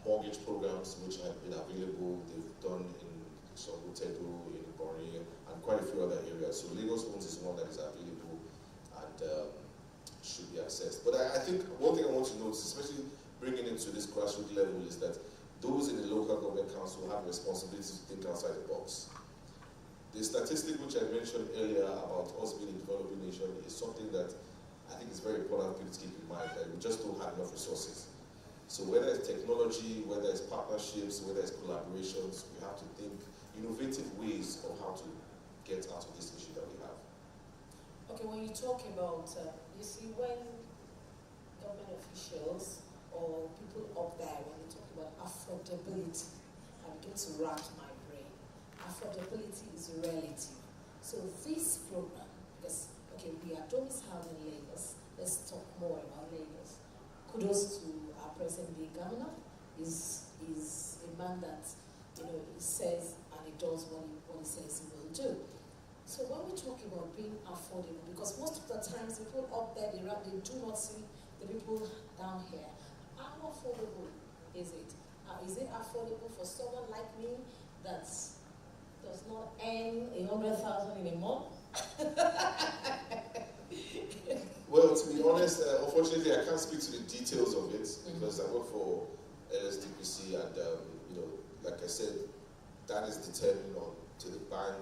mortgage programs which have been available. They've done in Sogotedo, in Borneo, and quite a few other areas. So Lagos Homes is one that is available and should be accessed. But I think one thing I want to note, especially bringing it to this grassroots level, is that those in the local government council have a responsibility to think outside the box. The statistic which I mentioned earlier about us being a developing nation is something that I think is very important for people to keep in mind, that we just don't have enough resources. So whether it's technology, whether it's partnerships, whether it's collaborations, we have to think innovative ways of how to get out of this issue that we have. Okay, when you talk about, you see, when government officials or people up there, when they talk about affordability, I begin to rack my brain. Affordability is relative. So this program, because, okay, we are domiciled in Lagos. Let's talk more about Lagos. Kudos to our present-day governor. Is a man that, he says and he does what he says he will do. So when we talk about being affordable, because most of the times the people up there, they do not see the people down here. How affordable is it? Is it affordable for someone like me that does not earn 100,000 in a month? Well, to be honest, unfortunately, I can't speak to the details of it because I work for LSTPC, and like I said, that is determined on to the bank,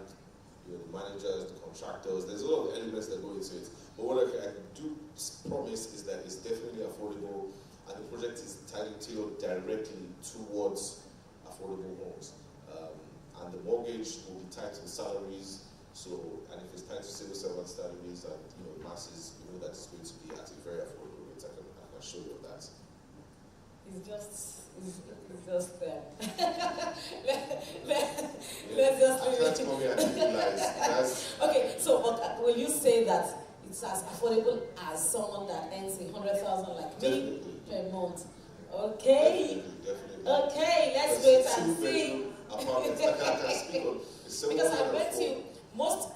the managers, the contractors. There's a lot of elements that go into it. But what I do promise is that it's definitely affordable, and the project is tailored directly towards affordable homes. And the mortgage will be tied to the salaries. So, and if it's tied to civil servant salaries and masses, that it's going to be at a very affordable rate. I can assure you of that. It's just there. Let's just. I can't tell me I didn't realize. Okay, so will you say that it's as affordable as someone that earns 100,000 like me per month? Okay. Definitely. Okay, let's wait and see. Apartments. I can speak on. Because I bet you most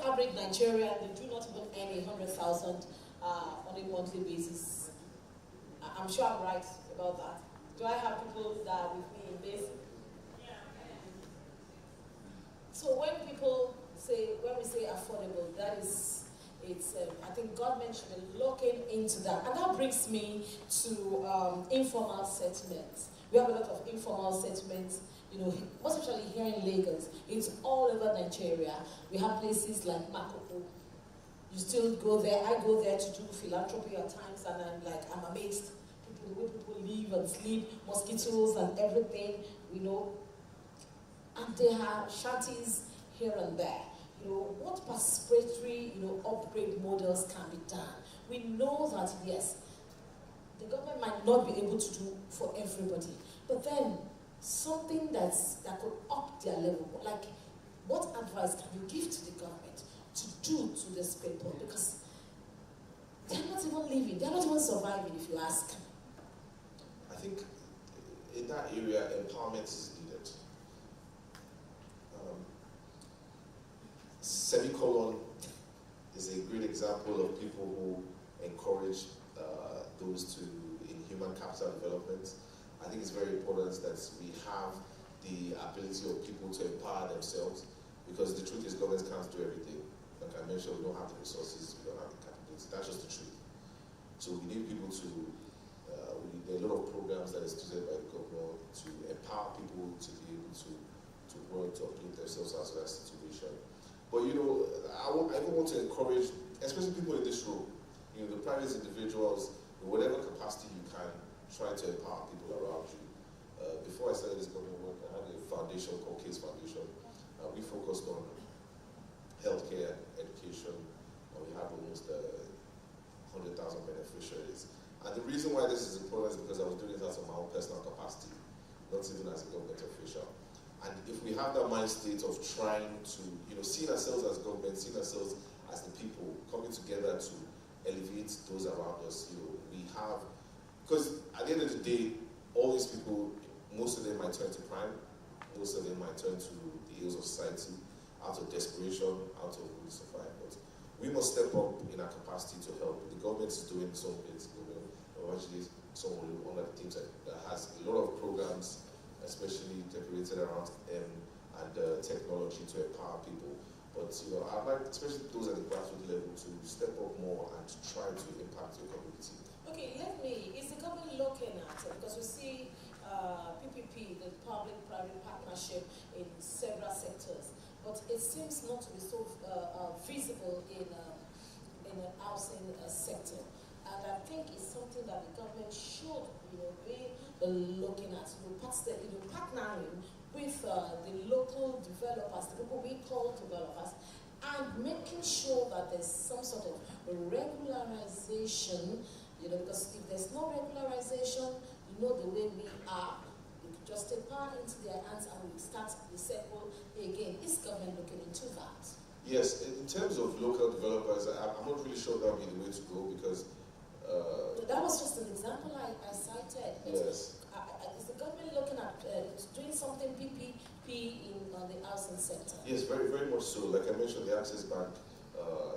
average Nigerian, they do not even earn 100,000 on a monthly basis. I'm sure I'm right about that. Do I have people that are with me in this? So when we say affordable, that is, I think government should be looking into that. And that brings me to informal settlements. We have a lot of informal settlements, most especially here in Lagos. It's all over Nigeria. We have places like Makopo. You still go there. I go there to do philanthropy at times, and I'm amazed. The way people live and sleep, mosquitoes and everything, And there are shanties here and there. what participatory, upgrade models can be done. We know that, yes, the government might not be able to do for everybody, but then something that could up their level, like what advice can you give to the government to do to this people? Because they're not even living, they're not even surviving, if you ask. I think in that area, empowerment is needed. Semicolon is a great example of people who encourage those in human capital development. I think it's very important that we have the ability of people to empower themselves, because the truth is governments can't do everything. Like I mentioned, we don't have the resources, we don't have the capability. That's just the truth. So we need people to, there are a lot of programs that are instituted by the government to empower people to be able to work, to uplift themselves out of that situation. But I even want to encourage, especially people in this room, the private individuals, in whatever capacity you can, try to empower people around you. Before I started this government work, I had a foundation called Case Foundation. We focused on healthcare, education, and we have almost 100,000 beneficiaries. And the reason why this is important is because I was doing it out of my own personal capacity, not even as a government official. And if we have that mind state of trying to, seeing ourselves as government, seeing ourselves as the people, coming together to elevate those around us, we have, because at the end of the day, all these people, most of them might turn to crime, most of them might turn to the ills of society, out of desperation, out of will to survive. But we must step up in our capacity to help. The government is doing some bits, actually one of the things that has a lot of programs, especially decorated around and technology to empower people. But I'd like, especially those at the grassroots level, to step up more and to try to impact your community. Okay, is the government looking at it? Because we see PPP, the public-private partnership, in several sectors, but it seems not to be so visible in the housing sector. And I think it's something that the government should, be looking at, partnering with the local developers, the people we call developers, and making sure that there's some sort of regularization, because if there's no regularization, the way we are, we could just take power into their hands and we start the cycle again. Is government looking into that? Yes, in terms of local developers, I'm not really sure that would be the way to go, because that was just an example I cited. Yes. Is the government looking at doing something PPP in the housing sector? Yes, very, very much so. Like I mentioned, the Access Bank,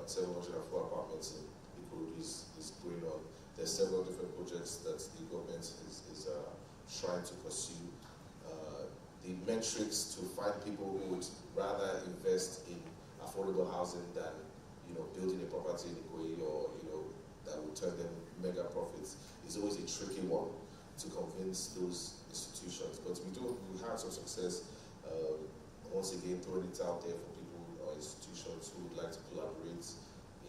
704 apartments in Ikorodu is going on. There's several different projects that the government is trying to pursue. The metrics to find people who would rather invest in affordable housing than building a property in Ikoyi, or that would turn them mega profits, is always a tricky one to convince those institutions. But we had some success, once again throwing it out there for people or institutions who would like to collaborate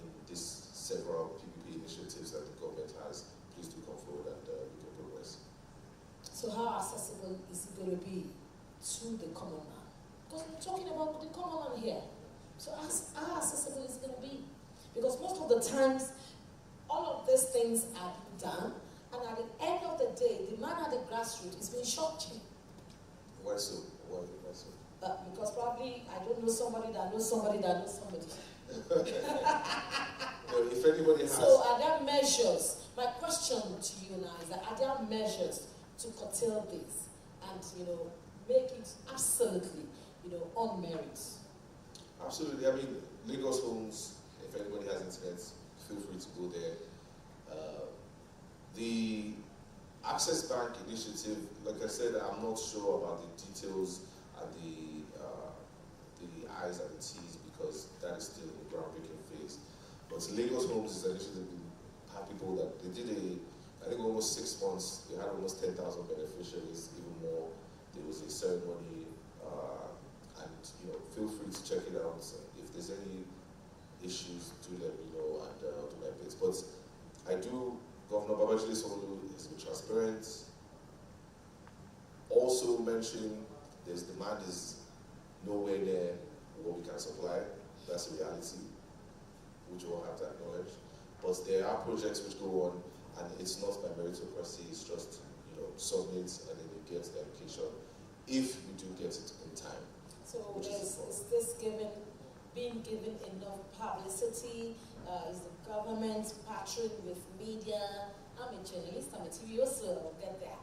in these several PPP initiatives that the government has. Please do come forward and we can progress. So how accessible is it going to be to the common man? Because we're talking about the common man here. So how accessible is it going to be? Because most of the times, all of these things are done, and at the end of the day, the man at the grassroots is being shortchanged. Why so? Why so? Because probably I don't know somebody that knows somebody that knows somebody. Well, if anybody has... So are there measures? My question to you now is that are there measures to curtail this and make it absolutely on merit? Absolutely. I mean, Lagos Homes, if anybody has internet, feel free to go there. The Access Bank initiative, like I said, I'm not sure about the details and the I's and the T's, because that is still in the groundbreaking phase. But Lagos Homes is an initiative we have people that they did I think almost 6 months, they had almost 10,000 beneficiaries, even more. There was a ceremony, and feel free to check it out. If there's any issues, do let me know and I'll do my best. But Governor Babajide Sanwo-Olu has been transparent. Also mentioned, demand is nowhere near what we can supply. That's a reality, which we all have to acknowledge. But there are projects which go on, and it's not by meritocracy, it's just, submit and then you get the application, if you do get it in time. So is this being given enough publicity? Is the government partnering with media? I'm a journalist, I'm a TV also, I'll get there.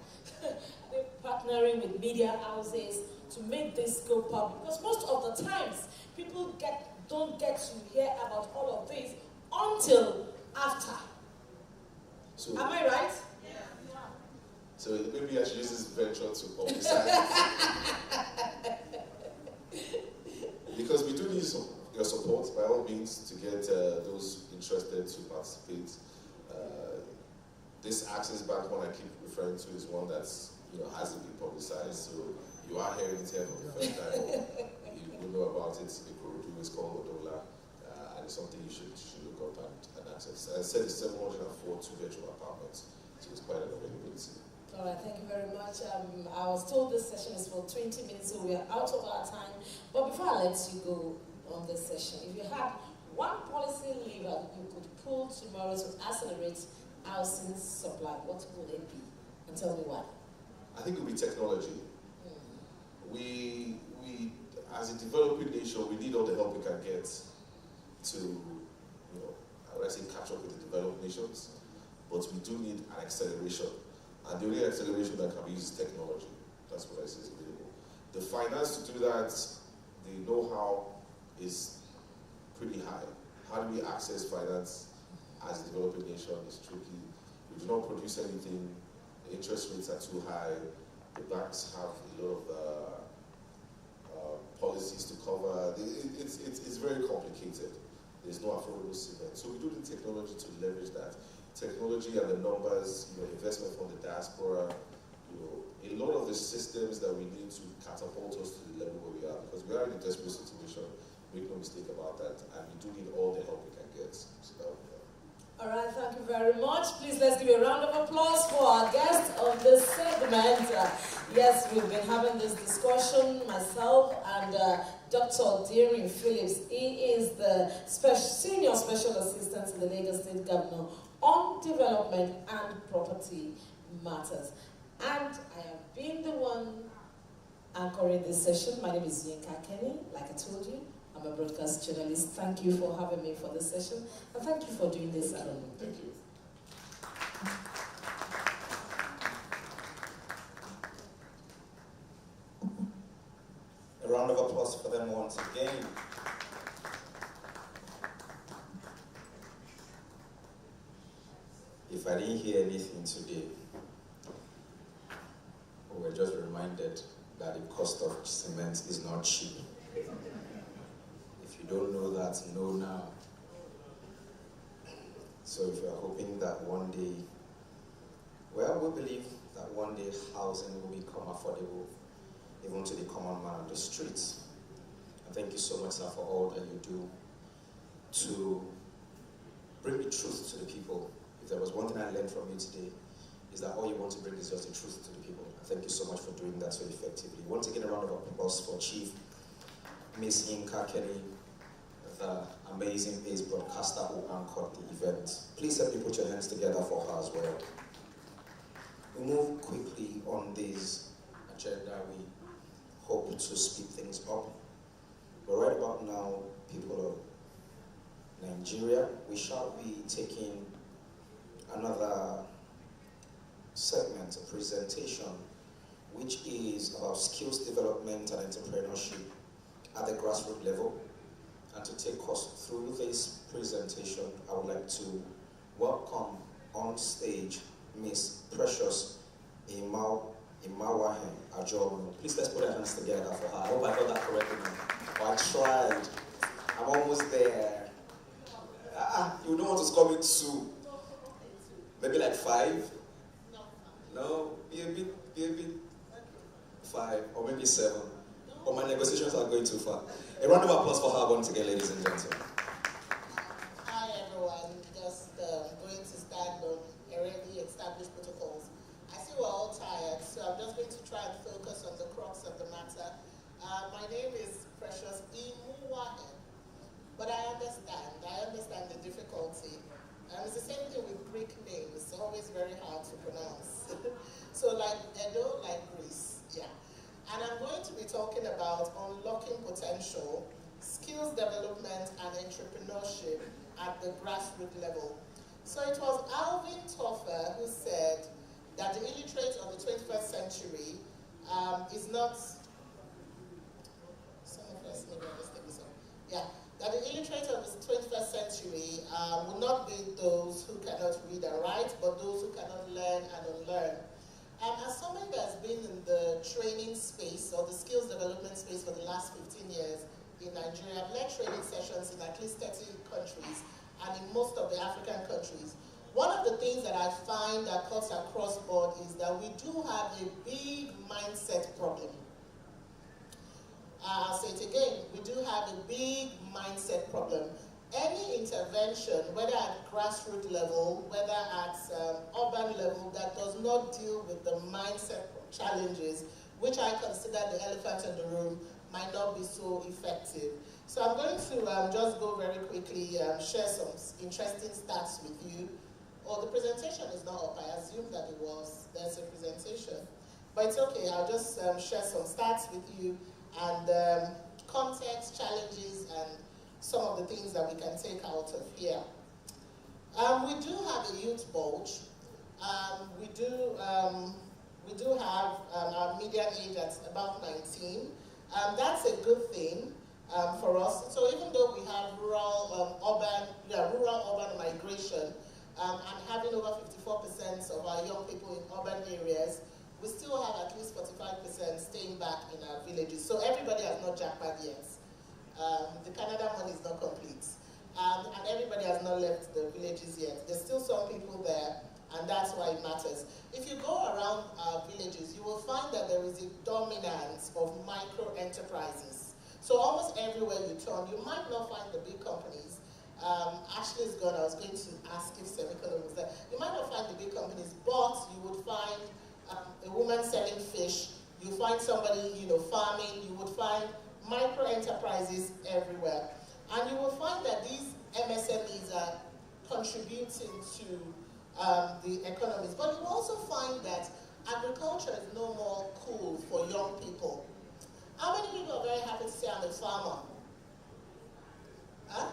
Are they partnering with media houses to make this go public? Because most of the times, people don't get to hear about all of this until after. So, am I right? Yeah. So maybe I should use this venture to publicize. Because we do need your support, by all means, to get those interested to participate. This Access Bank one I keep referring to is one that's hasn't been publicized, so you are hearing it here for the first time. You will know about it. It's called Odola, and it's something you should look up and access. As I said, it's 704 two-bedroom apartments, so it's quite an availability. All right, thank you very much. I was told this session is for 20 minutes, so we are out of our time. But before I let you go on this session, if you had one policy lever you could pull tomorrow to accelerate housing supply, what would it be? And tell me why. I think it would be technology. We, as a developing nation, we need all the help we can get to, catch up with the developed nations. But we do need an acceleration. And the only acceleration that can be used is technology. That's what I say is available. The finance to do that, the know-how is pretty high. How do we access finance as a developing nation is tricky. We do not produce anything. The interest rates are too high. The banks have a lot of policies to cover. It's very complicated. There's no affordable cement. So we do need technology to leverage that. Technology and the numbers, investment from the diaspora, a lot of the systems that we need to catapult us to the level where we are, because we are in a desperate situation. Make no mistake about that, and we do need all the help we can get. So that would be that. All right, thank you very much. Please let's give a round of applause for our guest of this segment. Yes, we've been having this discussion, myself and Dr. Deering Phillips. He is the Senior Special Assistant to the Lagos State Governor on Development and Property Matters. And I have been the one anchoring this session. My name is Yinka Kenny, like I told you. I'm a broadcast journalist. Thank you for having me for this session, and thank you for doing this. Thank you. A round of applause for them once again. If I didn't hear anything today, we were just reminded that the cost of cement is not cheap. If you don't know that, know now. So if you're hoping that one day, well, we believe that one day housing will become affordable, even to the common man on the streets. And thank you so much, sir, for all that you do to bring the truth to the people. If there was one thing I learned from you today, is that all you want to bring is just the truth to the people. And thank you so much for doing that so effectively. Once again, a round of applause for Chief Miss Yinka Kenny, the amazing ace broadcaster who anchored the event. Please help me put your hands together for her as well. We move quickly on this agenda. We hope to speed things up. But right about now, people of Nigeria, we shall be taking another segment, a presentation, which is about skills development and entrepreneurship at the grassroots level. And to take us through this presentation, I would like to welcome on stage Miss Precious Imawahem Ajomu. Please let's put our hands together for her. I hope I got that correctly. I tried. I'm almost there. You don't want to score me 2. Maybe like 5? No, be a bit 5, or maybe 7. But my negotiations are going too far. A round of applause for her once again, ladies and gentlemen. Hi everyone, just going to stand on already established protocols. I see we're all tired, so I'm just going to try and focus on the crux of the matter. My name is Precious Imuwahem But I understand the difficulty. It's the same thing with Greek names, it's always very hard to pronounce. So like Edo, like Greece, yeah. And I'm going to be talking about unlocking potential, skills development, and entrepreneurship at the grassroots level. So it was Alvin Toffler who said that the illiterate of the 21st century is not, that the illiterate of the 21st century will not be those who cannot read and write, but those who cannot learn and unlearn. As somebody that's been in the training space or the skills development space for the last 15 years in Nigeria, I've led training sessions in at least 30 countries and in most of the African countries. One of the things that I find that cuts across board is that we do have a big mindset problem. I'll say it again, we do have a big mindset problem. Any intervention, whether at grassroots level, whether at urban level, that does not deal with the mindset challenges, which I consider the elephant in the room, might not be so effective. So I'm going to just go very quickly, share some interesting stats with you. Oh, the presentation is not up. I assume that it was. There's a presentation. But it's okay, I'll just share some stats with you and context, challenges, and some of the things that we can take out of here. We do have a youth bulge. We do have our median age at about 19. That's a good thing for us. So even though we have rural-urban migration, and having over 54% of our young people in urban areas, we still have at least 45% staying back in our villages. So everybody has not jackpot yet. The Canada money is not complete. And everybody has not left the villages yet. There's still some people there, and that's why it matters. If you go around our villages, you will find that there is a dominance of micro-enterprises. So almost everywhere you turn, you might not find the big companies. Ashley's gone, I was going to ask if Semicolon was there. You might not find the big companies, but you would find a woman selling fish, you find somebody, farming, you would find micro-enterprises everywhere. And you will find that these MSMEs are contributing to the economies. But you will also find that agriculture is no more cool for young people. How many people are very happy to say I'm a farmer? Huh?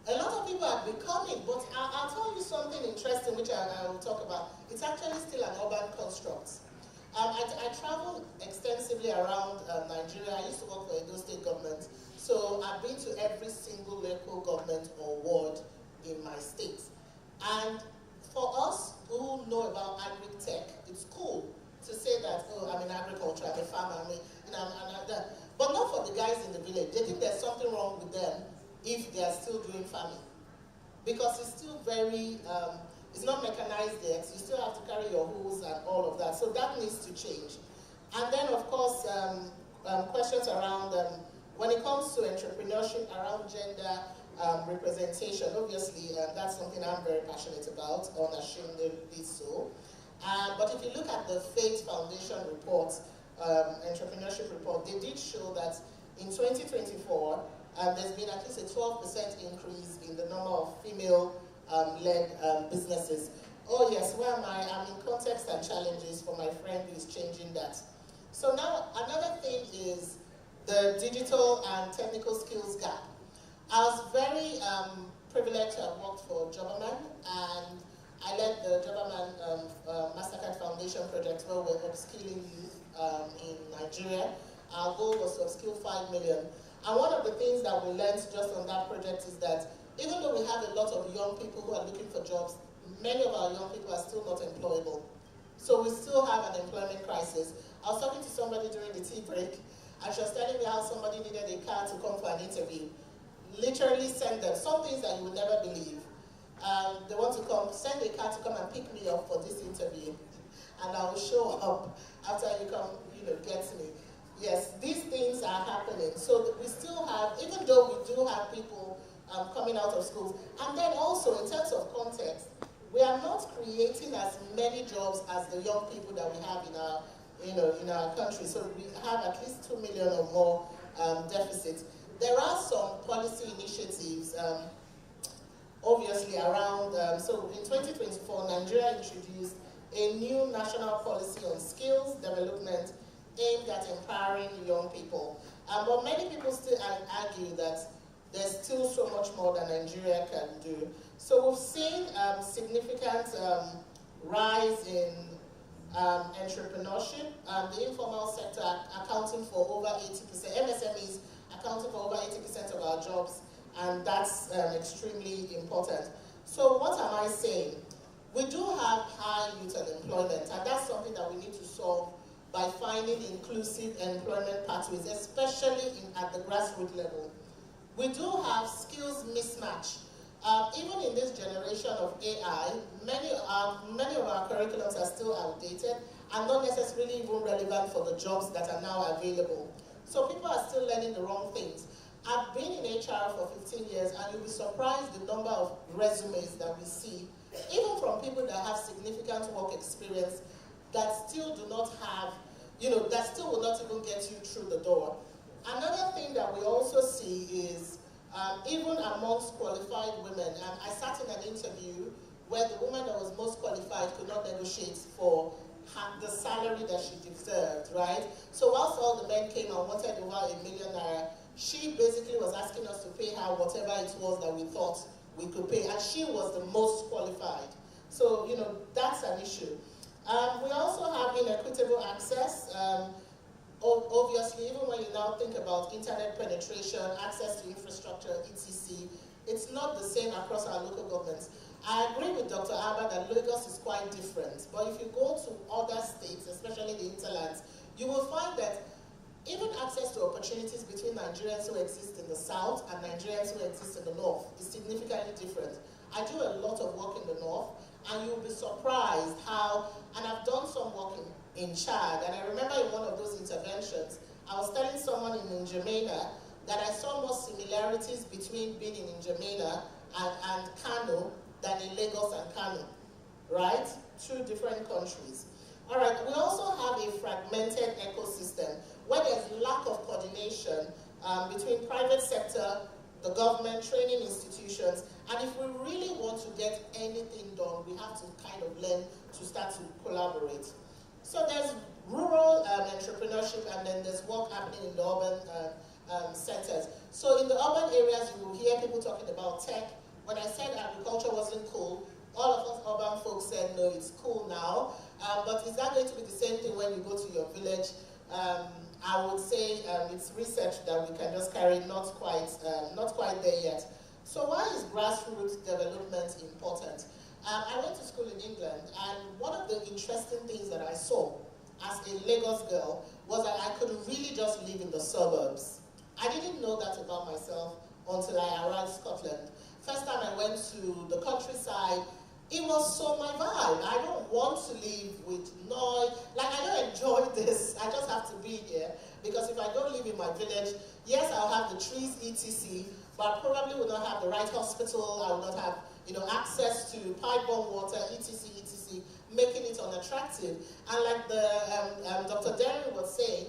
A lot of people are becoming, but I'll tell you something interesting which I will talk about. It's actually still an urban construct. I travel extensively around Nigeria. I used to work for Edo State government, so I've been to every single local government or ward in my state. And for us who know about agri-tech, it's cool to say that, oh, I'm in agriculture, I'm a farmer, but not for the guys in the village. They think there's something wrong with them if they are still doing farming. Because it's still very, it's not mechanized yet. You still have to carry your hoes and all of that. So that needs to change. And then, of course, questions around, when it comes to entrepreneurship, around gender representation, obviously, that's something I'm very passionate about, unashamedly so. But if you look at the Faith Foundation report, entrepreneurship report, they did show that in 2024, there's been at least a 12% increase in the number of female-led businesses. Oh yes, where am I? I'm in context and challenges for my friend who is changing that. So now, another thing is the digital and technical skills gap. I was very privileged to have worked for Jobberman, and I led the Jobberman Mastercard Foundation project where we're upskilling youth in Nigeria. Our goal was to upskill 5 million. And one of the things that we learned just on that project is that even though we have a lot of young people who are looking for jobs, many of our young people are still not employable. So we still have an employment crisis. I was talking to somebody during the tea break, and she was telling me how somebody needed a car to come for an interview. Literally send them, some things that you would never believe. They want to come, send a car to come and pick me up for this interview. And I will show up after you come, get me. Yes, these things are happening. So we still have, even though we do have people coming out of schools, and then also in terms of context, we are not creating as many jobs as the young people that we have in our country. So we have at least 2 million or more deficits. There are some policy initiatives, obviously around, so in 2024, Nigeria introduced a new national policy on skills development aimed at empowering young people. But many people still argue that there's still so much more that Nigeria can do. So we've seen significant rise in entrepreneurship, the informal sector accounting for over 80%, MSMEs accounting for over 80% of our jobs, and that's extremely important. So what am I saying? We do have high youth unemployment, and that's something that we need to solve by finding inclusive employment pathways, especially at the grassroots level. We do have skills mismatch. Even in this generation of AI, many of our curriculums are still outdated and not necessarily even relevant for the jobs that are now available. So people are still learning the wrong things. I've been in HR for 15 years, and you'll be surprised the number of resumes that we see, even from people that have significant work experience, that still do not have, that still will not even get you through the door. Another thing that we also see is, even amongst qualified women, I sat in an interview where the woman that was most qualified could not negotiate for the salary that she deserved, right? So whilst all the men came and wanted over ₦1 million, she basically was asking us to pay her whatever it was that we thought we could pay, and she was the most qualified. So, that's an issue. We also have inequitable access. Obviously, even when you now think about internet penetration, access to infrastructure, etc., it's not the same across our local governments. I agree with Dr. Abba that Lagos is quite different, but if you go to other states, especially the hinterlands, you will find that even access to opportunities between Nigerians who exist in the south and Nigerians who exist in the north is significantly different. I do a lot of work in the north, and you'll be surprised how, and I've done some work in Chad, and I remember in one of those interventions, I was telling someone in N'Djamena that I saw more similarities between being in N'Djamena and Kano than in Lagos and Kano, right? Two different countries. All right, we also have a fragmented ecosystem where there's lack of coordination between private sector, the government, training institutions, and if we really want to get anything done, we have to kind of learn to start to collaborate. So there's rural entrepreneurship, and then there's work happening in the urban centers. So in the urban areas, you will hear people talking about tech. When I said agriculture wasn't cool, all of us urban folks said, no, it's cool now. But is that going to be the same thing when you go to your village? I would say it's research that we can just carry, not quite there yet. So why is grassroots development important? I went to school in England, and one of the interesting things that I saw as a Lagos girl was that I could really just live in the suburbs. I didn't know that about myself until I arrived in Scotland. First time I went to the countryside, it was so my vibe. I don't want to live with noise. Like, I don't enjoy this. I just have to be here. Because if I don't live in my village, yes, I'll have the trees, etc., but I probably will not have the right hospital. I will not have, access to pipe-borne water, etc., etc., making it unattractive. And like Dr. Derry was saying,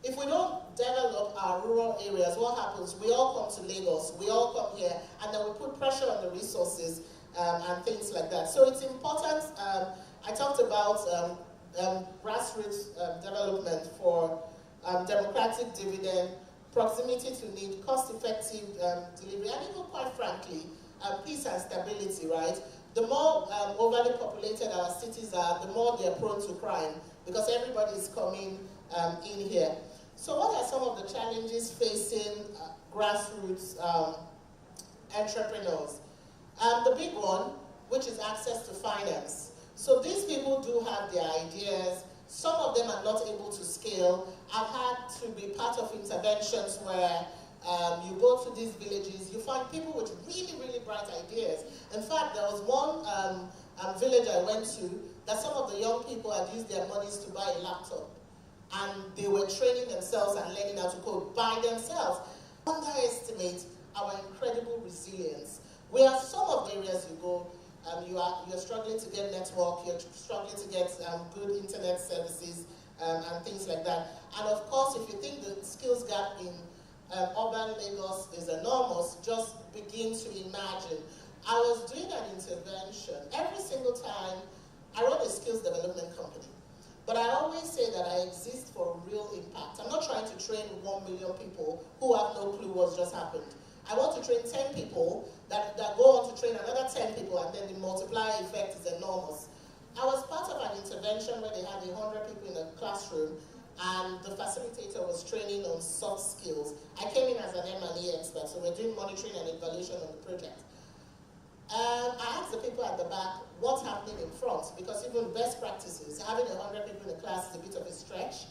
if we don't develop our rural areas, what happens? We all come to Lagos, we all come here, and then we put pressure on the resources and things like that. So it's important. I talked about grassroots development for democratic dividend, proximity to need, cost-effective delivery, and even quite frankly, peace and stability, right? The more overly populated our cities are, the more they're prone to crime, because everybody is coming in here. So what are some of the challenges facing grassroots entrepreneurs? The big one, which is access to finance. So these people do have their ideas. Some of them are not able to scale. I've had to be part of interventions where you go to these villages, you find people with really, really bright ideas. In fact, there was one village I went to that some of the young people had used their monies to buy a laptop. And they were training themselves and learning how to code by themselves. Underestimate our incredible resilience. Where some of the areas you go, you're struggling to get network, you're struggling to get good internet services and things like that. And of course, if you think the skills gap in urban Lagos is enormous, just begin to imagine. I was doing an intervention. Every single time, I run a skills development company. But I always say that I exist for real impact. I'm not trying to train 1 million people who have no clue what's just happened. I want to train 10 people that go on to train another 10 people, and then the multiplier effect is enormous. I was part of an intervention where they had 100 people in a classroom, and the facilitator was training on soft skills. I came in as an M&E expert, so we're doing monitoring and evaluation on the project. I asked the people at the back what's happening in front, because even best practices, having 100 people in a class is a bit of a stretch.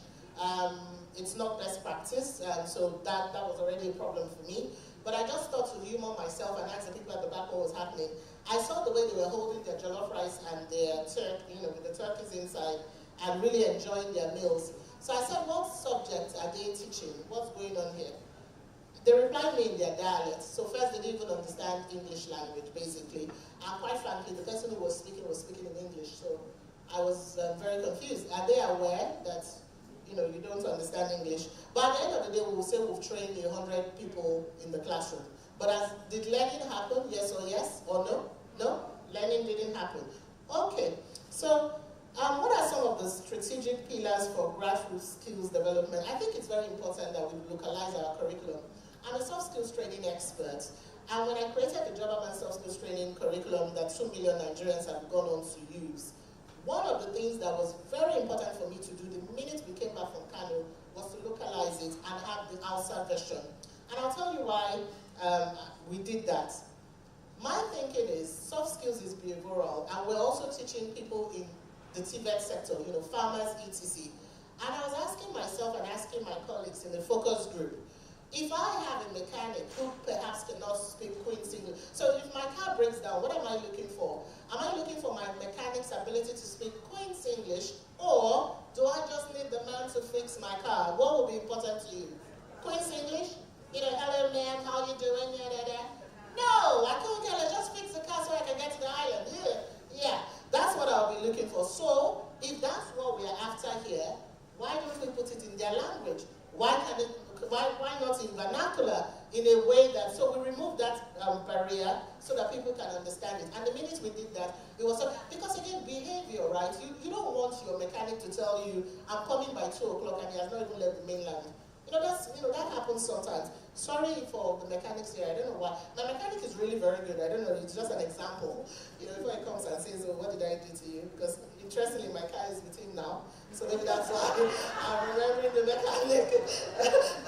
It's not best practice, so that was already a problem for me. But I just thought to humor myself and ask the people at the back what was happening. I saw the way they were holding their jollof rice and their turkey, with the turkeys inside, and really enjoying their meals. So I said, what subject are they teaching? What's going on here? They replied me in their dialect. So first, they didn't even understand English language, basically. And quite frankly, the person who was speaking in English. So I was very confused. Are they aware that you don't understand English? But at the end of the day, we will say we've trained 100 people in the classroom. But did learning happen? Yes or yes? Or no? No? Learning didn't happen. Okay. So what are some of the strategic pillars for grassroots skills development? I think it's very important that we localize our curriculum. I'm a soft skills training expert, and when I created the Job and Soft Skills Training curriculum that 2 million Nigerians have gone on to use, one of the things that was very important for me to do the minute we came back from Kano was to localize it and have the Hausa version. And I'll tell you why we did that. My thinking is soft skills is behavioral, and we're also teaching people in the TVET sector, farmers, etc. And I was asking myself and asking my colleagues in the focus group, if I have a mechanic who perhaps cannot speak Queen's English, so if my car breaks down, what am I looking for? Am I looking for my mechanic's ability to speak Queen's English, or do I just need the man to fix my car? What will be important to you? Queen's English? Hello man, how you doing? No, I couldn't tell her, just fix the car so I can get to the island. Yeah, that's what I'll be looking for. So, if that's what we are after here, why don't we put it in their language? Why not in vernacular, in a way that, so we remove that barrier so that people can understand it. And the minute we did that, it was, because again, behavior, right? You don't want your mechanic to tell you, I'm coming by 2 o'clock and he has not even left the mainland. That happens sometimes. Sorry for the mechanics here, I don't know why. My mechanic is really very good, I don't know, it's just an example. Before he comes and says, oh, what did I do to you? Because interestingly, my car is with him now. So maybe that's why I'm remembering the mechanic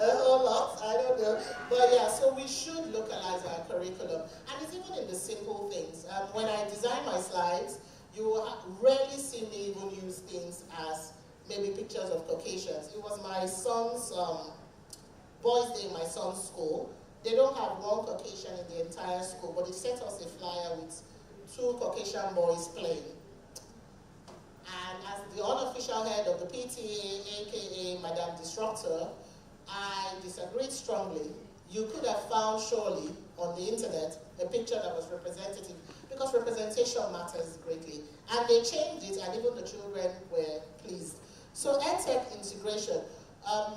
a whole lot, I don't know. But yeah, so we should localize our curriculum. And it's even in the simple things. When I design my slides, you will rarely see me even use things as maybe pictures of Caucasians. It was my son's boys' day in my son's school. They don't have one Caucasian in the entire school, but they sent us a flyer with 2 Caucasian boys playing. And as the unofficial head of the PTA, aka Madam Disruptor, I disagreed strongly. You could have found surely on the internet a picture that was representative, because representation matters greatly. And they changed it, and even the children were pleased. So EdTech integration.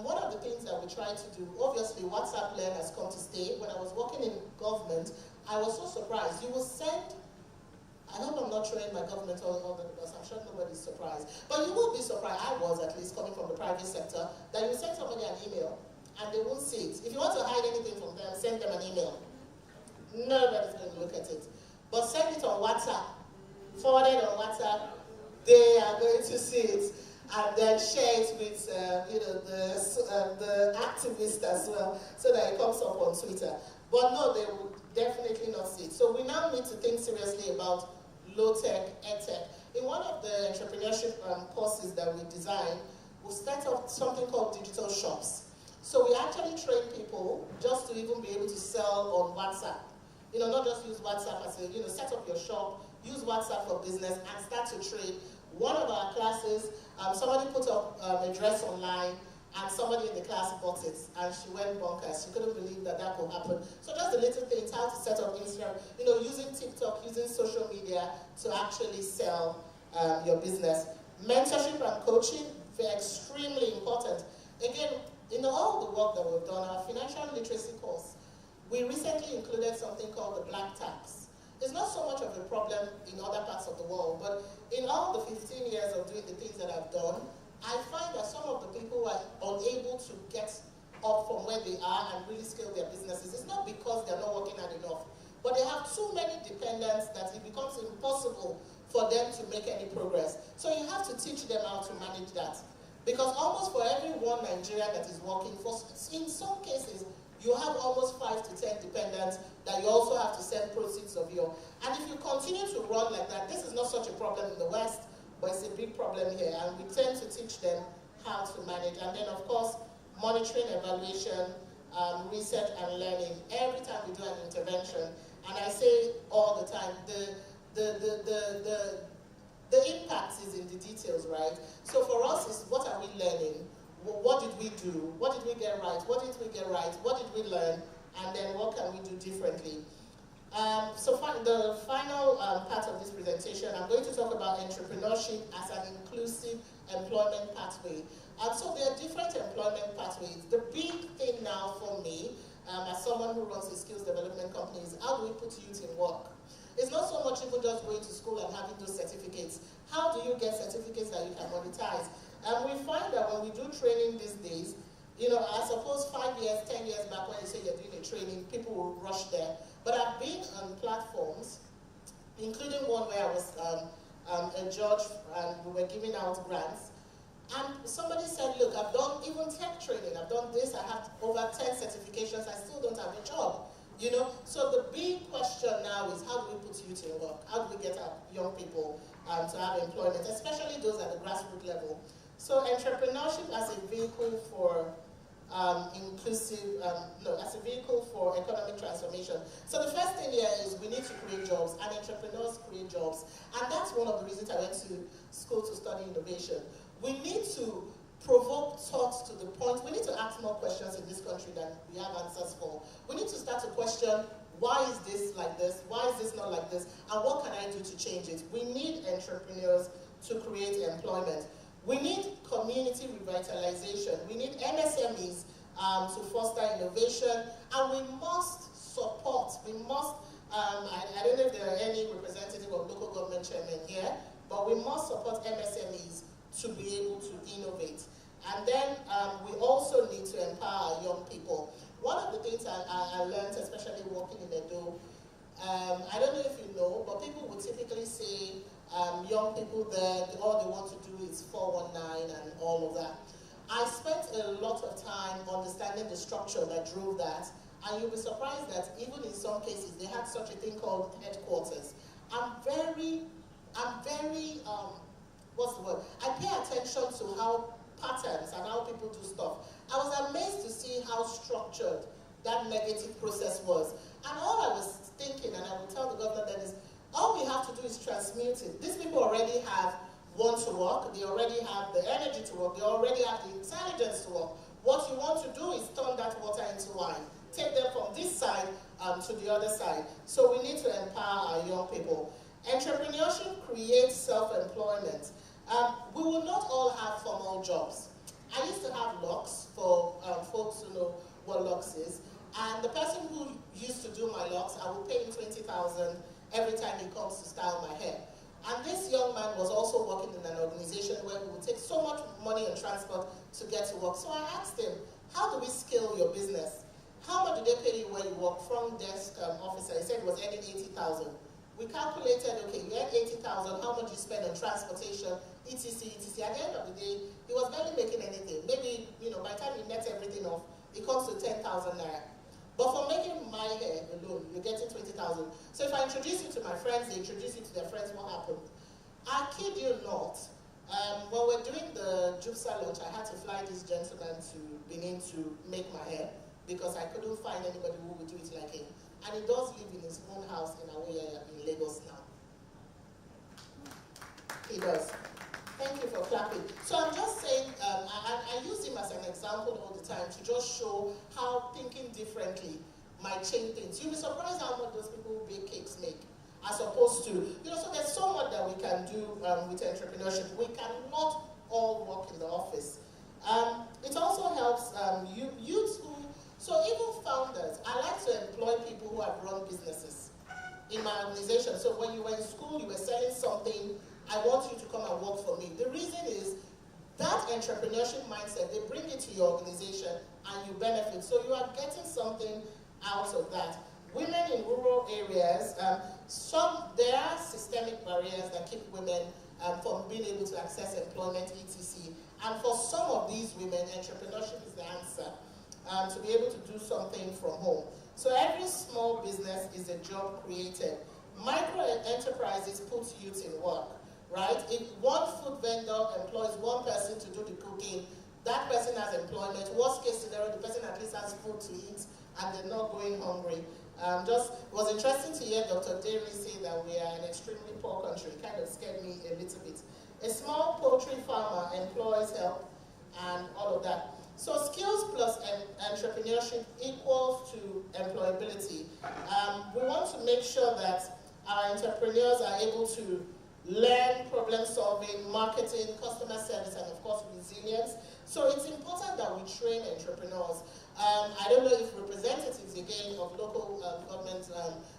One of the things that we try to do, obviously WhatsApp Learn has come to stay. When I was working in government, I was so surprised. You will send, I hope I'm not throwing my government all the because I'm sure nobody's surprised. But you will be surprised, I was at least coming from the private sector, that you send somebody an email and they won't see it. If you want to hide anything from them, send them an email. Nobody's going to look at it. But send it on WhatsApp, forward it on WhatsApp, they are going to see it. And then share it with the activists as well, so that it comes up on Twitter. But no, they will definitely not see it. So we now need to think seriously about low-tech, ed-tech. In one of the entrepreneurship courses that we designed, we set up something called digital shops. So we actually train people just to even be able to sell on WhatsApp. Not just use WhatsApp as a, set up your shop, use WhatsApp for business, and start to trade. One of our classes, somebody put up a dress online, and somebody in the class bought it, and she went bonkers. She couldn't believe that could happen. So just the little things, how to set up Instagram, using TikTok, using social media to actually sell your business. Mentorship and coaching, they're extremely important. Again, all the work that we've done, our financial literacy course, we recently included something called the black tax. It's not so much of a problem in other parts of the world, but in all the 15 years of doing the things that I've done, I find that some of the people are unable to get up from where they are and really scale their businesses. It's not because they're not working hard enough, but they have too many dependents that it becomes impossible for them to make any progress. So you have to teach them how to manage that. Because almost for every one Nigerian that is working, in some cases, you have almost 5 to 10 dependents that you also have to send proceeds of your. And if you continue to run like that, this is not such a problem in the West, but it's a big problem here. And we tend to teach them how to manage. And then, of course, monitoring, evaluation, research and learning. Every time we do an intervention, and I say all the time, the impact is in the details, right? So for us, it's what are we learning? What did we do? What did we get right? What did we get right? What did we learn? And then what can we do differently? The final part of this presentation, I'm going to talk about entrepreneurship as an inclusive employment pathway. And so there are different employment pathways. The big thing now for me, as someone who runs a skills development company, is how do we put youth in work? It's not so much even just going to school and having those certificates. How do you get certificates that you can monetize? And we find that when we do training these days, you know, I suppose 5 years, 10 years back when you say you're doing a training, people will rush there. But I've been on platforms, including one where I was a judge and we were giving out grants. And somebody said, look, I've done even tech training, I've done this, I have over 10 certifications, I still don't have a job. You know, so the big question now is how do we put youth in work? How do we get our young people to have employment, especially those at the grassroots level? So entrepreneurship as a vehicle for as a vehicle for economic transformation. So the first thing here is we need to create jobs, and entrepreneurs create jobs. And that's one of the reasons I went to school to study innovation. We need to provoke thoughts to the point, we need to ask more questions in this country than we have answers for. We need to start to question, why is this like this? Why is this not like this? And what can I do to change it? We need entrepreneurs to create employment. We need community revitalization. We need MSMEs to foster innovation. And we must support, we must, I don't know if there are any representative of local government chairmen here, but we must support MSMEs to be able to innovate. And then we also need to empower our young people. One of the things I learned, especially working in Edo, I don't know if you know, but people would typically say young people there, all they want to do is 419 and all of that. I spent a lot of time understanding the structure that drove that, and you'll be surprised that even in some cases, they had such a thing called headquarters. I'm very, what's the word? I pay attention to how patterns and how people do stuff. I was amazed to see how structured that negative process was. And all I was thinking, and I will tell the governor that is, all we have to do is transmute it. These people already want to work, they already have the energy to work, they already have the intelligence to work. What you want to do is turn that water into wine. Take them from this side to the other side. So we need to empower our young people. Entrepreneurship creates self-employment. We will not all have formal jobs. I used to have locks for folks who know what locks is. And the person who used to do my locks, I would pay him 20,000 every time he comes to style my hair. And this young man was also working in an organization where we would take so much money and transport to get to work. So I asked him, how do we scale your business? How much do they pay you where you work? Front desk officer, he said he was earning 80,000. We calculated, okay, you earn 80,000, how much you spend on transportation, etc., etc. At the end of the day, he was barely making anything. Maybe, you know, by the time you net everything off, it comes to 10,000 naira. But for making my hair alone, you're getting 20,000. So if I introduce you to my friends, they introduce you to their friends, what happened? I kid you not, when we're doing the Niggsa launch, I had to fly this gentleman to Benin to make my hair because I couldn't find anybody who would do it like him. And he does live in his own house in Awoya in Lagos now. He does. Thank you for clapping. So I'm just saying, I use him as an example all the time to just show how thinking differently might change things. You'll be surprised how much those people who bake cakes make, as opposed to, you know, so there's so much that we can do with entrepreneurship. We cannot all work in the office. It also helps youth That entrepreneurship mindset, they bring it to your organization and you benefit. So you are getting something out of that. Women in rural areas, there are systemic barriers that keep women from being able to access employment, etc. And for some of these women, entrepreneurship is the answer to be able to do something from home. So every small business is a job created. Micro enterprises put youth in work, right? If one food vendor employs one person to do the cooking, that person has employment. Worst case scenario, the person at least has food to eat and they're not going hungry. It was interesting to hear Dr. Derry say that we are an extremely poor country. It kind of scared me a little bit. A small poultry farmer employs help and all of that. So skills plus entrepreneurship equals to employability. We want to make sure that our entrepreneurs are able to learn problem solving, marketing, customer service, and of course resilience. So it's important that we train entrepreneurs. I don't know if representatives again of local government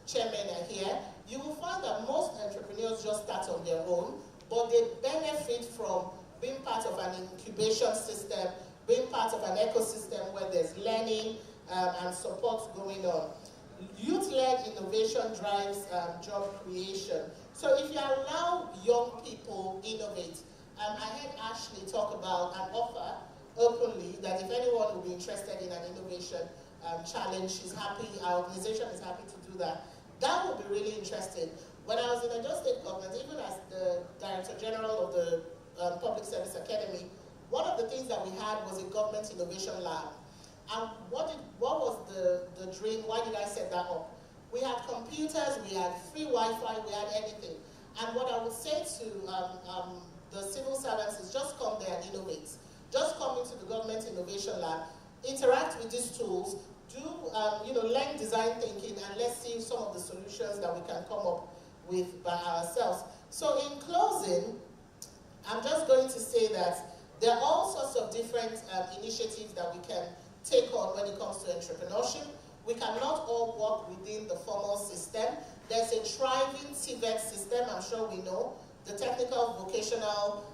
chairmen are here. You will find that most entrepreneurs just start on their own, but they benefit from being part of an incubation system, being part of an ecosystem where there's learning and support going on. Youth-led innovation drives job creation. So if you allow young people innovate, I heard Ashley talk about an offer openly that if anyone will be interested in an innovation challenge, she's happy, our organization is happy to do that. That would be really interesting. When I was in Edo State government, even as the Director General of the Public Service Academy, one of the things that we had was a government innovation lab. And what was the dream? Why did I set that up? We had computers, we had free Wi-Fi, we had anything. And what I would say to the civil servants is just come there and innovate. Just come into the government innovation lab, interact with these tools, do learn design thinking, and let's see some of the solutions that we can come up with by ourselves. So in closing, I'm just going to say that there are all sorts of different initiatives that we can take on when it comes to entrepreneurship. We cannot all work within the formal system. There's a thriving TVET system, I'm sure we know. The technical vocational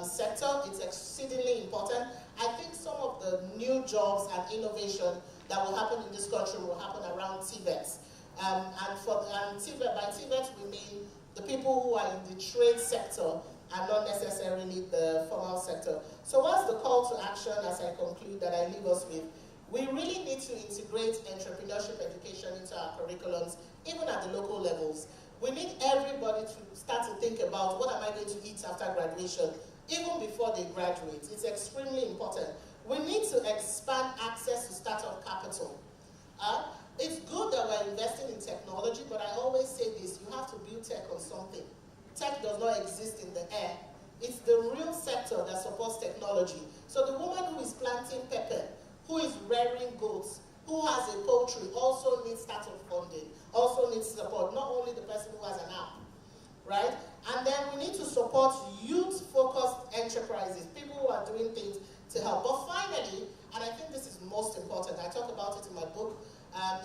sector, it's exceedingly important. I think some of the new jobs and innovation that will happen in this country will happen around TVETs. And by TVET we mean the people who are in the trade sector and not necessarily the formal sector. So what's the call to action as I conclude that I leave us with? We really need to integrate entrepreneurship education into our curriculums, even at the local levels. We need everybody to start to think about what am I going to eat after graduation, even before they graduate. It's extremely important. We need to expand access to startup capital. It's good that we're investing in technology, but I always say this, you have to build tech on something. Tech does not exist in the air. It's the real sector that supports technology. So the woman who is planting pepper, who is rearing goats, who has a poultry, also needs startup funding, also needs support, not only the person who has an app, right? And then we need to support youth-focused enterprises, people who are doing things to help. But finally, and I think this is most important, I talk about it in my book,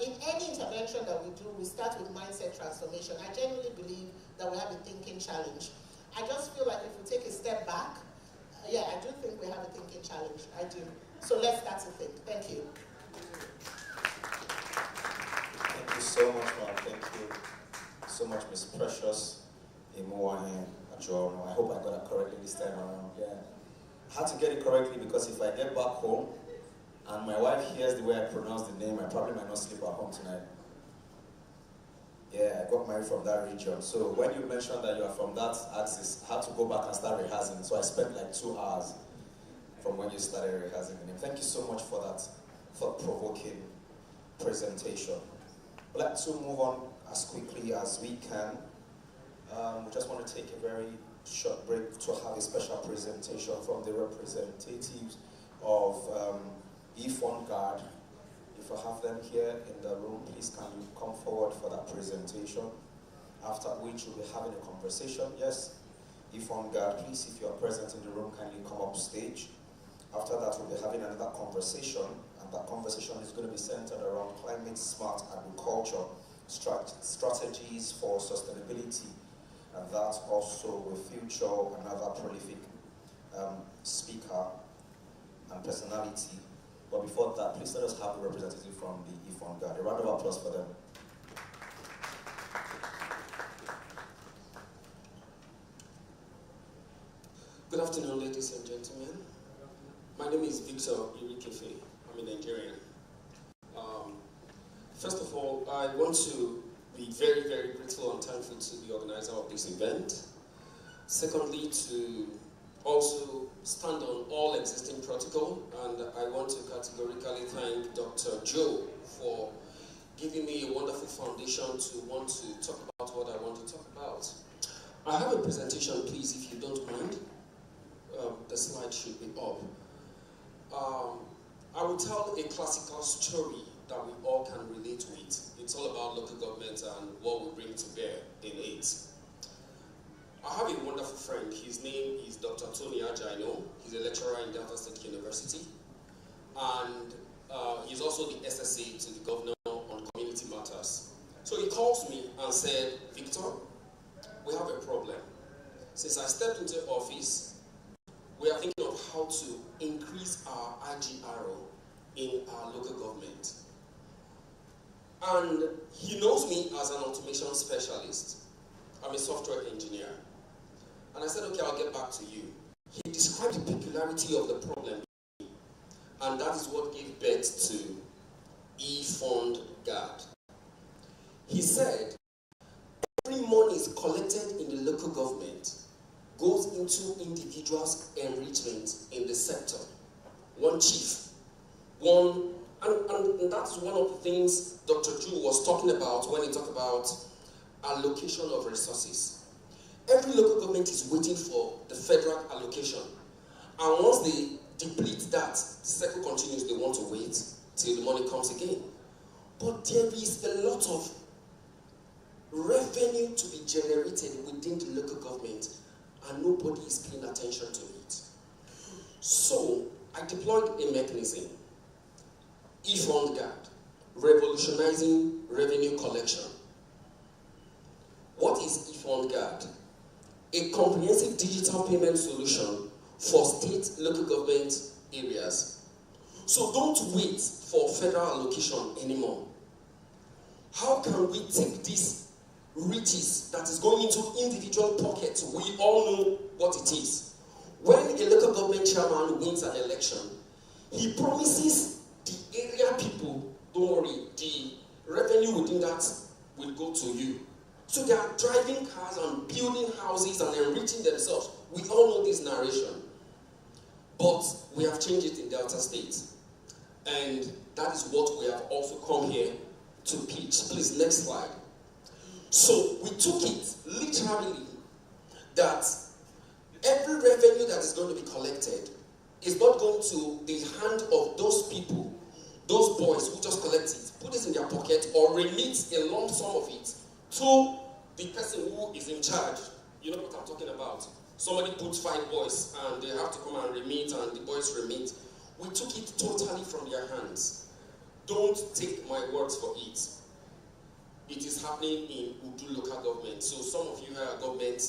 in any intervention that we do, we start with mindset transformation. I genuinely believe that we have a thinking challenge. I just feel like if we take a step back, yeah, I do think we have a thinking challenge. I do. So let's start to think. Thank you. Thank you so much, ma'am. Thank you so much, Ms. Precious Imowahe Ajono. I hope I got it correctly this time around. Yeah. I had to get it correctly because if I get back home and my wife hears the way I pronounce the name, I probably might not sleep at home tonight. Yeah, I got married from that region. So when you mentioned that you are from that axis, I had to go back and start rehearsing. So I spent like 2 hours from when you started rehearsing the name. Thank you so much for that thought-provoking presentation. I'd like to move on as quickly as we can. We just want to take a very short break to have a special presentation from the representatives of Guard. If I have them here in the room, please can you come forward for that presentation, after which we'll be having a conversation. Yes, Guard, please, if you are present in the room, kindly come up stage. After that, we'll be having another conversation, and that conversation is going to be centered around climate-smart agriculture, strategies for sustainability, and that also will feature another prolific speaker and personality. But before that, please let us have a representative from the IFON Guard. A round of applause for them. Good afternoon, ladies and gentlemen. My name is Victor Irikefe. I'm a Nigerian. First of all, I want to be very, very grateful and thankful to the organizer of this event. Secondly, to also stand on all existing protocol, and I want to categorically thank Dr. Joe for giving me a wonderful foundation to want to talk about what I want to talk about. I have a presentation, please, if you don't mind. The slide should be up. I will tell a classical story that we all can relate with. It's all about local government and what we bring to bear in it. I have a wonderful friend. His name is Dr. Tony Ajaino. He's a lecturer in Delta State University. And he's also the SSA to the governor on community matters. So he calls me and said, Victor, we have a problem. Since I stepped into office, we are thinking of how to increase our IGRO in our local government. And he knows me as an automation specialist. I'm a software engineer. And I said, okay, I'll get back to you. He described the peculiarity of the problem, and that is what gave birth to eFund Guard. He said, every money is collected in the local government goes into individuals' enrichment in the sector. One chief, and that's one of the things Dr. Ju was talking about when he talked about allocation of resources. Every local government is waiting for the federal allocation. And once they deplete that, the cycle continues, they want to wait till the money comes again. But there is a lot of revenue to be generated within the local government, and nobody is paying attention to it. So I deployed a mechanism, eFund Guard, revolutionizing revenue collection. What is eFund Guard? A comprehensive digital payment solution for state local government areas. So don't wait for federal allocation anymore. How can we take this riches that is going into individual pockets? We all know what it is. When a local government chairman wins an election, he promises the area people, don't worry, the revenue within that will go to you. So they are driving cars and building houses and enriching themselves. We all know this narration. But we have changed it in Delta State. And that is what we have also come here to pitch. Please, next slide. So we took it literally that every revenue that is going to be collected is not going to the hand of those people, those boys who just collect it, put it in their pocket, or remit a lump sum of it to the person who is in charge. You know what I'm talking about. Somebody puts 5 boys and they have to come and remit, and the boys remit. We took it totally from their hands. Don't take my words for it. It is happening in Udu local government. So some of you are government,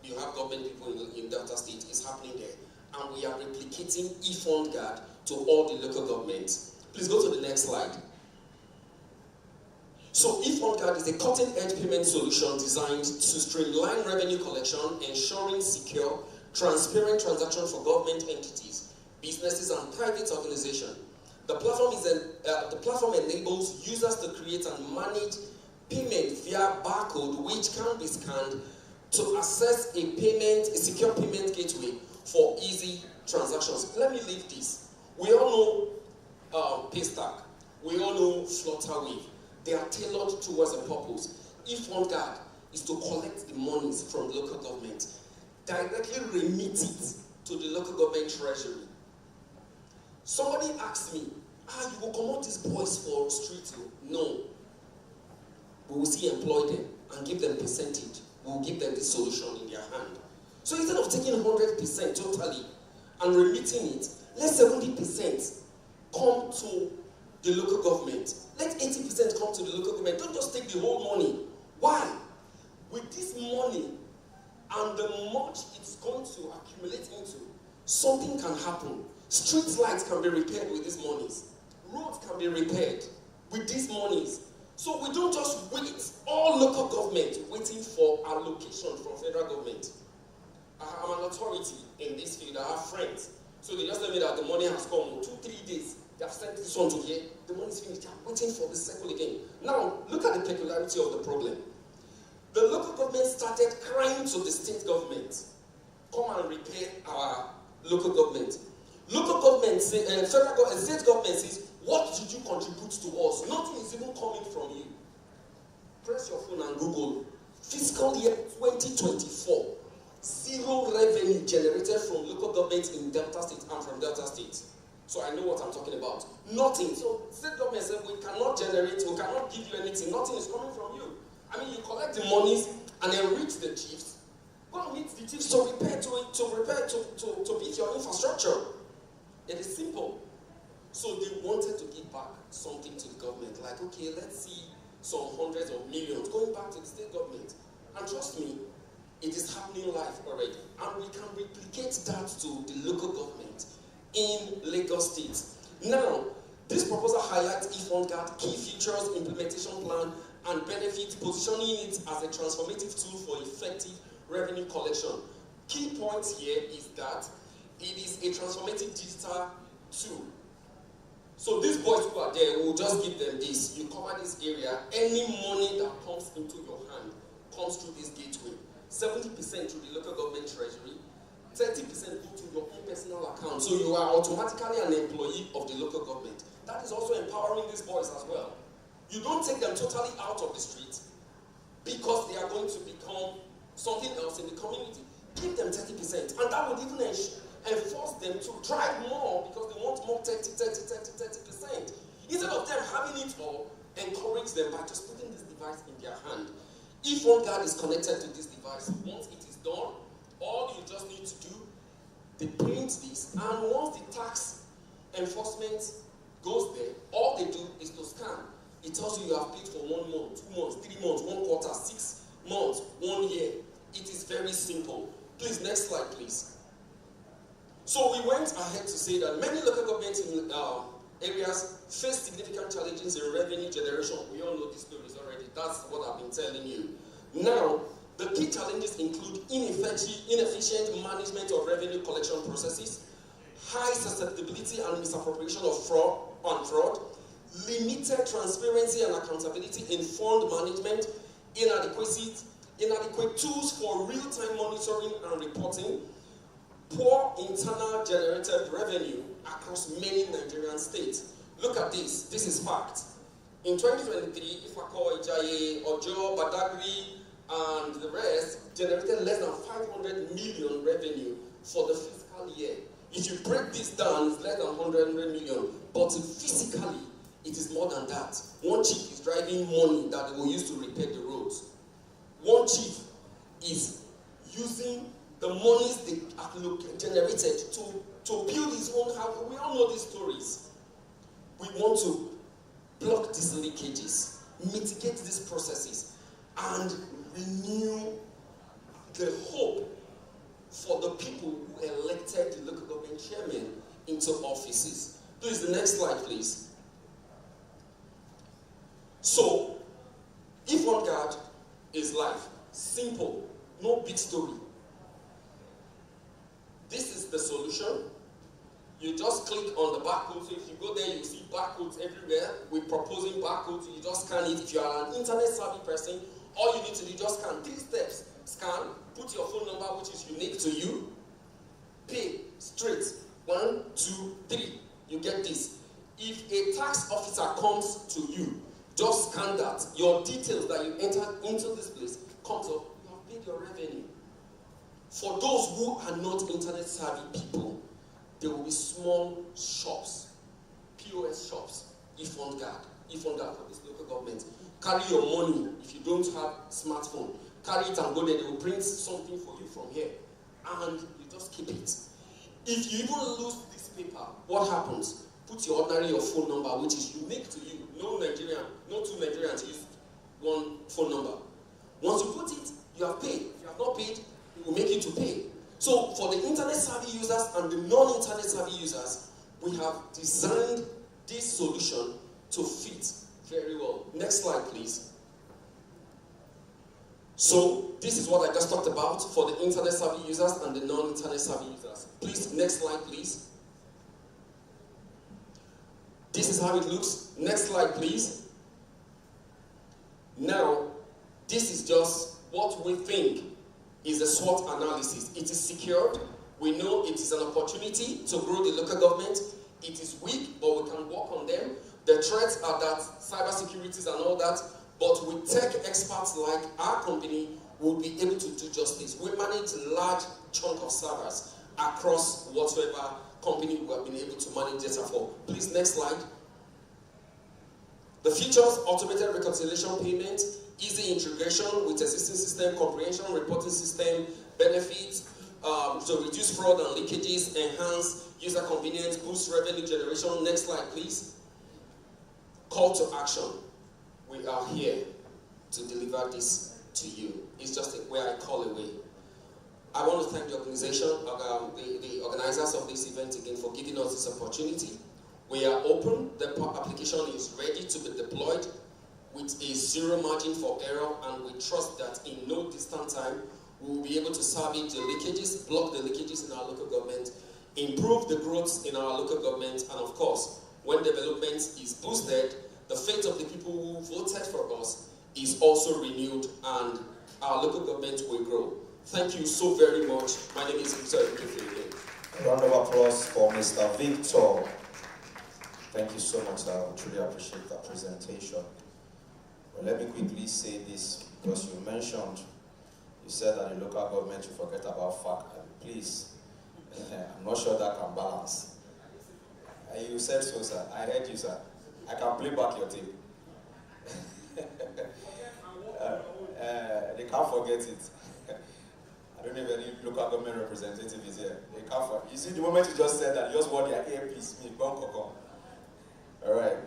you have government people in Delta State, it's happening there. And we are replicating eFund Guard to all the local governments. Please go to the next slide. So eFund Guard is a cutting-edge payment solution designed to streamline revenue collection, ensuring secure, transparent transactions for government entities, businesses, and private organizations. The platform enables users to create and manage payment via barcode, which can be scanned to access a secure payment gateway for easy transactions. Let me leave this. We all know Paystack. We all know Flutterwave. They are tailored towards a purpose. eFund Guard is to collect the monies from local government, directly remit it to the local government treasury. Somebody asked me, you will come out these boys for street? No. We will still employ them and give them percentage. We will give them the solution in their hand. So instead of taking 100% totally and remitting it, let 70% come to the local government. Let 80% come to the local government. Don't just take the whole money. Why? With this money and the much it's going to accumulate into, something can happen. Street lights can be repaired with these monies. Roads can be repaired with these monies. So we don't just wait, all local government waiting for allocation from federal government. I'm an authority in this field, I have friends. So they just tell me that the money has come in 2-3 days. They have sent this one to here, the money is finished, they are waiting for the cycle again. Now, look at the peculiarity of the problem. The local government started crying to the state government, come and repair our local government. Local government, state government says, what did you contribute to us? Nothing is even coming from you. Press your phone and Google, fiscal year 2024, zero revenue generated from local government in Delta State and from Delta State. So I know what I'm talking about. Nothing. So state government said, we cannot generate, we cannot give you anything, nothing is coming from you. I mean, you collect the monies and then reach the chiefs. Go and meet the chiefs to repair to build your infrastructure. It is simple. So they wanted to give back something to the government. Like, okay, let's see some hundreds of millions going back to the state government. And trust me, it is happening live already. And we can replicate that to the local government in Lagos State. Now, this proposal highlights IFONGAD key features, implementation plan, and benefits, positioning it as a transformative tool for effective revenue collection. Key points here is that it is a transformative digital tool. So these boys who are there, we'll just give them this. You cover this area, any money that comes into your hand comes through this gateway. 70% through the local government treasury, 30% go to your own personal account. So you are automatically an employee of the local government. That is also empowering these boys as well. You don't take them totally out of the street because they are going to become something else in the community. Give them 30%, and that would even enforce them to drive more because they want more 30%. Instead of them having it all, encourage them by just putting this device in their hand. If IFONGAD is connected to this device, once it is done, all you just need to do, they print this, and once the tax enforcement goes there, all they do is to scan. It tells you have paid for 1 month, 2 months, 3 months, 1 quarter, 6 months, 1 year. It is very simple. Please, next slide, please. So we went ahead to say that many local governments in areas face significant challenges in revenue generation. We all know these stories already. That's what I've been telling you. Now, the key challenges include inefficient management of revenue collection processes, high susceptibility and misappropriation of fraud, limited transparency and accountability in fund management, inadequate tools for real-time monitoring and reporting, poor internal generated revenue across many Nigerian states. Look at this. This is fact. In 2023, Ifako, Ijaye, Ojo, Badagry, and the rest generated less than 500 million revenue for the fiscal year. If you break this down, it's less than 100 million. But physically, it is more than that. One chief is driving money that they will use to repair the roads. One chief is using the monies they have generated to build his own house. We all know these stories. We want to block these leakages, mitigate these processes, and renew the hope for the people who elected the local government chairman into offices. Please, the next slide, please. So, IFONGAD is life. Simple. No big story. This is the solution. You just click on the barcode. So if you go there, you see barcodes everywhere. We're proposing barcodes. You just scan it. If you are an internet savvy person, all you need to do is just scan 3 steps. Scan, put your phone number, which is unique to you. Pay straight. 1, 2, 3. You get this. If a tax officer comes to you, just scan that. Your details that you entered into this place comes up. You have paid your revenue. For those who are not internet savvy people, there will be small shops, POS shops, IFONGAD for this local government. Carry your money if you don't have smartphone. Carry it and go there. They will print something for you from here. And you just keep it. If you even lose this paper, what happens? Put your phone number, which is unique to you. No 2 Nigerians use one phone number. Once you put it, you have paid. If you have not paid, it will make you to pay. So for the internet savvy users and the non-internet savvy users, we have designed this solution to fit very well. Next slide, please. So this is what I just talked about for the internet savvy users and the non-internet savvy users. Please, next slide, please. This is how it looks. Next slide, please. Now, this is just what we think is a SWOT analysis. It is secured. We know it is an opportunity to grow the local government. It is weak, but we can work on them. The threats are that cybersecurities and all that, but with tech experts like our company, we'll be able to do justice. We manage a large chunk of servers across whatsoever company we have been able to manage data for. Please, next slide. The features: automated reconciliation payment, easy integration with existing system, comprehension reporting system, benefits, to reduce fraud and leakages, enhance user convenience, boost revenue generation. Next slide, please. Call to action. We are here to deliver this to you. It's just where I call away. I want to thank the organization, the organizers of this event again for giving us this opportunity. We are open. The application is ready to be deployed with a zero margin for error, and we trust that in no distant time, we will be able to salvage the leakages, block the leakages in our local government, improve the growth in our local government, and of course, when development is boosted, the fate of the people who voted for us is also renewed, and our local government will grow. Thank you so very much. My name is Niggsa. A round of applause for Mr. Victor. Thank you so much. I truly appreciate that presentation. Well, let me quickly say this, because you mentioned, you said that the local government should forget about FAC, and please, I'm not sure that can balance. You said so, sir. I heard you, sir. I can play back your tape. They can't forget it. I don't know if any local government representative is here. They can't forget. You see, the moment you just said that, you just want their earpiece, me, bon coco. All right.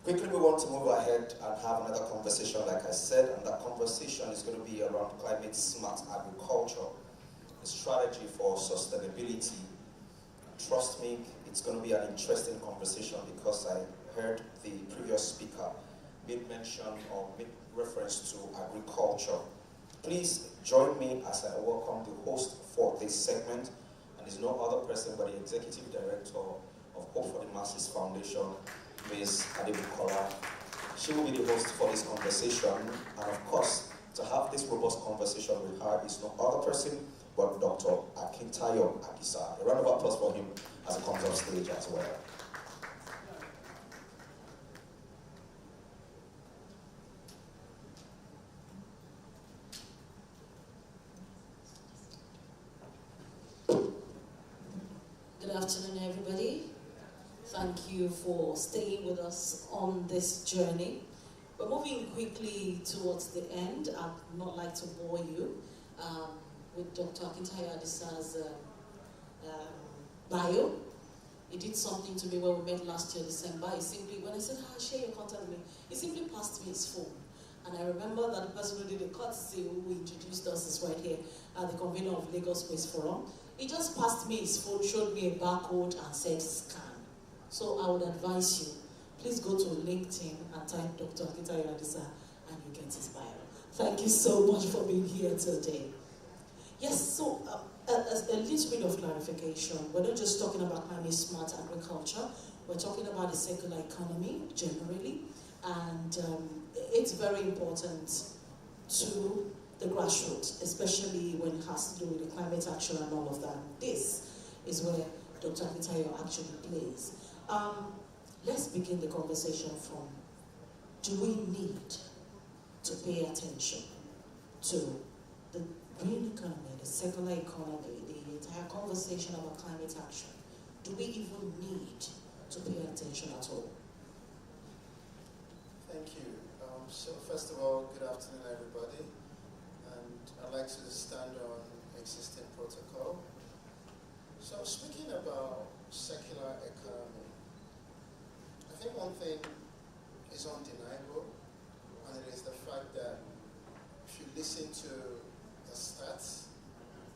Quickly, we want to move ahead and have another conversation, like I said, and that conversation is going to be around climate-smart agriculture, a strategy for sustainability. Trust me, it's going to be an interesting conversation, because I heard the previous speaker made mention or made reference to agriculture. Please join me as I welcome the host for this segment, and is no other person but the Executive Director of Hope for the Masses Foundation, Ms. Adebukola. She will be the host for this conversation, and of course, to have this robust conversation with her is no other person but Dr. Akintayo Akisa. A round of applause for him as he comes off stage as well. Good afternoon, everybody. Thank you for staying with us on this journey. We're moving quickly towards the end. I'd not like to bore you with Dr. Akintayo Adisa's bio. He did something to me when we met last year, December. He simply, when I said, share your contact with me, he simply passed me his phone. And I remember that the person who did the courtesy, who introduced us, is right here at the convener of Lagos Space Forum. He just passed me his phone, showed me a barcode, and said scan. So I would advise you, please go to LinkedIn and type Dr. Akintayo Adisa, and you get his bio. Thank you so much for being here today. Yes, so a little bit of clarification. We're not just talking about climate smart agriculture. We're talking about the circular economy generally, and it's very important to the grassroots, especially when it has to do with the climate action and all of that. This is where Dr. Akintayo actually plays. Let's begin the conversation from, do we need to pay attention to the green economy, the circular economy, the entire conversation about climate action? Do we even need to pay attention at all? Thank you. So first of all, good afternoon, everybody. And I'd like to stand on existing protocol. So speaking about circular economy, I think one thing is undeniable, and it is the fact that if you listen to the stats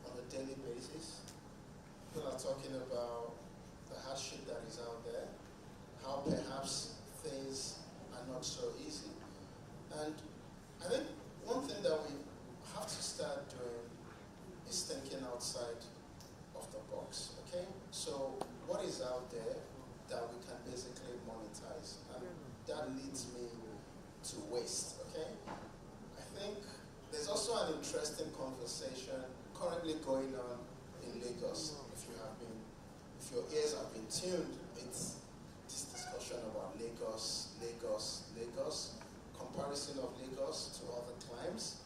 on the daily basis. People are talking about the hardship that is out there, how perhaps things are not so easy. And I think one thing that we have to start doing is thinking outside of the box, okay? So what is out there that we can basically monetize? And that leads me to waste, okay? I think there's also an interesting conversation currently going on in Lagos. If your ears have been tuned, it's this discussion about Lagos, comparison of Lagos to other climes.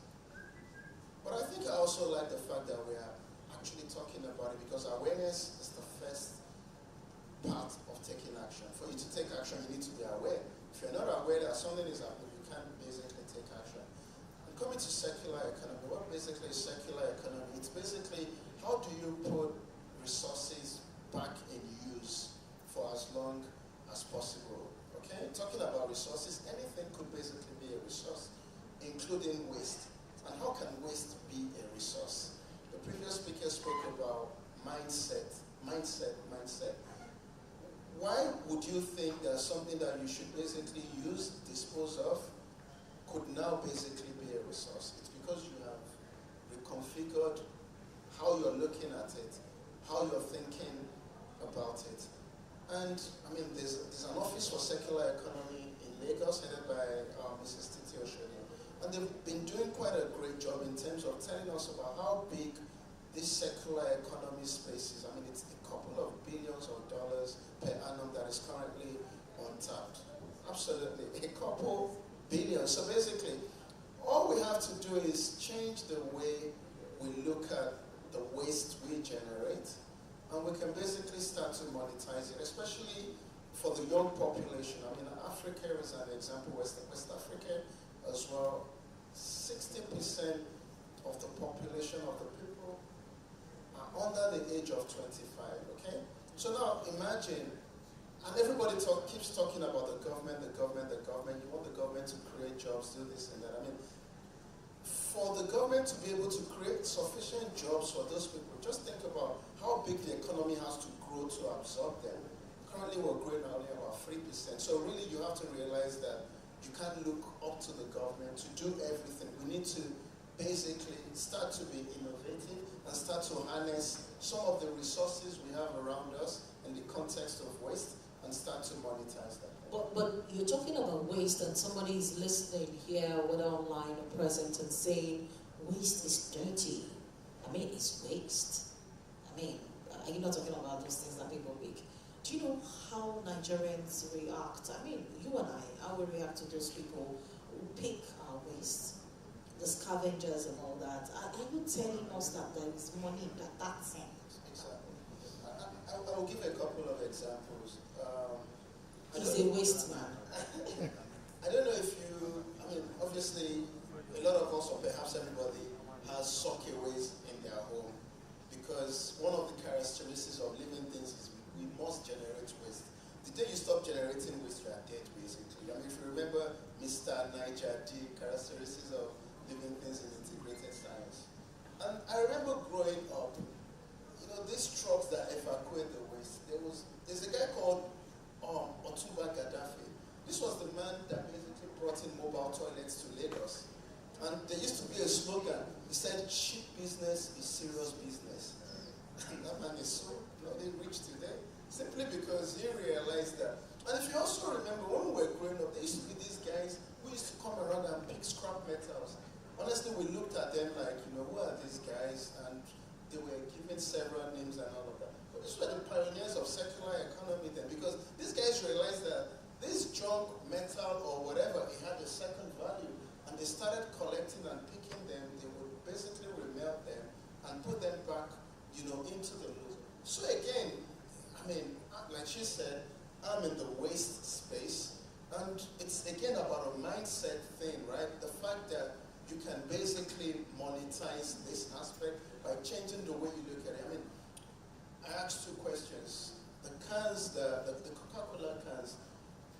But I think I also like the fact that we are actually talking about it, because awareness is the first part of taking action. For you to take action, you need to be aware. If you're not aware that something is happening, you can't basically take action. And coming to circular economy, what basically is circular economy? It's basically how do you put resources back in use for as long as possible. Okay? Talking about resources, anything could basically be a resource, including waste. And how can waste be a resource? The previous speaker spoke about mindset. Why would you think that something that you should basically use, dispose of, could now basically be a resource? It's because you have reconfigured how you're looking at it, how you're thinking about it. And I mean, there's an office for circular economy in Lagos headed by Mrs. Titi Oshodi. And they've been doing quite a great job in terms of telling us about how big this circular economy space is. I mean, it's a couple of billions of dollars per annum that is currently untapped. Absolutely, a couple billion. So basically, all we have to do is change the way we look at the waste we generate, and we can basically start to monetize it, especially for the young population. I mean, Africa is an example, West Africa as well. 60% of the population of the people are under the age of 25, okay? So now imagine, and everybody keeps talking about the government. You want the government to create jobs, do this and that. I mean, for the government to be able to create sufficient jobs for those people, just think about how big the economy has to grow to absorb them. Currently we're growing only about 3%. So really you have to realize that you can't look up to the government to do everything. We need to basically start to be innovative and start to harness some of the resources we have around us in the context of waste and start to monetize them. But you're talking about waste, and somebody is listening here, whether online or present, and saying waste is dirty. I mean, it's waste. I mean, are you not talking about those things that people make? Do you know how Nigerians react? I mean, you and I, how we react to those people who pick our waste, the scavengers and all that. Are you telling us that there is money in that's it? Exactly. I will give a couple of examples. He's a waste man. I don't know if you, I mean, obviously, a lot of us, or perhaps everybody, has sockways in their home, because one of the characteristics of living things is we must generate waste. The day you stop generating waste, you are dead, basically. I mean, if you remember Mr. Niger D, characteristics of living things in integrated science. And I remember growing up, you know, these trucks that evacuate the waste, there's a guy called Otumba Gaddafi. This was the man that basically brought in mobile toilets to Lagos. And there used to be a slogan. He said, cheap business is serious business. And that man is so bloody rich today, simply because he realized that. And if you also remember, when we were growing up, there used to be these guys who used to come around and pick scrap metals. Honestly, we looked at them like, you know, who are these guys? And they were given several names and all of that. But these were the pioneers of circular economy then, because these guys realized that this junk metal or whatever, it had a second value. And they started collecting and picking them. They would basically remelt them and put them back, you know, into the loop. So again, I mean, like she said, I'm in the waste space. And it's again about a mindset thing, right? The fact that you can basically monetize this aspect by changing the way you look at it. I mean, I asked two questions. The cans, the Coca-Cola cans,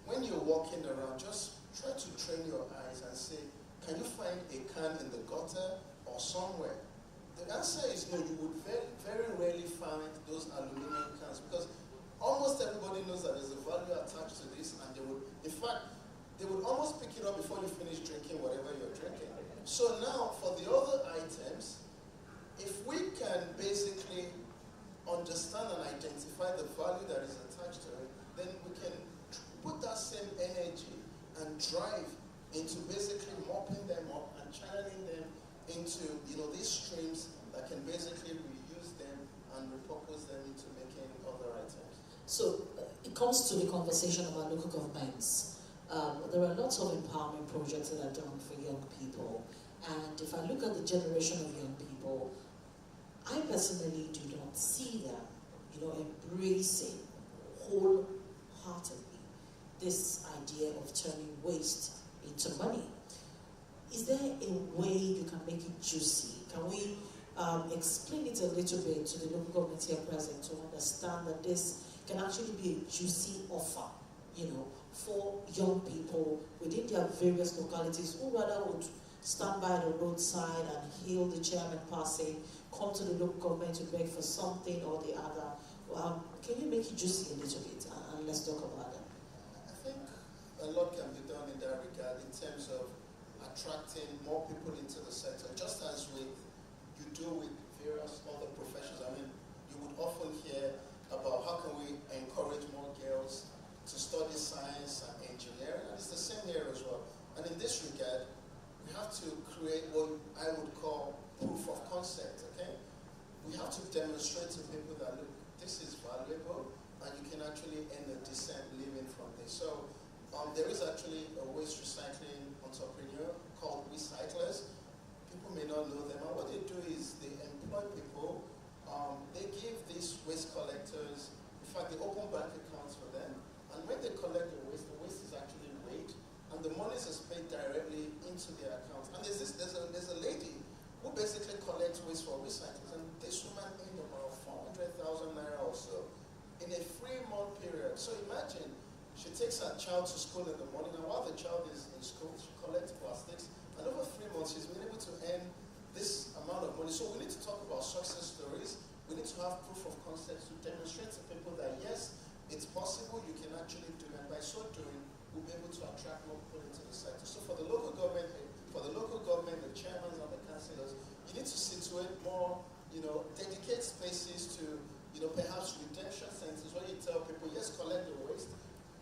when you're walking around, just try to train your eyes and say, can you find a can in the gutter or somewhere? The answer is no. You would very, very rarely find those aluminum cans because almost everybody knows that there's a value attached to this, and they would, in fact, they would almost pick it up before you finish drinking whatever you're drinking. So now, for the other items, if we can basically understand and identify the value that is attached to it, then we can put that same energy and drive into basically mopping them up and channeling them into, you know, these streams that can basically reuse them and repurpose them into making other items. So it comes to the conversation about local governments. There are lots of empowerment projects that are done for young people. And if I look at the generation of young people, I personally do not see them, you know, embracing wholeheartedly this idea of turning waste into money. Is there a way you can make it juicy? Can we explain it a little bit to the local government here present to understand that this can actually be a juicy offer, you know, for young people within their various localities who rather would stand by the roadside and hail the chairman passing, come to the local government to beg for something or the other. Can you make it juicy a little bit, and let's talk about that? I think a lot can be done in that regard in terms of attracting more people into the sector, just as you do with various other professions. I mean, you would often hear about how can we encourage more girls to study science and engineering, and it's the same here as well. And in this regard, we have to create what I would call proof of concept, okay? We have to demonstrate to people that, look, this is valuable, and you can actually earn a decent living from this. So there is actually a waste recycling entrepreneur called Recyclers. People may not know them, and what they do is they employ people. They give these waste collectors, in fact, they open bank accounts for them, and when they collect the waste is actually weighed, and the money is paid directly into their accounts. And there's a lady who basically collects waste for recyclers, and this woman earned about 400,000 naira or so in a 3-month period. So imagine, she takes her child to school in the morning, and while the child is in school, she collects plastics, and over 3 months, she's been able to earn this amount of money. So we need to talk about success stories. We need to have proof of concepts to demonstrate to people that yes, it's possible, you can actually do it, and by so doing, we'll be able to attract more people into the sector. So for the local government, the chairmen and the councillors, you need to situate more, you know, dedicate spaces to, you know, perhaps redemption centers where you tell people, yes, collect the waste,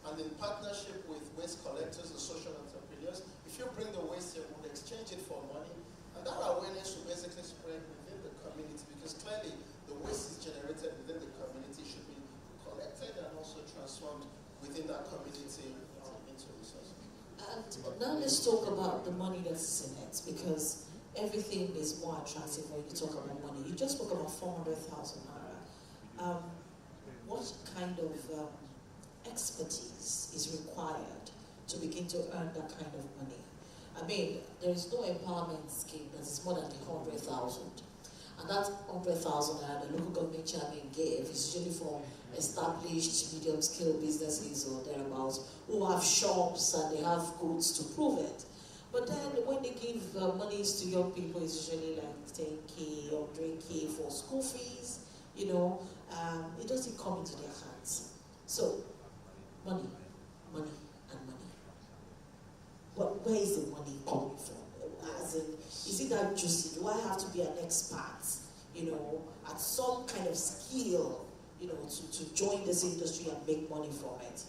and in partnership with waste collectors and social entrepreneurs, if you bring the waste here, we'll exchange it for money, and that awareness will basically spread within the community, because clearly the waste is generated within the community, should be collected and also transformed within that community into resources. And now let's talk about the money that's in it, because everything is more attractive when you talk about money. You just spoke about 400,000 naira. What kind of expertise is required to begin to earn that kind of money? I mean, there is no empowerment scheme that is more than the 100,000. And that 100,000 naira the local government chairman gave is usually for established medium-scale businesses or thereabouts who have shops and they have goods to prove it. But then when they give monies to young people, it's usually like 10K or 3K for school fees, you know, it doesn't come into their hands. So, money, money, and money. But where is the money coming from? As in, is it that juicy? Do I have to be an expert, you know, at some kind of skill, you know, to join this industry and make money from it?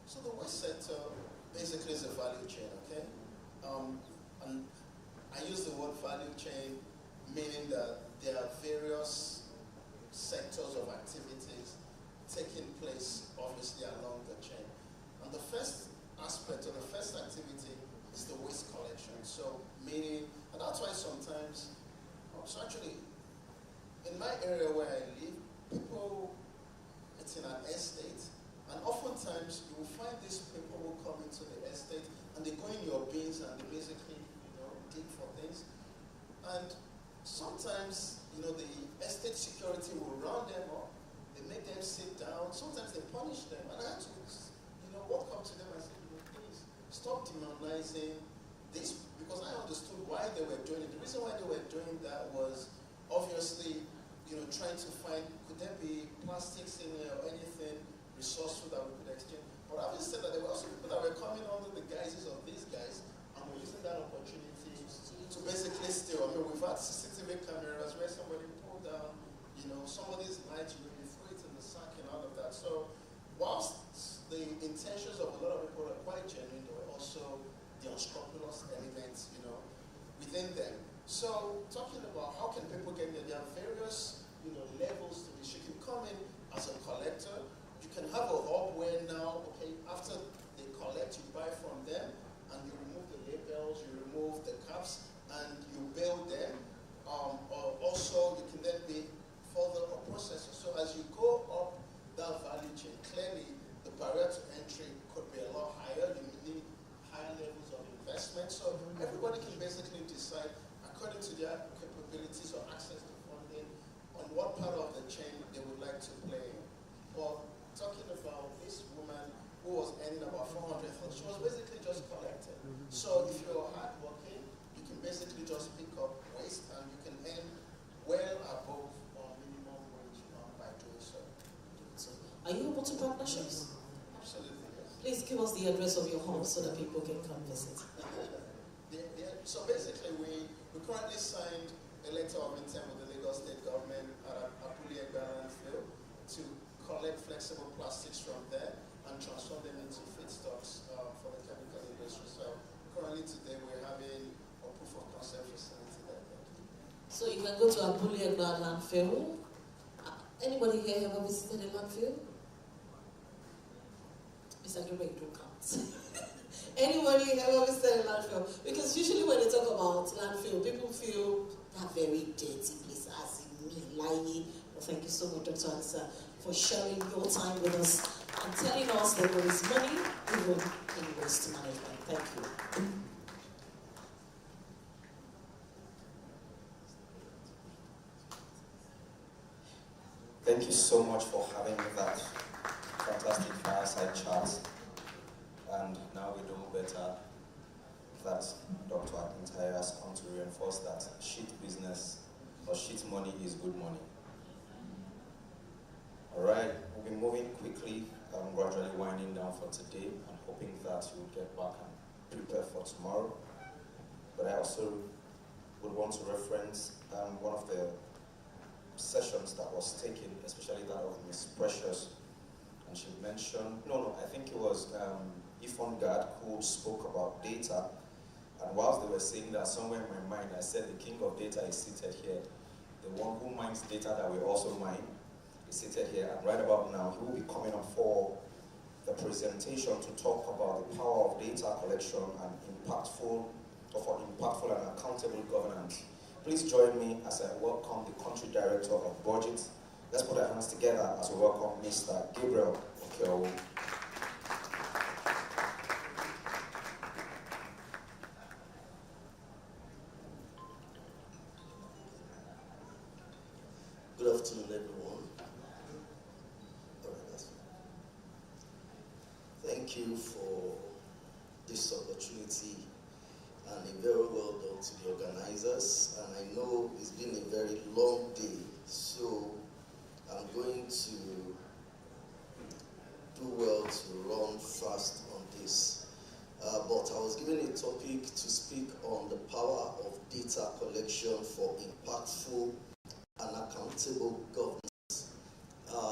So the waste sector basically is a value chain, okay? And I use the word value chain, meaning that there are various sectors of activities taking place, obviously, along the chain. And the first aspect, or the first activity, is the waste collection. So, meaning, and that's why sometimes, so actually, in my area where I live, people, it's in an estate, and oftentimes you will find these people who come into the estate and they go in your bins and they basically, you know, dig for things. And sometimes, you know, the estate security will round them up, they make them sit down, sometimes they punish them, and I had to, you know, walk up to them and say, please, stop demonizing this, because I understood why they were doing it. The reason why they were doing that was, obviously, trying to find, could there be plastics in there or anything resourceful that we could exchange? But having said that, there were also people that were coming under the guises of these guys, and we're using that opportunity to basically steal. I mean, we've had CCTV cameras where somebody pulled down, somebody's light, you threw it in the sack and all of that. So, whilst the intentions of a lot of people are quite genuine, there were also the unscrupulous elements, within them. So, talking about how can people get there, there are various, levels to this. You can come in as a collector. You can have a hub where now, okay, after they collect, you buy from them, and you remove the labels, you remove the caps, and you build them. Or also, you can then be further a processor. So as you go up that value chain, clearly the barrier to entry could be a lot higher. You need higher levels of investment. So everybody can basically decide according to their capabilities or access to funding on what part of the chain they would like to play. But talking about this woman who was earning about 400,000, she was basically just collecting. So if you're hardworking, you can basically just pick up waste and you can earn well above minimum wage by doing so. Are you open to partnerships? Absolutely, yes. Please give us the address of your home so that people can come visit. So basically, we currently signed a letter of intent with the Lagos State government at Abule landfill to collect flexible plastics from there and transform them into feedstocks for the chemical industry. So currently today we're having a proof of concept facility there. So you can go to Abule landfill. Anybody here ever visited a landfill? Mr. Gilbert, you don't count. Anybody ever visited a landfill? Because usually when they talk about landfill, people feel that very dirty place, as in me lying. Well, thank you so much, Dr. Niggsa, for sharing your time with us and telling us that there is money even in waste management. Thank you. Thank you so much for having that fantastic fireside chat. And now we know better that Dr. Akintayo has come to reinforce that shit business or shit money is good money. Alright, we'll be moving quickly, gradually winding down for today. I'm hoping that you'll get back and prepare for tomorrow. But I also would want to reference one of the sessions that was taken, especially that of Ms. Precious. And she mentioned, I think it was Ifon Gad who spoke about data. And whilst they were saying that, somewhere in my mind, I said the king of data is seated here. The one who mines data that we also mine is seated here. And right about now, he will be coming up for the presentation to talk about the power of data collection and impactful and accountable governance. Please join me as I welcome the Country Director of Budget. Let's put our hands together as we welcome Mr. Gabriel Okeowo. Good afternoon, everyone. All right, that's fine. Thank you for this opportunity, and a very well done to the organizers. And I know it's been a very long day, so I'm going to do well to run fast on this. But I was given a topic to speak on the power of data collection for impactful and accountable governance.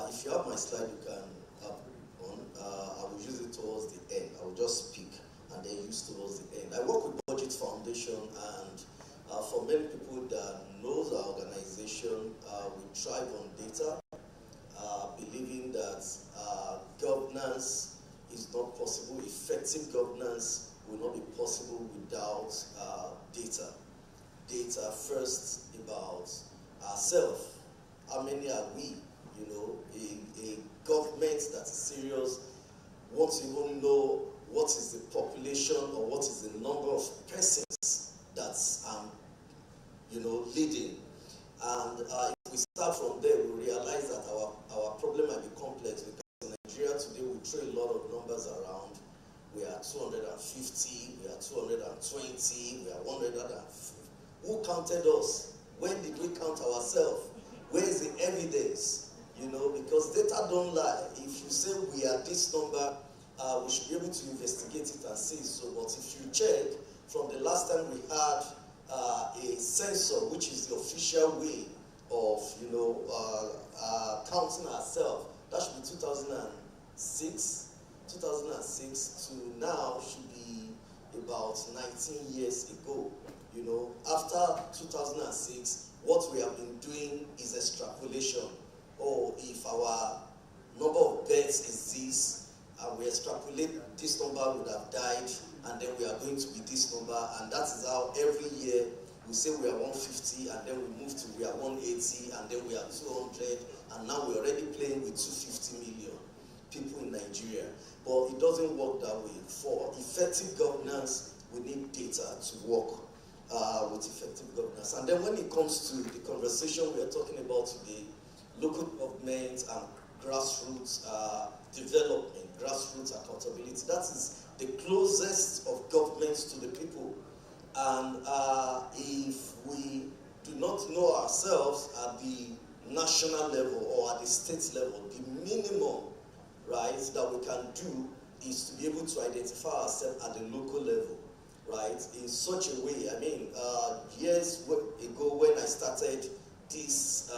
If you have my slide, you can have it on. I will use it towards the end. I will just speak and then use towards the end. I work with Budget Foundation, and for many people that knows our organization, we thrive on data, believing that governance is not possible. Effective governance will not be possible without data. Data first about ourselves. How many are we? A government that is serious wants to even know what is the population or what is the number of persons that's leading. And if we start from there, we realize that our problem might be complex, because in Nigeria today we throw a lot of numbers around. We are 250, we are 220, we are 150. Who counted us? When did we count ourselves? Where is the evidence? You know, because data don't lie. If you say we are this number, we should be able to investigate it and see. So, but if you check, from the last time we had a census, which is the official way of, you know, counting ourselves, that should be 2006. 2006 to now should be about 19 years ago. You know, after 2006, what we have been doing is extrapolation. Oh, if our number of deaths is this, and we extrapolate this number would have died, and then we are going to be this number, and that is how every year we say we are 150, and then we move to we are 180, and then we are 200, and now we're already playing with 250 million people in Nigeria. But it doesn't work that way. For effective governance, we need data to work with effective governance. And then when it comes to the conversation we are talking about today, local government and grassroots development, grassroots accountability, that is the closest of governments to the people. And if we do not know ourselves at the national level or at the state level, the minimum, right, that we can do is to be able to identify ourselves at the local level, right, in such a way. I mean, years ago when I started this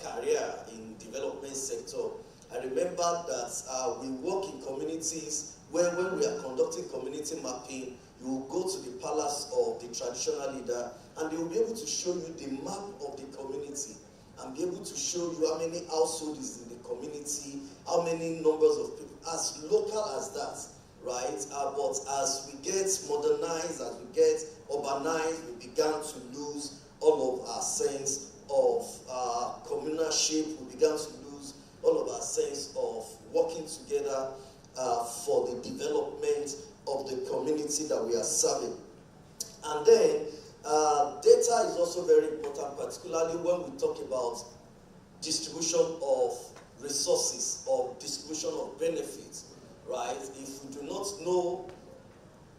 career in development sector, I remember that we work in communities where when we are conducting community mapping, you will go to the palace of the traditional leader and they will be able to show you the map of the community and be able to show you how many households is in the community, how many numbers of people, as local as that, right? But as we get modernized, as we get urbanized, we began to lose all of our sense of communalship. We began to lose all of our sense of working together for the development of the community that we are serving. And then data is also very important, particularly when we talk about distribution of resources or distribution of benefits, right? If we do not know,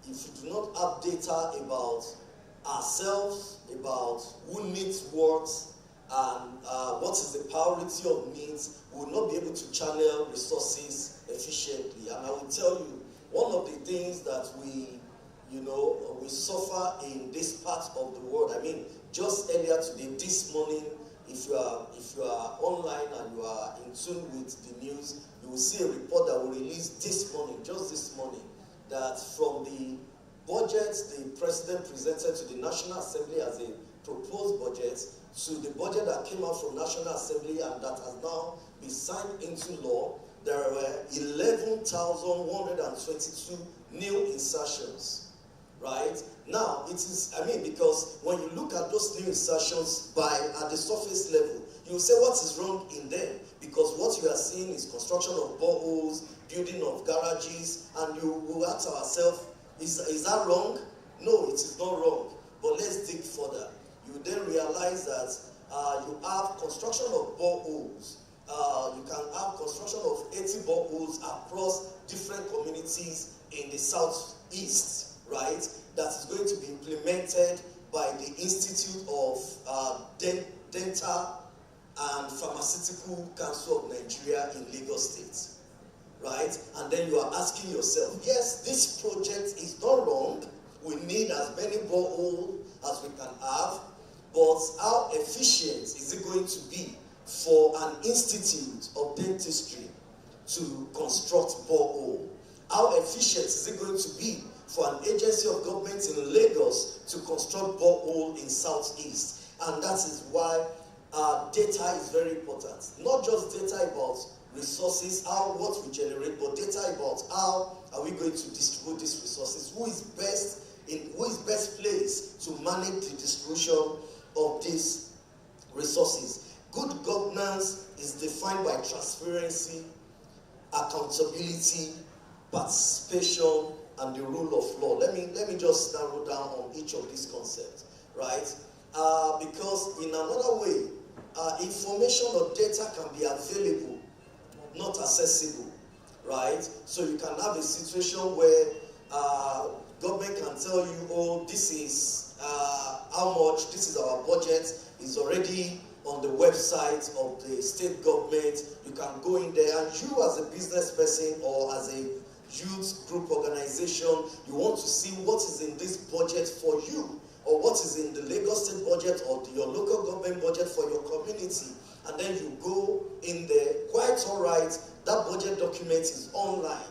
if we do not have data about ourselves, about who needs what, and what is the priority of needs, we will not be able to channel resources efficiently. And I will tell you, one of the things that we suffer in this part of the world, I mean, just earlier today, this morning, if you are online and you are in tune with the news, you will see a report that will release this morning, just this morning, that from the budget the president presented to the National Assembly as a proposed budget to the budget that came out from National Assembly and that has now been signed into law, there were 11,122 new insertions, right? Now, it is, I mean, because when you look at those new insertions at the surface level, you will say what is wrong in them, because what you are seeing is construction of boreholes, building of garages, and you will ask ourselves, is that wrong? No, it is not wrong, but let's dig further. You then realize that you have construction of boreholes. You can have construction of 80 boreholes across different communities in the southeast, right? That is going to be implemented by the Institute of Dental and Pharmaceutical Council of Nigeria in Lagos State, right? And then you are asking yourself, yes, this project is not wrong. We need as many boreholes as we can have, but how efficient is it going to be for an institute of dentistry to construct borehole? How efficient is it going to be for an agency of government in Lagos to construct borehole in Southeast? And that is why data is very important. Not just data about resources, what we generate, but data about how are we going to distribute these resources? Who is best placed to manage the distribution of these resources? Good governance is defined by transparency, accountability, participation, and the rule of law. Let me just narrow down on each of these concepts, right? Because in another way, information or data can be available, not accessible, right? So you can have a situation where government can tell you, oh, this is how much, this is our budget, is already on the website of the state government. You can go in there, and you as a business person or as a youth group organization, you want to see what is in this budget for you, or what is in the Lagos state budget or your local government budget for your community. And then you go in there, quite all right, that budget document is online.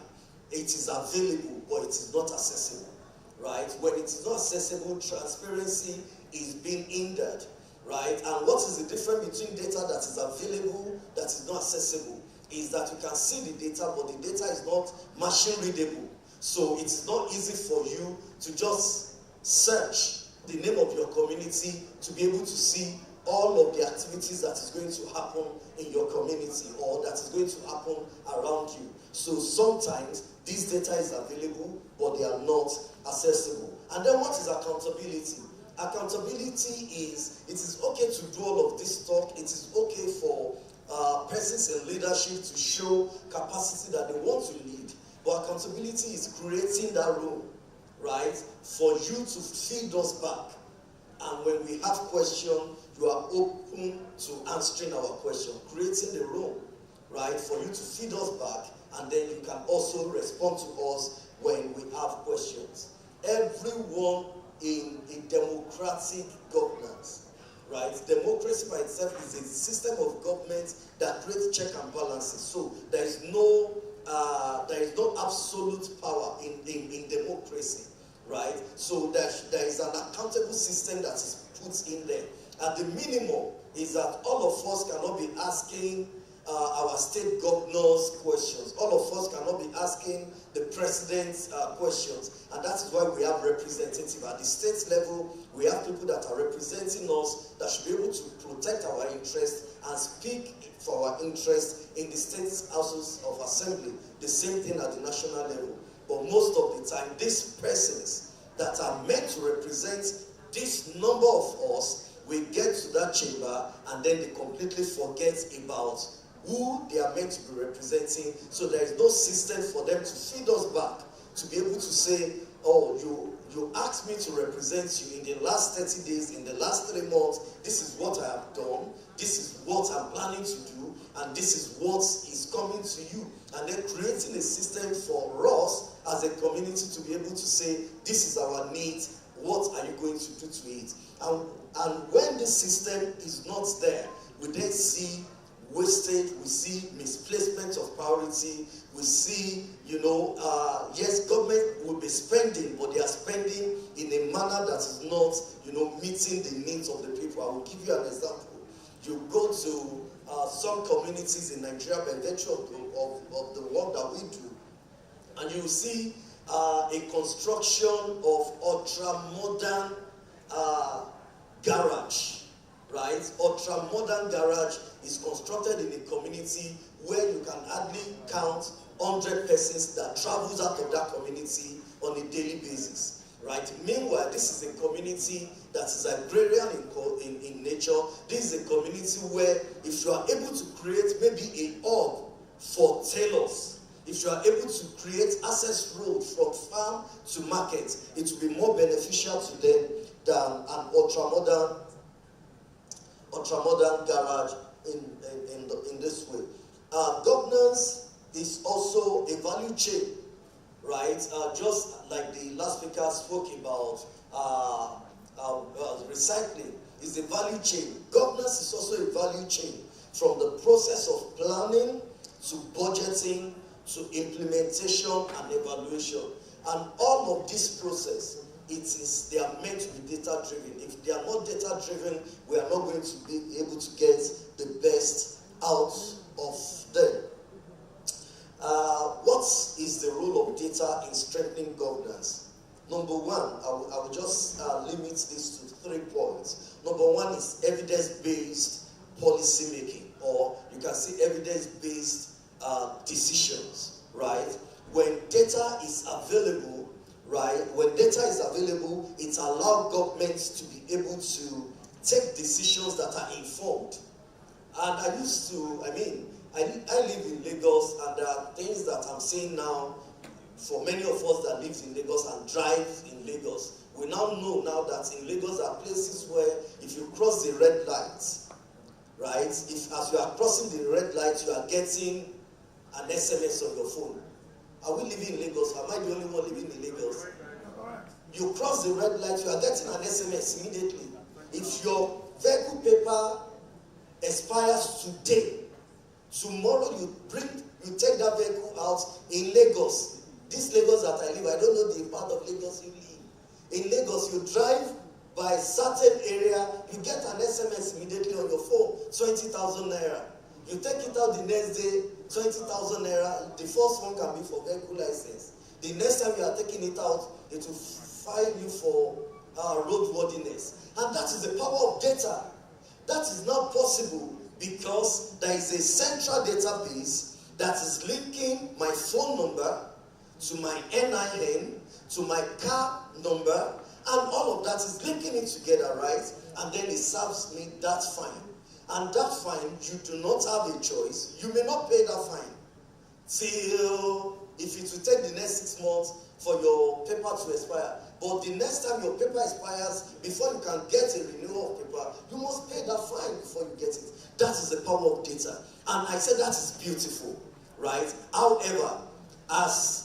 It is available, but it is not accessible, right? When it is not accessible, transparency is being hindered, right? And what is the difference between data that is available, that is not accessible, is that you can see the data, but the data is not machine readable. So it's not easy for you to just search the name of your community to be able to see all of the activities that is going to happen in your community or that is going to happen around you. So sometimes this data is available, but they are not accessible. And then what is accountability? Accountability is, it is okay to do all of this talk. It is okay for persons in leadership to show capacity that they want to lead. But accountability is creating that room, right, for you to feed us back. And when we have questions, you are open to answering our question, creating the room, right, for you to feed us back, and then you can also respond to us when we have questions. Everyone in a democratic governance, right? Democracy by itself is a system of government that creates check and balances. So there is no absolute power in democracy, right? So there is an accountable system that is put in there. At the minimum is that all of us cannot be asking our state governors questions. All of us cannot be asking the president's questions. And that is why we have representatives. At the state level, we have people that are representing us that should be able to protect our interests and speak for our interests in the state houses of assembly. The same thing at the national level. But most of the time, these persons that are meant to represent this number of us, we get to that chamber and then they completely forget about who they are meant to be representing. So there is no system for them to feed us back, to be able to say, oh, you asked me to represent you in the last 30 days, in the last 3 months, this is what I have done, this is what I'm planning to do, and this is what is coming to you. And then creating a system for us as a community to be able to say, this is our need, what are you going to do to it? And when the system is not there, we then see wastage, we see misplacement of priority, we see, yes, government will be spending, but they are spending in a manner that is not, meeting the needs of the people. I will give you an example. You go to some communities in Nigeria by virtue of the work that we do, and you see a construction of ultra-modern garage, right? Ultra-modern garage is constructed in a community where you can hardly count 100 persons that travels out of that community on a daily basis, right? Meanwhile, this is a community that is agrarian in nature. This is a community where if you are able to create maybe a hub for tailors, if you are able to create access roads from farm to market, it will be more beneficial to them than an ultra-modern garage in this way. Governance is also a value chain, right? Just like the last speaker spoke about recycling, is a value chain. Governance is also a value chain, from the process of planning to budgeting to implementation and evaluation. And all of this process, they are meant to be data-driven. If they are not data-driven, we are not going to be able to get the best out of them. What is the role of data in strengthening governance? Number one, I will just limit this to 3 points. Number one is evidence-based policy making, or you can say evidence-based decisions, right? When data is available, right? When data is available, it allows governments to be able to take decisions that are informed. And I live in Lagos, and there are things that I'm saying now for many of us that lives in Lagos and drives in Lagos, we now know now that in Lagos there are places where if you cross the red lights, right, if as you are crossing the red light, you are getting an SMS on your phone. Are we living in Lagos? Am I the only one living in Lagos? You cross the red light, you are getting an SMS immediately. If your vehicle paper expires today, tomorrow you take that vehicle out in Lagos. This Lagos that I live, I don't know the part of Lagos you live. In Lagos, you drive by a certain area, you get an SMS immediately on your phone, 20,000 naira. You take it out the next day, 20,000 naira. The first one can be for vehicle license. The next time you are taking it out, it will fine you for roadworthiness. And that is the power of data. That is not possible because there is a central database that is linking my phone number to my NIN, to my car number, and all of that is linking it together, right? And then it serves me that fine. And that fine, you do not have a choice. You may not pay that fine till, if it will take the next 6 months for your paper to expire. But the next time your paper expires, before you can get a renewal of paper, you must pay that fine before you get it. That is the power of data. And I said that is beautiful, right? However, as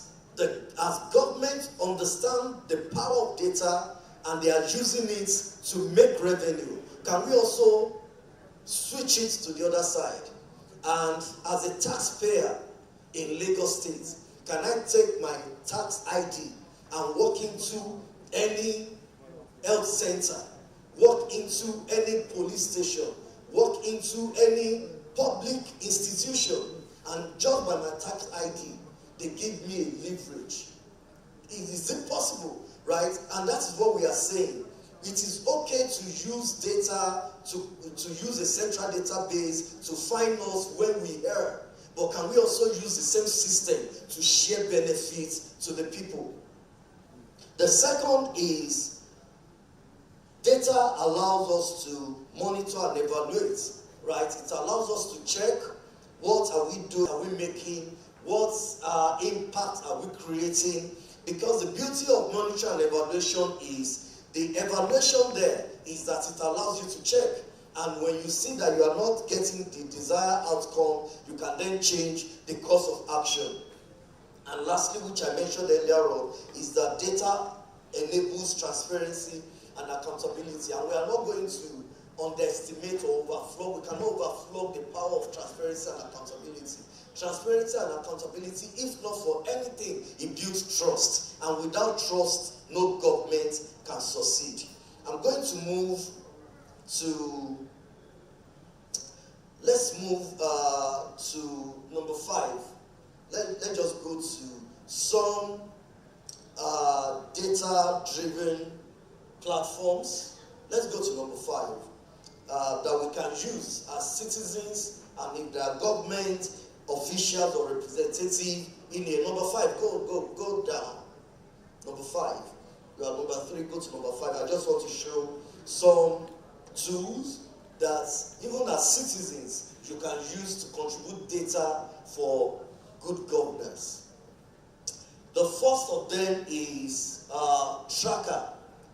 government understand the power of data and they are using it to make revenue, can we also switch it to the other side? And as a taxpayer in Lagos State, can I take my tax ID and walk into any health center, walk into any police station, walk into any public institution, and just by my tax ID, they give me a leverage? Is it possible, right? And that is what we are saying. It is okay to use data, to use a central database to find us when we err. But can we also use the same system to share benefits to the people? The second is data allows us to monitor and evaluate, right? It allows us to check what are we doing, are we making, what impact are we creating? Because the beauty of monitoring and evaluation is the evaluation there is that it allows you to check. And when you see that you are not getting the desired outcome, you can then change the course of action. And lastly, which I mentioned earlier on, is that data enables transparency and accountability. And we are not going to underestimate or overflow. We cannot overflow the power of transparency and accountability. Transparency and accountability, if not for anything, it builds trust. And without trust, no government can succeed. I'm going to move to, let's move to number 5. Let's just go to some data-driven platforms. Let's go to number 5 that we can use as citizens, and if there are government officials or representatives in here. Number 5, go down. Number 5. You are number 3, go to number 5. I just want to show some tools that even as citizens you can use to contribute data for good governance. The first of them is Tracker,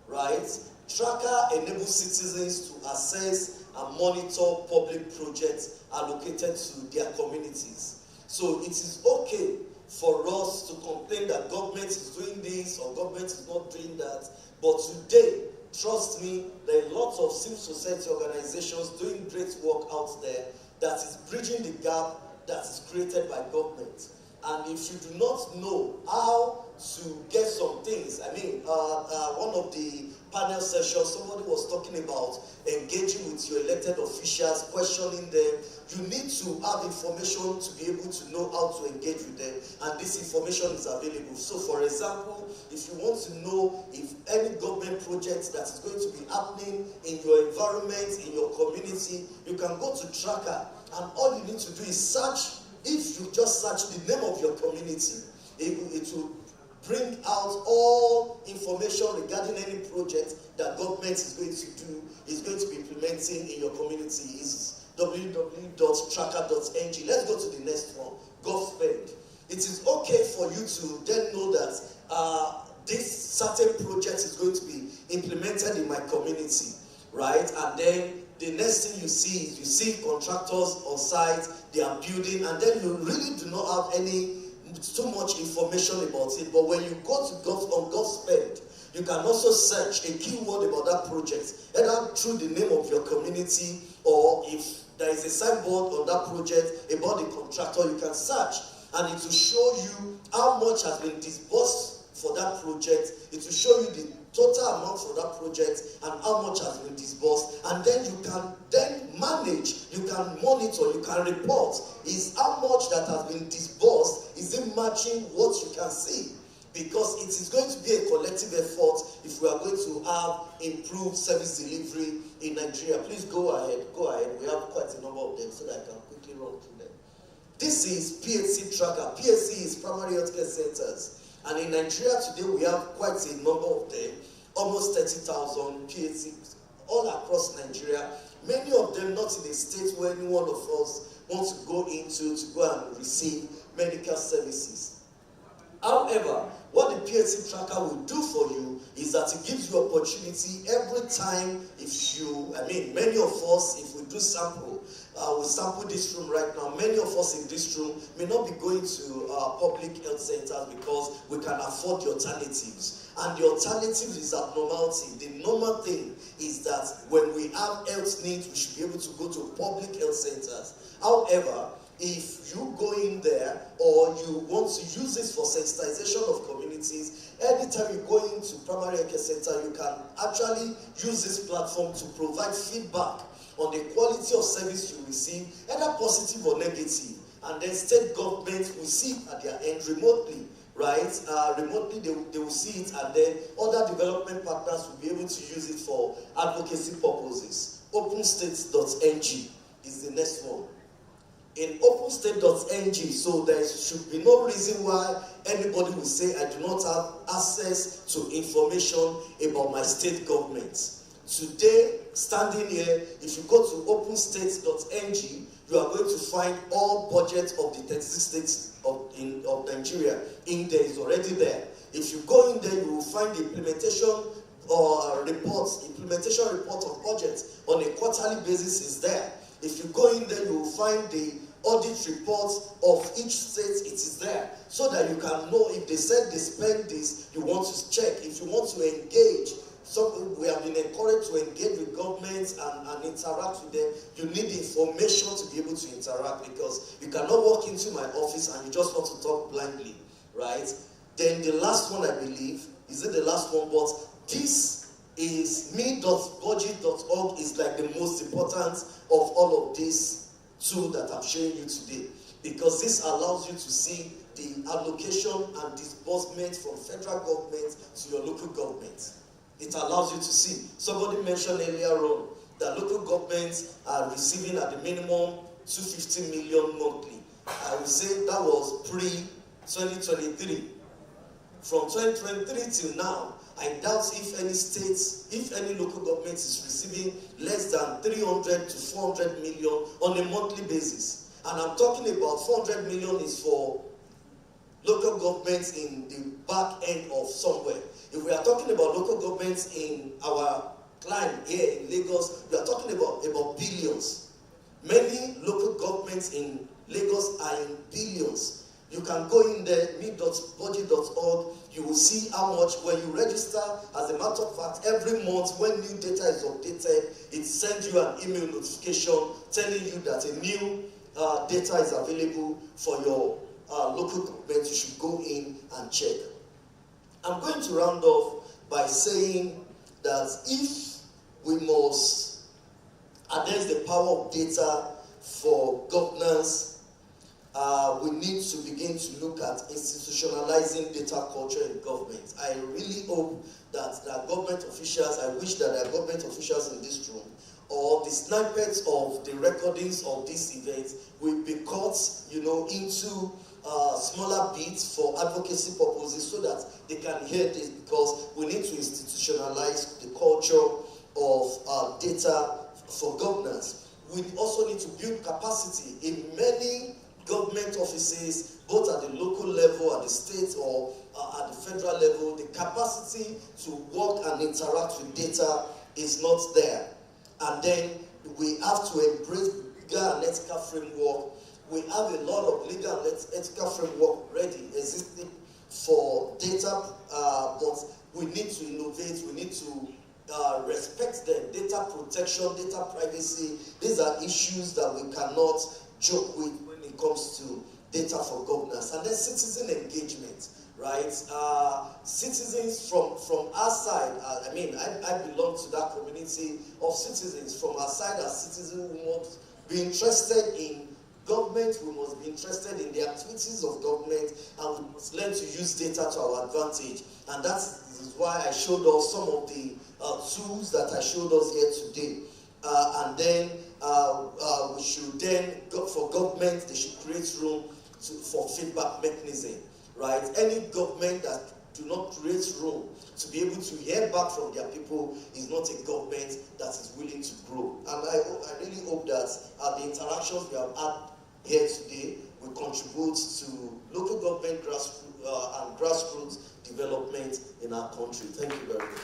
right? Tracker enables citizens to assess and monitor public projects allocated to their communities. So it is okay for us to complain that government is doing this or government is not doing that. But today, trust me, there are lots of civil society organizations doing great work out there that is bridging the gap that is created by government. And if you do not know how to get some things, I mean, one of the panel sessions, somebody was talking about engaging with your elected officials, questioning them. You need to have information to be able to know how to engage with them, and this information is available. So for example, if you want to know if any government project that is going to be happening in your environment, in your community, you can go to Tracker, and all you need to do is search. If you just search the name of your community, it will bring out all information regarding any project that government is going to do, is going to be implementing in your community. It's www.tracker.ng. Let's go to the next one, GovSpend. it is okay for you to then know that this certain project is going to be implemented in my community, right? And then the next thing you see is you see contractors on site, they are building, and then you really do not have too much information about it. But when you go to GovSpend, you can also search a keyword about that project, either through the name of your community, or if there is a signboard on that project about the contractor, you can search, and it will show you how much has been disbursed for that project. It will show you the total amount for that project and how much has been disbursed, and then you can then manage, you can monitor, you can report is how much that has been disbursed, is it matching what you can see? Because it is going to be a collective effort if we are going to have improved service delivery in Nigeria. Please go ahead, we have quite a number of them so that I can quickly run through them. This is PHC tracker. PHC is primary healthcare centers. And in Nigeria today, we have quite a number of them, almost 30,000 PHCs all across Nigeria. Many of them not in a state where any one of us wants to go into to go and receive medical services. However, what the PHC tracker will do for you is that it gives you opportunity every time. Many of us, if we do sample, we sample this room right now. Many of us in this room may not be going to public health centers because we can afford the alternatives. And the alternative is abnormality. The normal thing is that when we have health needs, we should be able to go to public health centers. However, if you go in there or you want to use this for sensitization of communities, anytime you go into primary health care center, you can actually use this platform to provide feedback on the quality of service you receive, either positive or negative. And then state government will see it at their end remotely, right? Remotely they will see it, and then other development partners will be able to use it for advocacy purposes. OpenState.ng is the next one. In OpenState.ng, so there should be no reason why anybody will say I do not have access to information about my state government. Today, standing here, if you go to OpenState.ng, you are going to find all budgets of the 36 states of Nigeria. In there is already there. If you go in there, you will find the implementation report of budgets on a quarterly basis is there. If you go in there, you will find the audit reports of each state, it is there, so that you can know if they said they spend this, you want to check. If you want to engage, we have been encouraged to engage with governments and interact with them. You need information to be able to interact, because you cannot walk into my office and you just want to talk blindly, right? Then the last one, I believe, is it the last one, but this is me.budget.org is like the most important of all of these tool that I'm showing you today, because this allows you to see the allocation and disbursement from federal government to your local government. It allows you to see. Somebody mentioned earlier on that local governments are receiving at the minimum 250 million monthly. I would say that was pre-2023. From 2023 till now, I doubt if any states, if any local government is receiving less than 300 to 400 million on a monthly basis. And I'm talking about 400 million is for local governments in the back end of somewhere. If we are talking about local governments in our clime here in Lagos, we are talking about billions. Many local governments in Lagos are in billions. You can go in there, me.budget.org, you will see how much, when you register, as a matter of fact, every month when new data is updated, it sends you an email notification telling you that a new data is available for your local government. You should go in and check. I'm going to round off by saying that if we must harness the power of data for governance, we need to begin to look at institutionalizing data culture in government. I really hope that there are government officials, I wish that there are government officials in this room, or the snippets of the recordings of these events will be cut, into smaller bits for advocacy purposes so that they can hear this, because we need to institutionalize the culture of data for governance. We also need to build capacity in many government offices, both at the local level, at the state, or at the federal level, the capacity to work and interact with data is not there. And then we have to embrace legal and ethical framework. We have a lot of legal and ethical framework already existing for data, but we need to innovate, we need to respect them. Data protection, data privacy, these are issues that we cannot joke with when it comes to data for governance. And then citizen engagement, right? Citizens from our side, I belong to that community of citizens. From our side as citizens, we must be interested in government, we must be interested in the activities of government, and we must learn to use data to our advantage. And that is why I showed us some of the tools that I showed us here today. And then we should then, for government, they should create room for feedback mechanism, right? Any government that do not create room to be able to hear back from their people is not a government that is willing to grow. And I really hope that the interactions we have had here today will contribute to local government and grassroots development in our country. Thank you very much.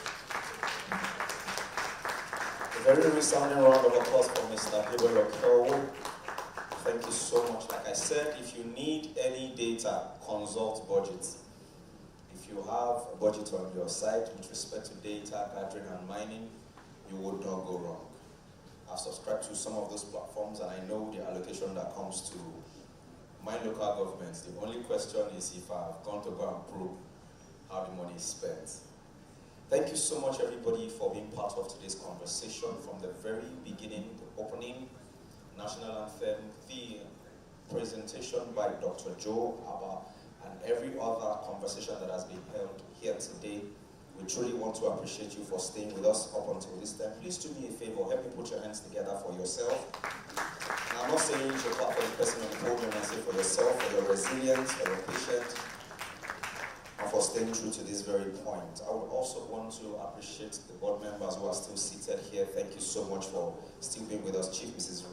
A very resounding round of applause for Mr. Gabriel. Thank you so much. Like I said, if you need any data, consult budget. If you have a budget on your side with respect to data gathering and mining, you would not go wrong. I've subscribed to some of those platforms and I know the allocation that comes to my local governments. The only question is if I've gone to go and prove how the money is spent. Thank you so much, everybody, for being part of today's conversation. From the very beginning, the opening, national anthem, the presentation by Dr. Joe Abba, and every other conversation that has been held here today. We truly want to appreciate you for staying with us up until this time. Please do me a favor, help me put your hands together for yourself. And I'm not saying you should clap for the person on the podium, I say for yourself, for your resilience, for your patience, and for staying true to this very point. I would also want to appreciate the board members who are still seated here. Thank you so much for still being with us. Chief Mrs.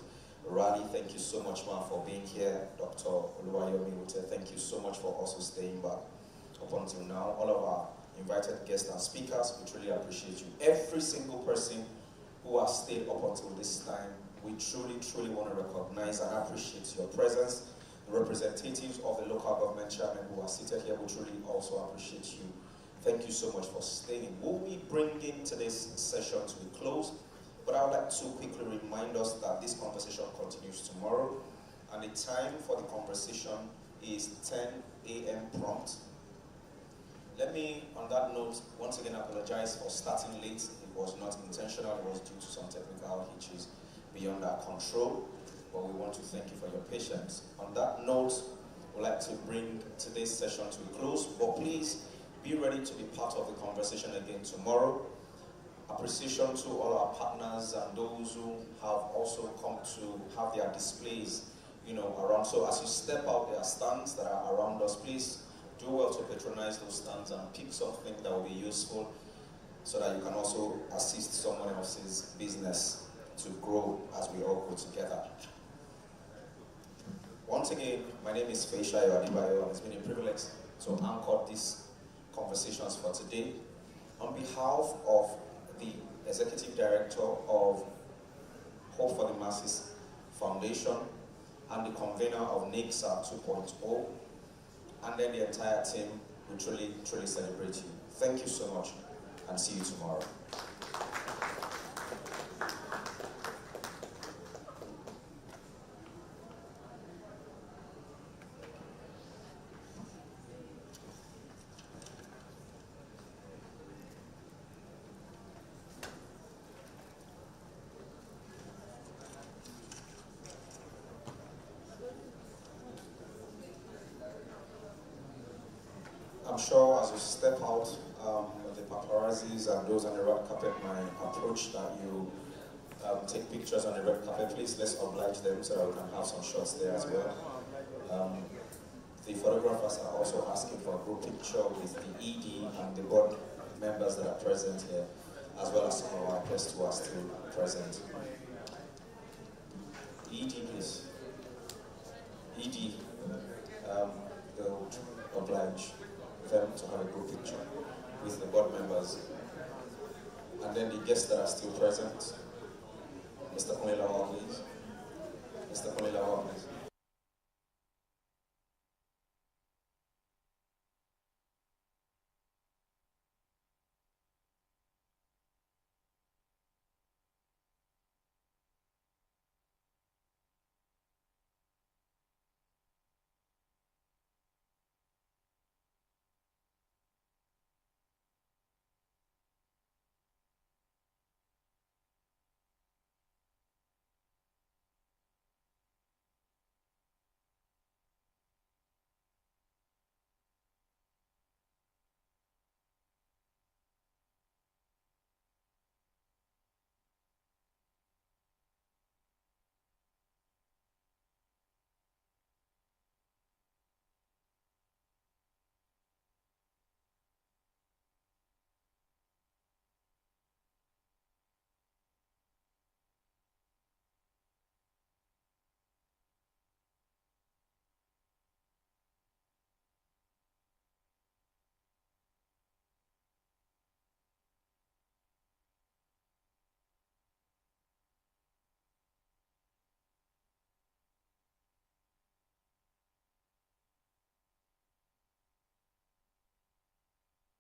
Raleigh, thank you so much, ma'am, for being here. Dr. Oluwayomi Ute, thank you so much for also staying back up until now. All of our invited guests and speakers, we truly appreciate you. Every single person who has stayed up until this time, we truly want to recognize and appreciate your presence. The representatives of the local government chairman who are seated here, we truly also appreciate you. Thank you so much for staying. We'll be bringing today's session to a close, but I would like to quickly remind us that this conversation continues tomorrow, and the time for the conversation is 10 a.m. prompt. Let me, on that note, once again apologize for starting late. It was not intentional, it was due to some technical hitches beyond our control, but we want to thank you for your patience. On that note, we'd like to bring today's session to a close, but please be ready to be part of the conversation again tomorrow. Appreciation to all our partners and those who have also come to have their displays, around. So as you step out, there are stands that are around us. Please do well to patronize those stands and pick something that will be useful so that you can also assist someone else's business to grow as we all go together. Once again, my name is Feishayo Adibayo, and it's been a privilege to anchor these conversations for today. On behalf of the Executive Director of Hope for the Masses Foundation and the convener of Niggsa 2.0, and then the entire team, we truly celebrate you. Thank you so much, and see you tomorrow. I'm sure as you step out, the paparazzis and those on the red carpet might approach that you take pictures on the red carpet. Please, let's oblige them so that we can have some shots there as well. The photographers are also asking for a group picture with the ED and the board members that are present here, as well as some of our guests who are still present. ED, please. ED, they would oblige them to have a group picture with the board members. And then the guests that are still present. Mr. Komelawa, please. Mr. Komelawa, please.